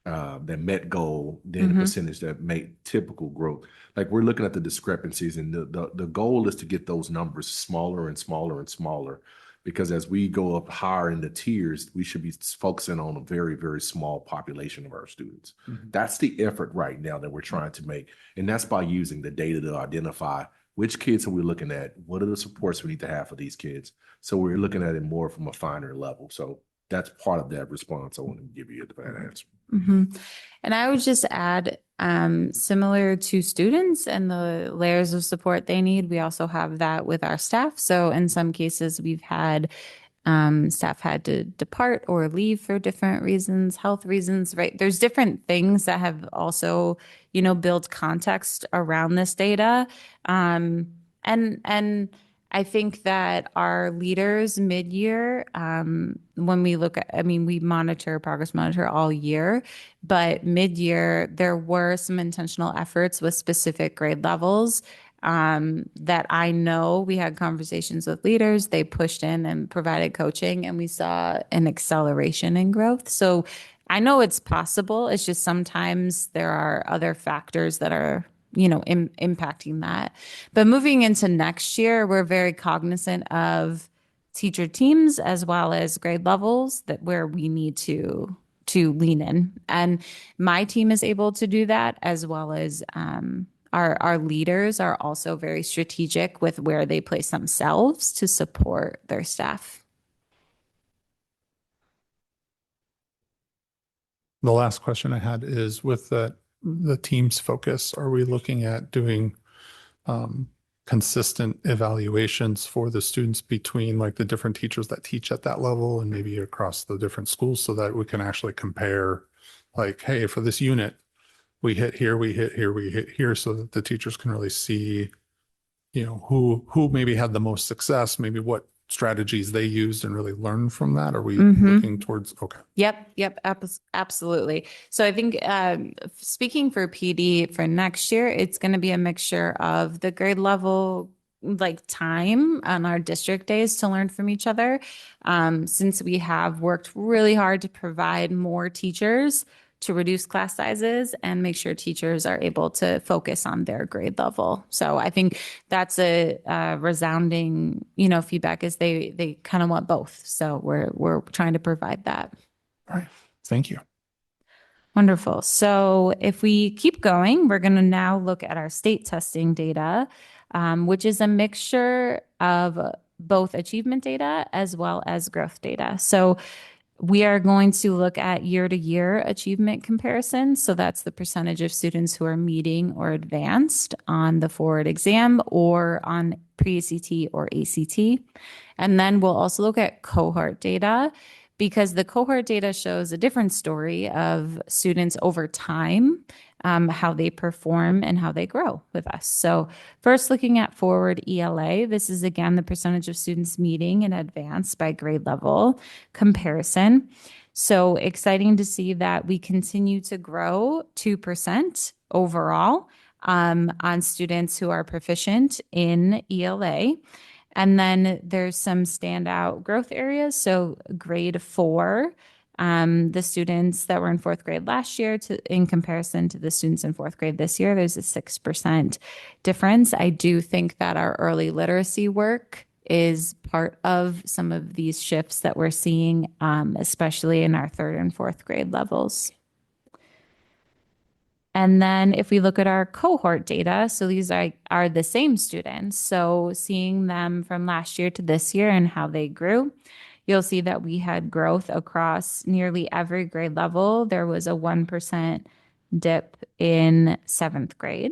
that met goal, then the percentage that make typical growth, like we're looking at the discrepancies, and the goal is to get those numbers smaller and smaller and smaller, because as we go up higher in the tiers, we should be focusing on a very, very small population of our students. That's the effort right now that we're trying to make. And that's by using the data to identify which kids are we looking at, what are the supports we need to have for these kids. So we're looking at it more from a finer level. So that's part of that response. I want to give you that answer. And I would just add, similar to students and the layers of support they need, we also have that with our staff. So in some cases, we've had staff had to depart or leave for different reasons, health reasons, right? There's different things that have also, you know, built context around this data. And I think that our leaders mid-year, when we look at, I mean, we progress monitor all year, but mid-year, there were some intentional efforts with specific grade levels that I know we had conversations with leaders. They pushed in and provided coaching, and we saw an acceleration in growth. So I know it's possible. It's just sometimes there are other factors that are, you know, impacting that. But moving into next year, we're very cognizant of teacher teams as well as grade levels that where we need to lean in. And my team is able to do that, as well as our leaders are also very strategic with where they place themselves to support their staff. The last question I had is with the team's focus, are we looking at doing consistent evaluations for the students between like the different teachers that teach at that level and maybe across the different schools, so that we can actually compare like, hey, for this unit, we hit here, we hit here, we hit here, so that the teachers can really see, you know, who maybe had the most success, maybe what strategies they used and really learn from that? Are we Mhm. looking towards, okay. Yep, absolutely. So I think speaking for PD for next year, it's going to be a mixture of the grade level like time on our district days to learn from each other. Since we have worked really hard to provide more teachers to reduce class sizes and make sure teachers are able to focus on their grade level. So I think that's a resounding, feedback is they kind of want both. So we're trying to provide that. All right. Thank you. Wonderful. So if we keep going, we're going to now look at our state testing data, which is a mixture of both achievement data as well as growth data. So we are going to look at year-to-year achievement comparison. So that's the percentage of students who are meeting or advanced on the forward exam or on pre-ACT or ACT. And then we'll also look at cohort data, because the cohort data shows a different story of students over time, how they perform and how they grow with us. So first, looking at forward ELA, this is again the percentage of students meeting and advanced by grade level comparison. So exciting to see that we continue to grow 2% overall on students who are proficient in ELA. And then there's some standout growth areas. So grade 4, the students that were in 4th grade last year in comparison to the students in 4th grade this year, there's a 6% difference. I do think that our early literacy work is part of some of these shifts that we're seeing, especially in our 3rd and 4th grade levels. And then if we look at our cohort data, so these are the same students. So seeing them from last year to this year and how they grew, you'll see that we had growth across nearly every grade level. There was a 1% dip in 7th grade.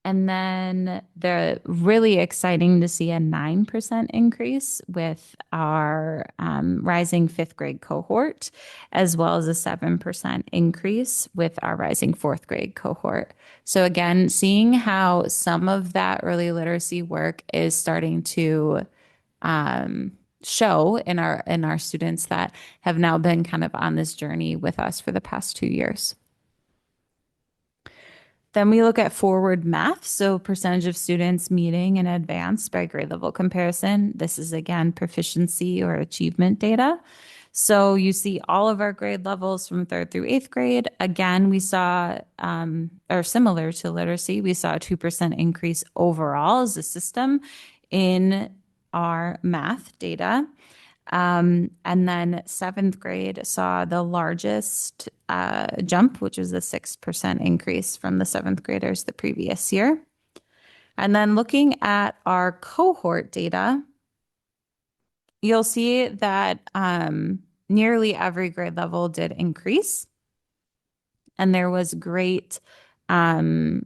And then the really exciting to see a 9% increase with our rising 5th grade cohort, as well as a 7% increase with our rising 4th grade cohort. So again, seeing how some of that early literacy work is starting to show in our students that have now been kind of on this journey with us for the past 2 years. Then we look at forward math, so percentage of students meeting and advanced by grade level comparison. This is again proficiency or achievement data. So you see all of our grade levels from 3rd through 8th grade. Again, we saw, or similar to literacy, we saw a 2% increase overall as a system in our math data. And then 7th grade saw the largest jump, which was a 6% increase from the 7th graders the previous year. And then looking at our cohort data, you'll see that nearly every grade level did increase. And there was great 7%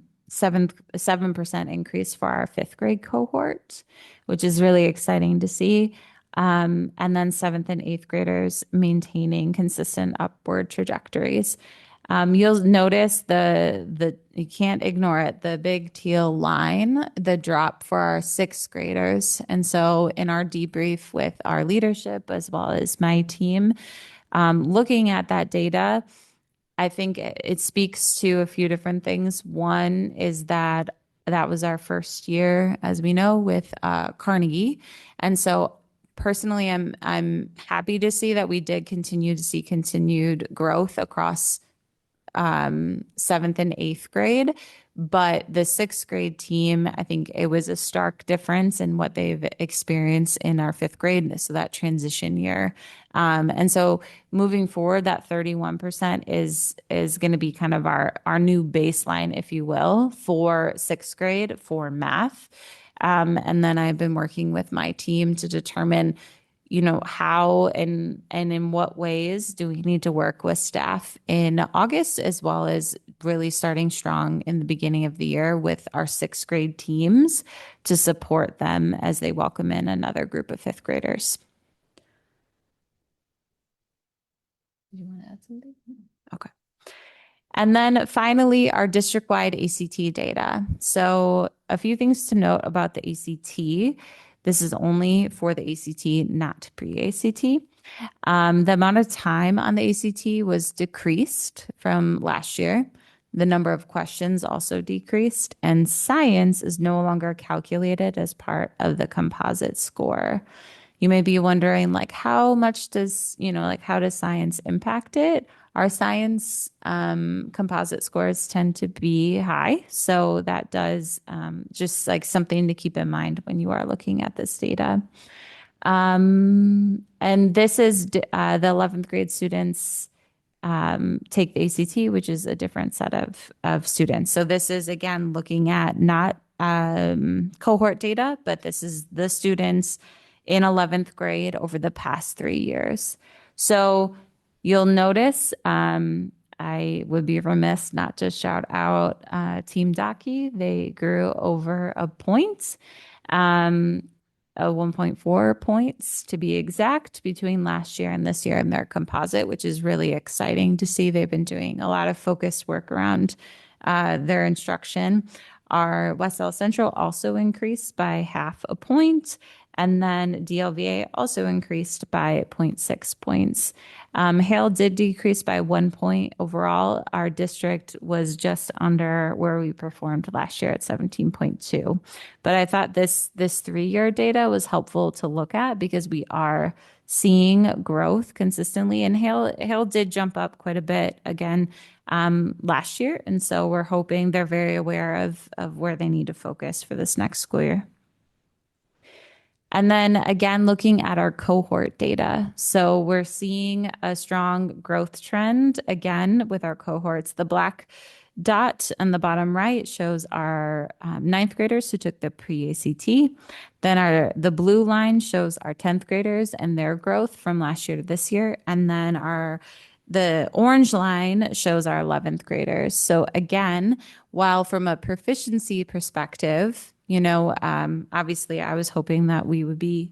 increase for our 5th grade cohort, which is really exciting to see. And then 7th and 8th graders maintaining consistent upward trajectories. You'll notice you can't ignore it, the big teal line, the drop for our 6th graders. And so in our debrief with our leadership, as well as my team, looking at that data, I think it speaks to a few different things. One is that was our first year, as we know, with Carnegie. And so personally, I'm happy to see that we did continue to see continued growth across 7th and 8th grade. But the 6th grade team, I think it was a stark difference in what they've experienced in our 5th grade. So that transition year. And so moving forward, that 31% is going to be kind of our new baseline, if you will, for 6th grade for math. And then I've been working with my team to determine, how and in what ways do we need to work with staff in August, as well as really starting strong in the beginning of the year with our 6th grade teams to support them as they welcome in another group of 5th graders. Do you want to add something? Okay. And then finally, our district-wide ACT data. So a few things to note about the ACT. This is only for the ACT, not pre-ACT. The amount of time on the ACT was decreased from last year. The number of questions also decreased, and science is no longer calculated as part of the composite score. You may be wondering, like, how much does, how does science impact it? Our science composite scores tend to be high. So that does just like something to keep in mind when you are looking at this data. And this is the 11th grade students take the ACT, which is a different set of students. So this is, again, looking at not cohort data, but this is the students in 11th grade over the past 3 years. So you'll notice I would be remiss not to shout out Team Daki. They grew over a point. 1.4 points to be exact between last year and this year in their composite, which is really exciting to see. They've been doing a lot of focused work around their instruction. Our West Dallas Central also increased by 0.5 point. And then DLVA also increased by 0.6 points. Hale did decrease by 1 point overall. Our district was just under where we performed last year at 17.2. But I thought this 3-year data was helpful to look at because we are seeing growth consistently. And Hale did jump up quite a bit again last year. And so we're hoping they're very aware of where they need to focus for this next school year. And then again, looking at our cohort data. So we're seeing a strong growth trend again with our cohorts. The black dot on the bottom right shows our 9th graders who took the pre-ACT. Then the blue line shows our 10th graders and their growth from last year to this year. And then the orange line shows our 11th graders. So again, while from a proficiency perspective, obviously I was hoping that we would be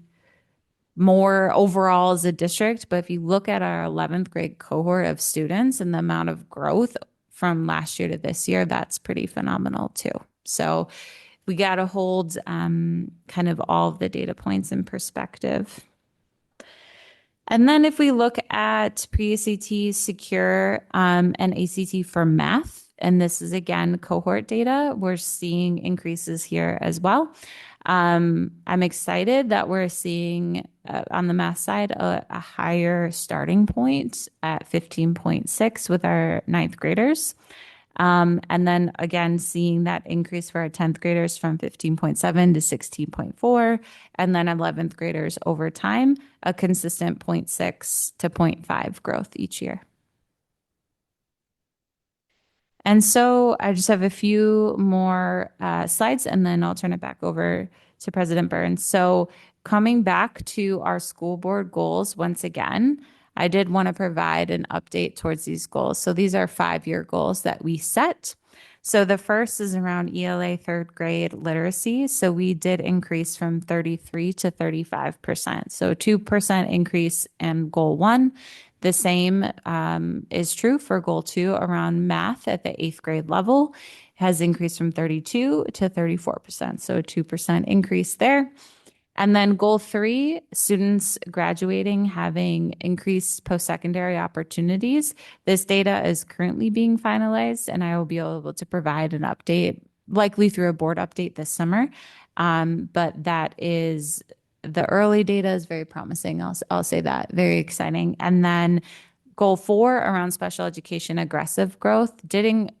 more overall as a district, but if you look at our 11th grade cohort of students and the amount of growth from last year to this year, that's pretty phenomenal too. So we got to hold kind of all of the data points in perspective. And then if we look at pre-ACT, secure, and ACT for math, and this is again cohort data, we're seeing increases here as well. I'm excited that we're seeing on the math side a higher starting point at 15.6 with our 9th graders. And then again, seeing that increase for our 10th graders from 15.7 to 16.4, and then 11th graders over time, a consistent 0.6 to 0.5 growth each year. And so I just have a few more slides, and then I'll turn it back over to President Burns. So coming back to our school board goals, once again, I did want to provide an update towards these goals. So these are 5-year goals that we set. So the first is around ELA 3rd grade literacy. So we did increase from 33 to 35%. So 2% increase in goal 1. The same is true for goal 2 around math at the 8th grade level, has increased from 32 to 34%. So a 2% increase there. And then goal 3, students graduating having increased post-secondary opportunities. This data is currently being finalized, and I will be able to provide an update, likely through a board update this summer. But that is, the early data is very promising. I'll say that, very exciting. And then goal 4 around special education aggressive growth did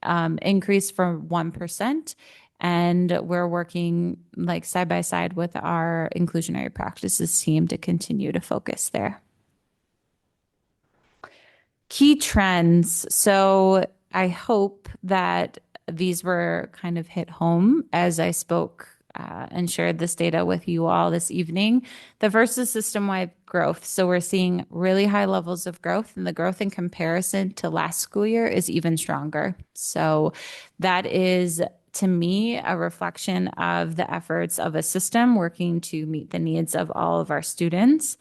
increase from 1%. And we're working like side by side with our inclusionary practices team to continue to focus there. Key trends. So I hope that these were kind of hit home as I spoke and shared this data with you all this evening. The first is system-wide growth. So we're seeing really high levels of growth, and the growth in comparison to last school year is even stronger. So that is, to me, a reflection of the efforts of a system working to meet the needs of all of our students.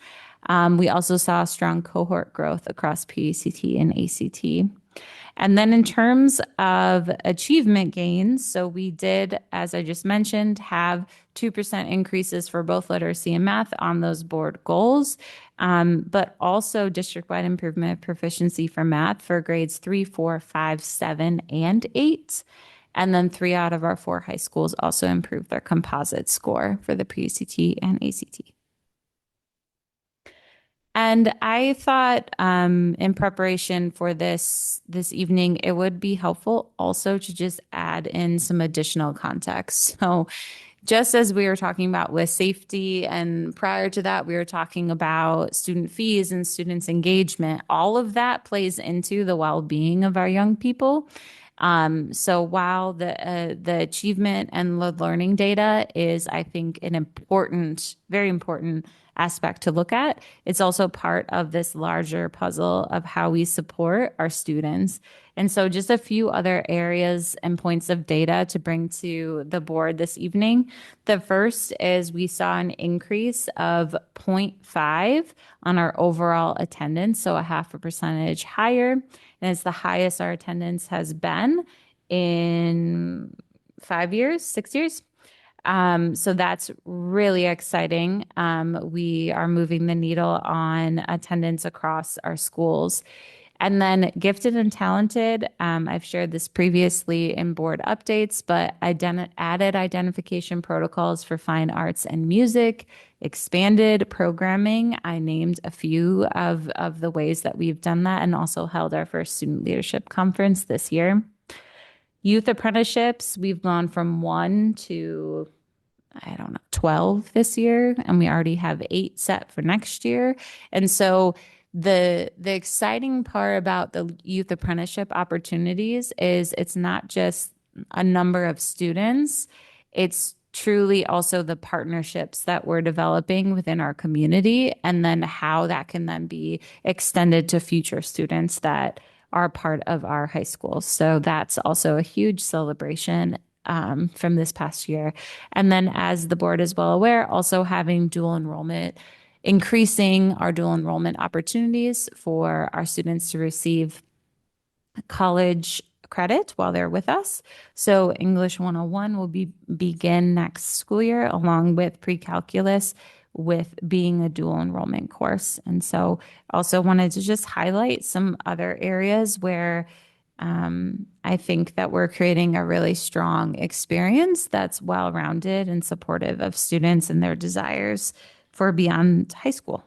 We also saw strong cohort growth across PACT and ACT. And then in terms of achievement gains, so we did, as I just mentioned, have 2% increases for both literacy and math on those board goals, but also district-wide improvement of proficiency for math for grades 3, 4, 5, 7, and 8. And then 3 out of our 4 high schools also improved their composite score for the pre-ACT and ACT. And I thought in preparation for this evening, it would be helpful also to just add in some additional context. So just as we were talking about with safety, and prior to that, we were talking about student fees and students' engagement, all of that plays into the well-being of our young people. So while the achievement and the learning data is, I think, an important, very important aspect to look at, it's also part of this larger puzzle of how we support our students. And so just a few other areas and points of data to bring to the board this evening. The first is we saw an increase of 0.5 on our overall attendance, so a 0.5% higher. And it's the highest our attendance has been in 5 years, 6 years. So that's really exciting. We are moving the needle on attendance across our schools. And then gifted and talented, I've shared this previously in board updates, but added identification protocols for fine arts and music, expanded programming. I named a few of the ways that we've done that, and also held our first student leadership conference this year. Youth apprenticeships, we've gone from 1 to, 12 this year, and we already have 8 set for next year. And so the exciting part about the youth apprenticeship opportunities is it's not just a number of students, it's truly also the partnerships that we're developing within our community, and then how that can then be extended to future students that are part of our high schools. So that's also a huge celebration from this past year. And then, as the board is well aware, also having dual enrollment, increasing our dual enrollment opportunities for our students to receive college credit while they're with us. So English 101 will begin next school year, along with pre-calculus, with being a dual enrollment course. And so also wanted to just highlight some other areas where I think that we're creating a really strong experience that's well-rounded and supportive of students and their desires for beyond high school.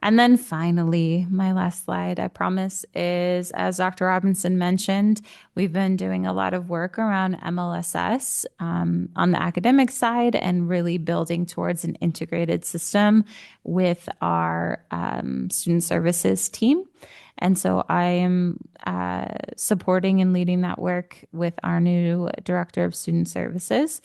And then finally, my last slide, I promise, is, as Dr. Robinson mentioned, we've been doing a lot of work around MLSS on the academic side, and really building towards an integrated system with our student services team. And so I am supporting and leading that work with our new Director of Student Services.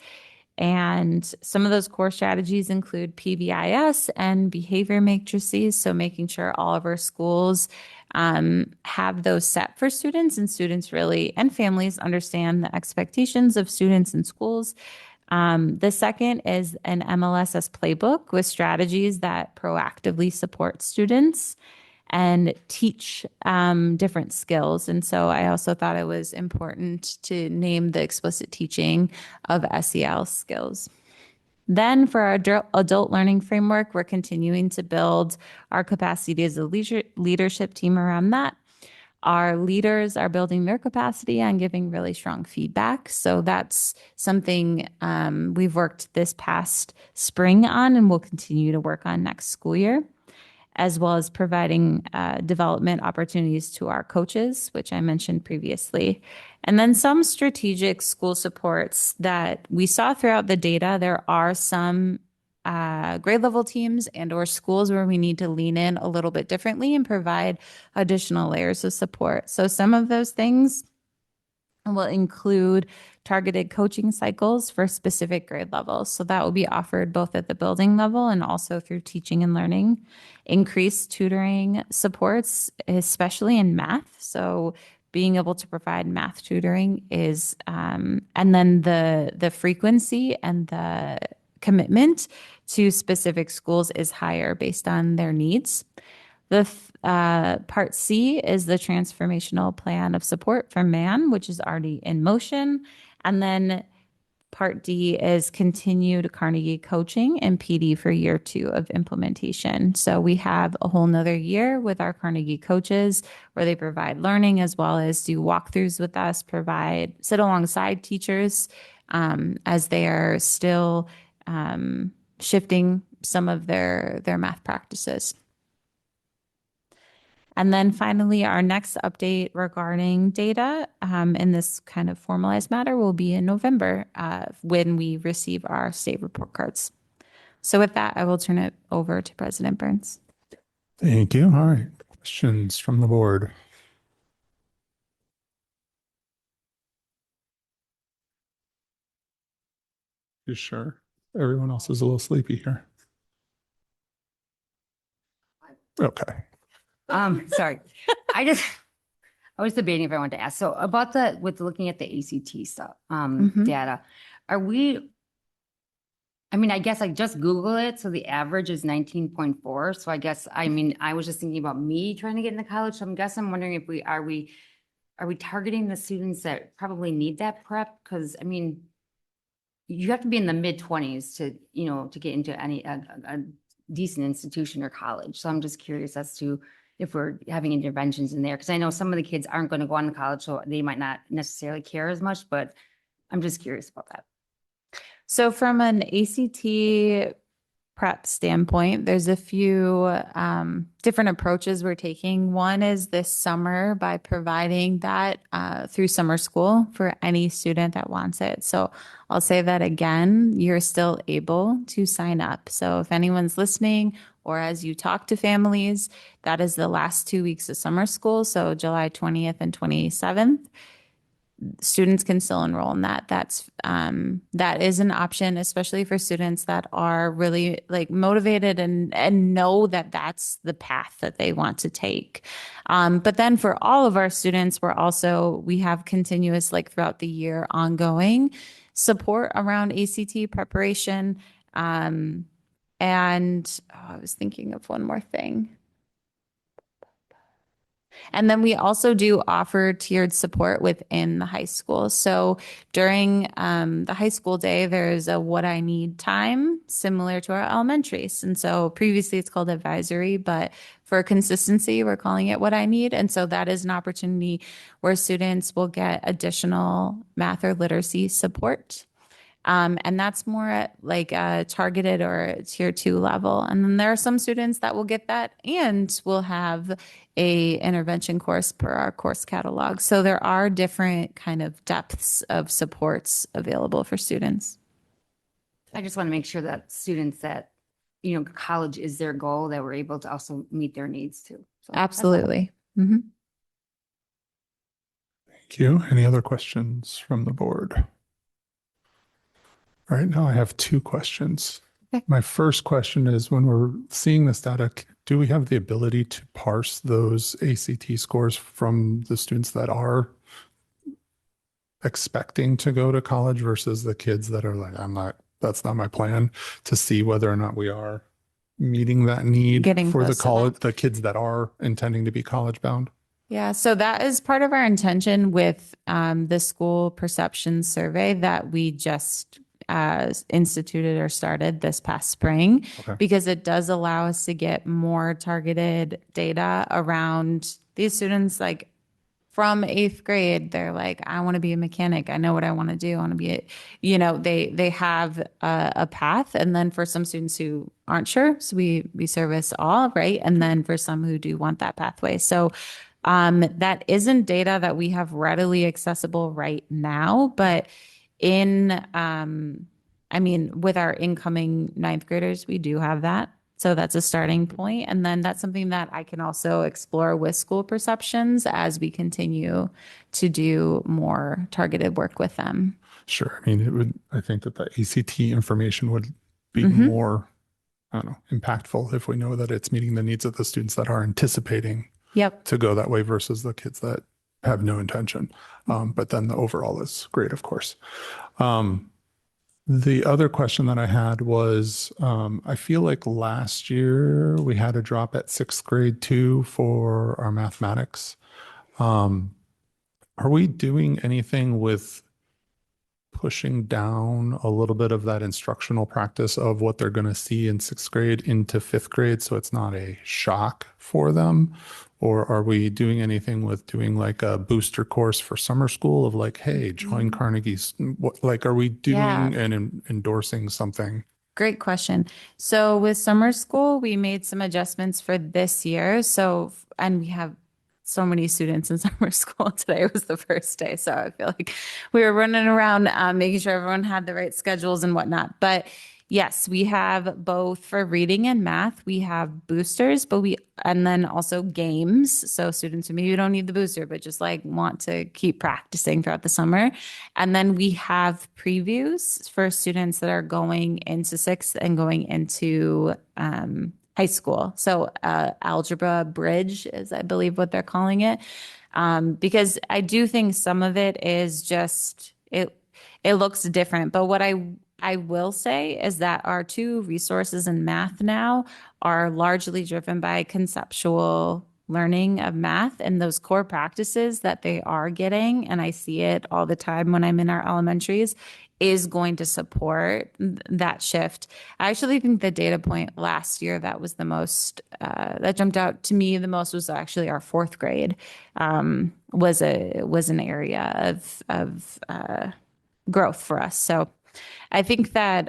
And some of those core strategies include PBIS and behavior matrices. So making sure all of our schools have those set for students, and students really, and families, understand the expectations of students in schools. The second is an MLSS playbook with strategies that proactively support students and teach different skills. And so I also thought it was important to name the explicit teaching of SEL skills. Then for our adult learning framework, we're continuing to build our capacity as a leadership team around that. Our leaders are building their capacity on giving really strong feedback. So that's something we've worked this past spring on, and we'll continue to work on next school year, as well as providing development opportunities to our coaches, which I mentioned previously. And then some strategic school supports that we saw throughout the data. There are some grade level teams and or schools where we need to lean in a little bit differently and provide additional layers of support. So some of those things will include targeted coaching cycles for specific grade levels. So that will be offered both at the building level and also through teaching and learning. Increased tutoring supports, especially in math. So being able to provide math tutoring is, and then the frequency and the commitment to specific schools is higher based on their needs. Part C is the transformational plan of support for man, which is already in motion. And then Part D is continued Carnegie coaching and PD for year 2 of implementation. So we have a whole nother year with our Carnegie coaches where they provide learning as well as do walkthroughs with us, sit alongside teachers as they are still shifting some of their math practices. And then finally, our next update regarding data in this kind of formalized matter will be in November when we receive our state report cards. So with that, I will turn it over to President Burns. Thank you. All right. Questions from the board? You sure? Everyone else is a little sleepy here. Okay. Sorry. I was debating if I wanted to ask. So about with looking at the ACT stuff, data, I mean, I guess I just Google it. So the average is 19.4. So I guess, I mean, I was just thinking about me trying to get into college. So I'm wondering if are we targeting the students that probably need that prep? Because I mean, you have to be in the mid-20s to get into a decent institution or college. So I'm just curious as to if we're having interventions in there, because I know some of the kids aren't going to go on to college, so they might not necessarily care as much, but I'm just curious about that. So from an ACT prep standpoint, there's a few different approaches we're taking. One is this summer by providing that through summer school for any student that wants it. So I'll say that again, you're still able to sign up. So if anyone's listening or as you talk to families, that is the last 2 weeks of summer school. So July 20th and 27th. Students can still enroll in that. That is an option, especially for students that are really like motivated and know that that's the path that they want to take. But then for all of our students, we have continuous, like throughout the year, ongoing support around ACT preparation. I was thinking of one more thing. And then we also do offer tiered support within the high school. So during the high school day, there's a what I need time similar to our elementaries. And so previously it's called advisory, but for consistency, we're calling it what I need. And so that is an opportunity where students will get additional math or literacy support. And that's more at like a targeted or tier 2 level. And then there are some students that will get that and will have a intervention course per our course catalog. So there are different kind of depths of supports available for students. I just want to make sure that students that, college is their goal, that we're able to also meet their needs too. So absolutely. Thank you. Any other questions from the board? All right, now I have 2 questions. Okay. My first question is, when we're seeing this data, do we have the ability to parse those ACT scores from the students that are expecting to go to college versus the kids that are like, that's not my plan, to see whether or not we are meeting that need for the kids that are intending to be college bound? Yeah, so that is part of our intention with the school perception survey that we just instituted or started this past spring, because it does allow us to get more targeted data around these students. Like from 8th grade, they're like, I want to be a mechanic. I know what I want to do. I want to be they have a path. And then for some students who aren't sure, so we service all, right? And then for some who do want that pathway. So that isn't data that we have readily accessible right now, but with our incoming 9th graders, we do have that. So that's a starting point. And then that's something that I can also explore with school perceptions as we continue to do more targeted work with them. Sure. I mean, I think that the ACT information would be more, impactful if we know that it's meeting the needs of the students that are anticipating to go that way versus the kids that have no intention. But then the overall is great, of course. The other question that I had was, I feel like last year we had a drop at sixth grade too for our mathematics. Are we doing anything with pushing down a little bit of that instructional practice of what they're going to see in sixth grade into fifth grade so it's not a shock for them? Or are we doing anything with doing like a booster course for summer school of like, hey, join Carnegie's? What, like, are we doing Yeah. and endorsing something? Great question. So with summer school, we made some adjustments for this year. So, and we have so many students in summer school. Today was the first day. So I feel like we were running around making sure everyone had the right schedules and whatnot. But yes, we have both for reading and math. We have boosters, and then also games. So students who maybe don't need the booster, but just like want to keep practicing throughout the summer. And then we have previews for students that are going into sixth and going into high school. So algebra bridge is, I believe, what they're calling it. Because I do think some of it is just, it looks different. But what I will say is that our two resources in math now are largely driven by conceptual learning of math and those core practices that they are getting. And I see it all the time when I'm in our elementaries, is going to support that shift. I actually think the data point last year that was the most, that jumped out to me the most was actually our fourth grade, was an area of growth for us. So I think that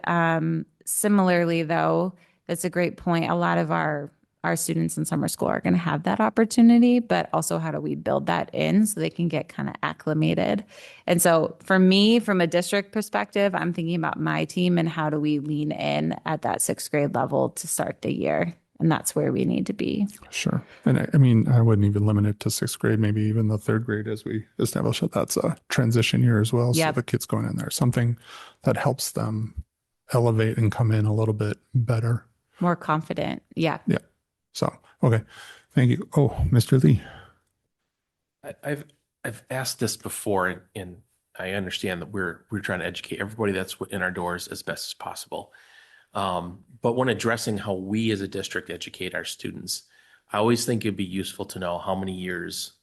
similarly, though, that's a great point. A lot of our students in summer school are going to have that opportunity, but also how do we build that in so they can get kind of acclimated? And so for me, from a district perspective, I'm thinking about my team and how do we lean in at that sixth grade level to start the year? And that's where we need to be. Sure. And I mean, I wouldn't even limit it to sixth grade, maybe even the third grade as we establish that that's a transition year as well. Yep. So the kids going in there, something that helps them elevate and come in a little bit better. More confident. Yeah. Yeah. So, okay. Thank you. Oh, Mr. Lee. I've asked this before, and I understand that we're trying to educate everybody that's in our doors as best as possible. But when addressing how we as a district educate our students, I always think it'd be useful to know how many years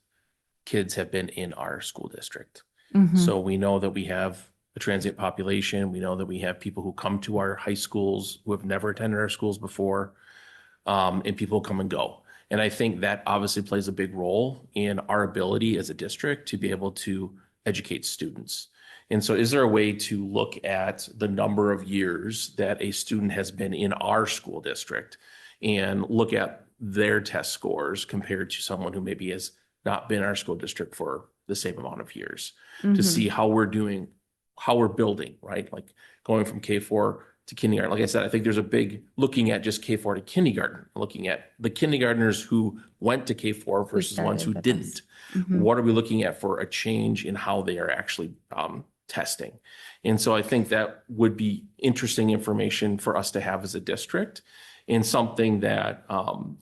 kids have been in our school district. Mhm. So we know that we have a transient population. We know that we have people who come to our high schools who have never attended our schools before, and people come and go. And I think that obviously plays a big role in our ability as a district to be able to educate students. And so is there a way to look at the number of years that a student has been in our school district and look at their test scores compared to someone who maybe has not been in our school district for the same amount of years to Mhm. see how we're doing, how we're building, right? Like going from K4 to kindergarten. Like I said, I think there's a big looking at just K4 to kindergarten, looking at the kindergartners who went to K4 versus ones who started with us. didn't. Mhm. What are we looking at for a change in how they are actually testing? And so I think that would be interesting information for us to have as a district, and something that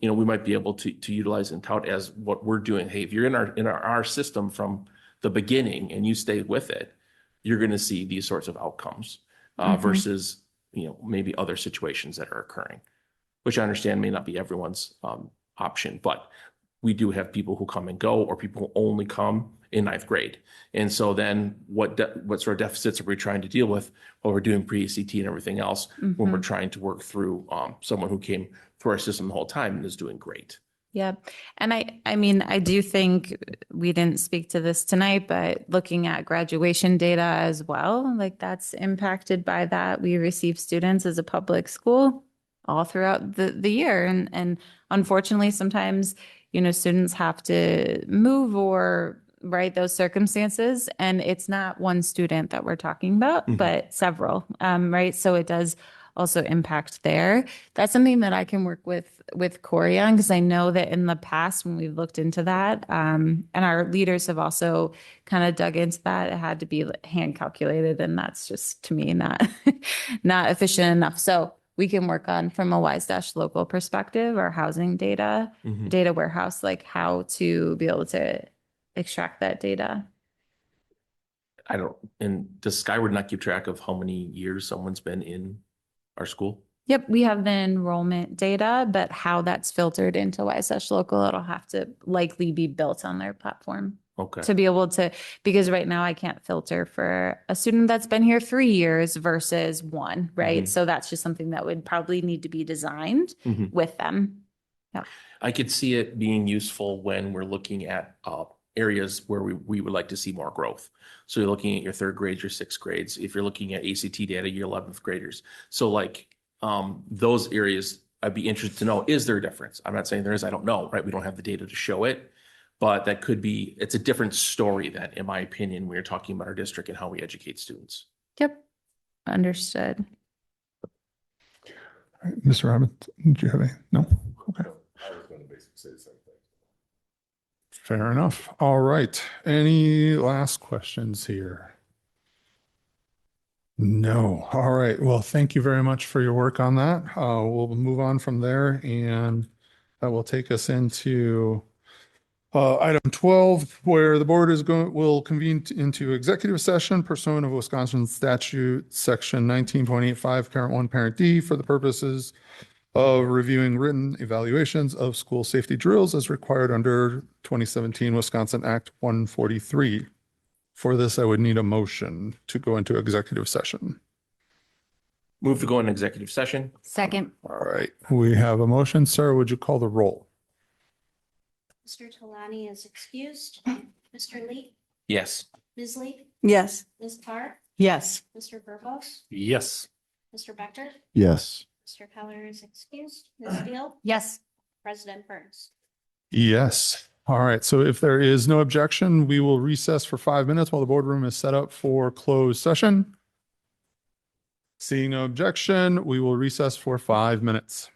we might be able to utilize and tout as what we're doing. Hey, if you're in our system from the beginning and you stay with it, you're going to see these sorts of outcomes versus maybe other situations that are occurring, which I understand may not be everyone's option, but we do have people who come and go, or people who only come in ninth grade. And so then what sort of deficits are we trying to deal with while we're doing pre-ACT and everything else when we're Mhm. trying to work through someone who came through our system the whole time and is doing great? Yeah. And I mean, I do think we didn't speak to this tonight, but looking at graduation data as well, like that's impacted by that. We receive students as a public school all throughout the year. And unfortunately, sometimes, students have to move or right those circumstances. And it's not one student that we're talking about, Mhm. but several, right? So it does also impact there. That's something that I can work with Corey on, because I know that in the past when we've looked into that, and our leaders have also kind of dug into that, it had to be hand calculated, and that's just to me not not efficient enough. So we can work on, from a Wise Dash local perspective, our housing data, Mhm. data warehouse, like how to be able to extract that data. I don't, and does Skyward not keep track of how many years someone's been in our school? Yep, we have the enrollment data, but how that's filtered into YSH Local, it'll have to likely be built on their platform. Okay. To be able to, because right now I can't filter for a student that's been here 3 years versus 1, right? Mhm. So that's just something that would probably need to be designed Mhm. with them. Yep. I could see it being useful when we're looking at areas where we would like to see more growth. So you're looking at your 3rd grades, your 6th grades. If you're looking at ACT data, your 11th graders. So like those areas, I'd be interested to know, is there a difference? I'm not saying there is, I don't know, right? We don't have the data to show it, but that could be, it's a different story that, in my opinion, we're talking about our district and how we educate students. Yep. Understood. All right, Mr. Robbins, do you have any? No? Okay. I was going to basically say the same thing. Fair enough. All right. Any last questions here? No. All right. Well, thank you very much for your work on that. We'll move on from there, and that will take us into item 12, where the board will convene into executive session pursuant of Wisconsin statute section 19.85, parent 1, parent D, for the purposes of reviewing written evaluations of school safety drills as required under 2017 Wisconsin Act 143. For this, I would need a motion to go into executive session. Move to go in executive session. Second. All right, we have a motion. Sarah, would you call the roll? Mr. Talani is excused. Mr. Lee, Yes. Ms. Lee, Yes. Ms. Carr, Yes. Mr. Burbos, Yes. Mr. Becker, Yes. Mr. Keller is excused. Ms. Steele, Yes. President Burns. Yes. All right, so if there is no objection, we will recess for 5 minutes while the boardroom is set up for closed session. Seeing no objection, we will recess for 5 minutes.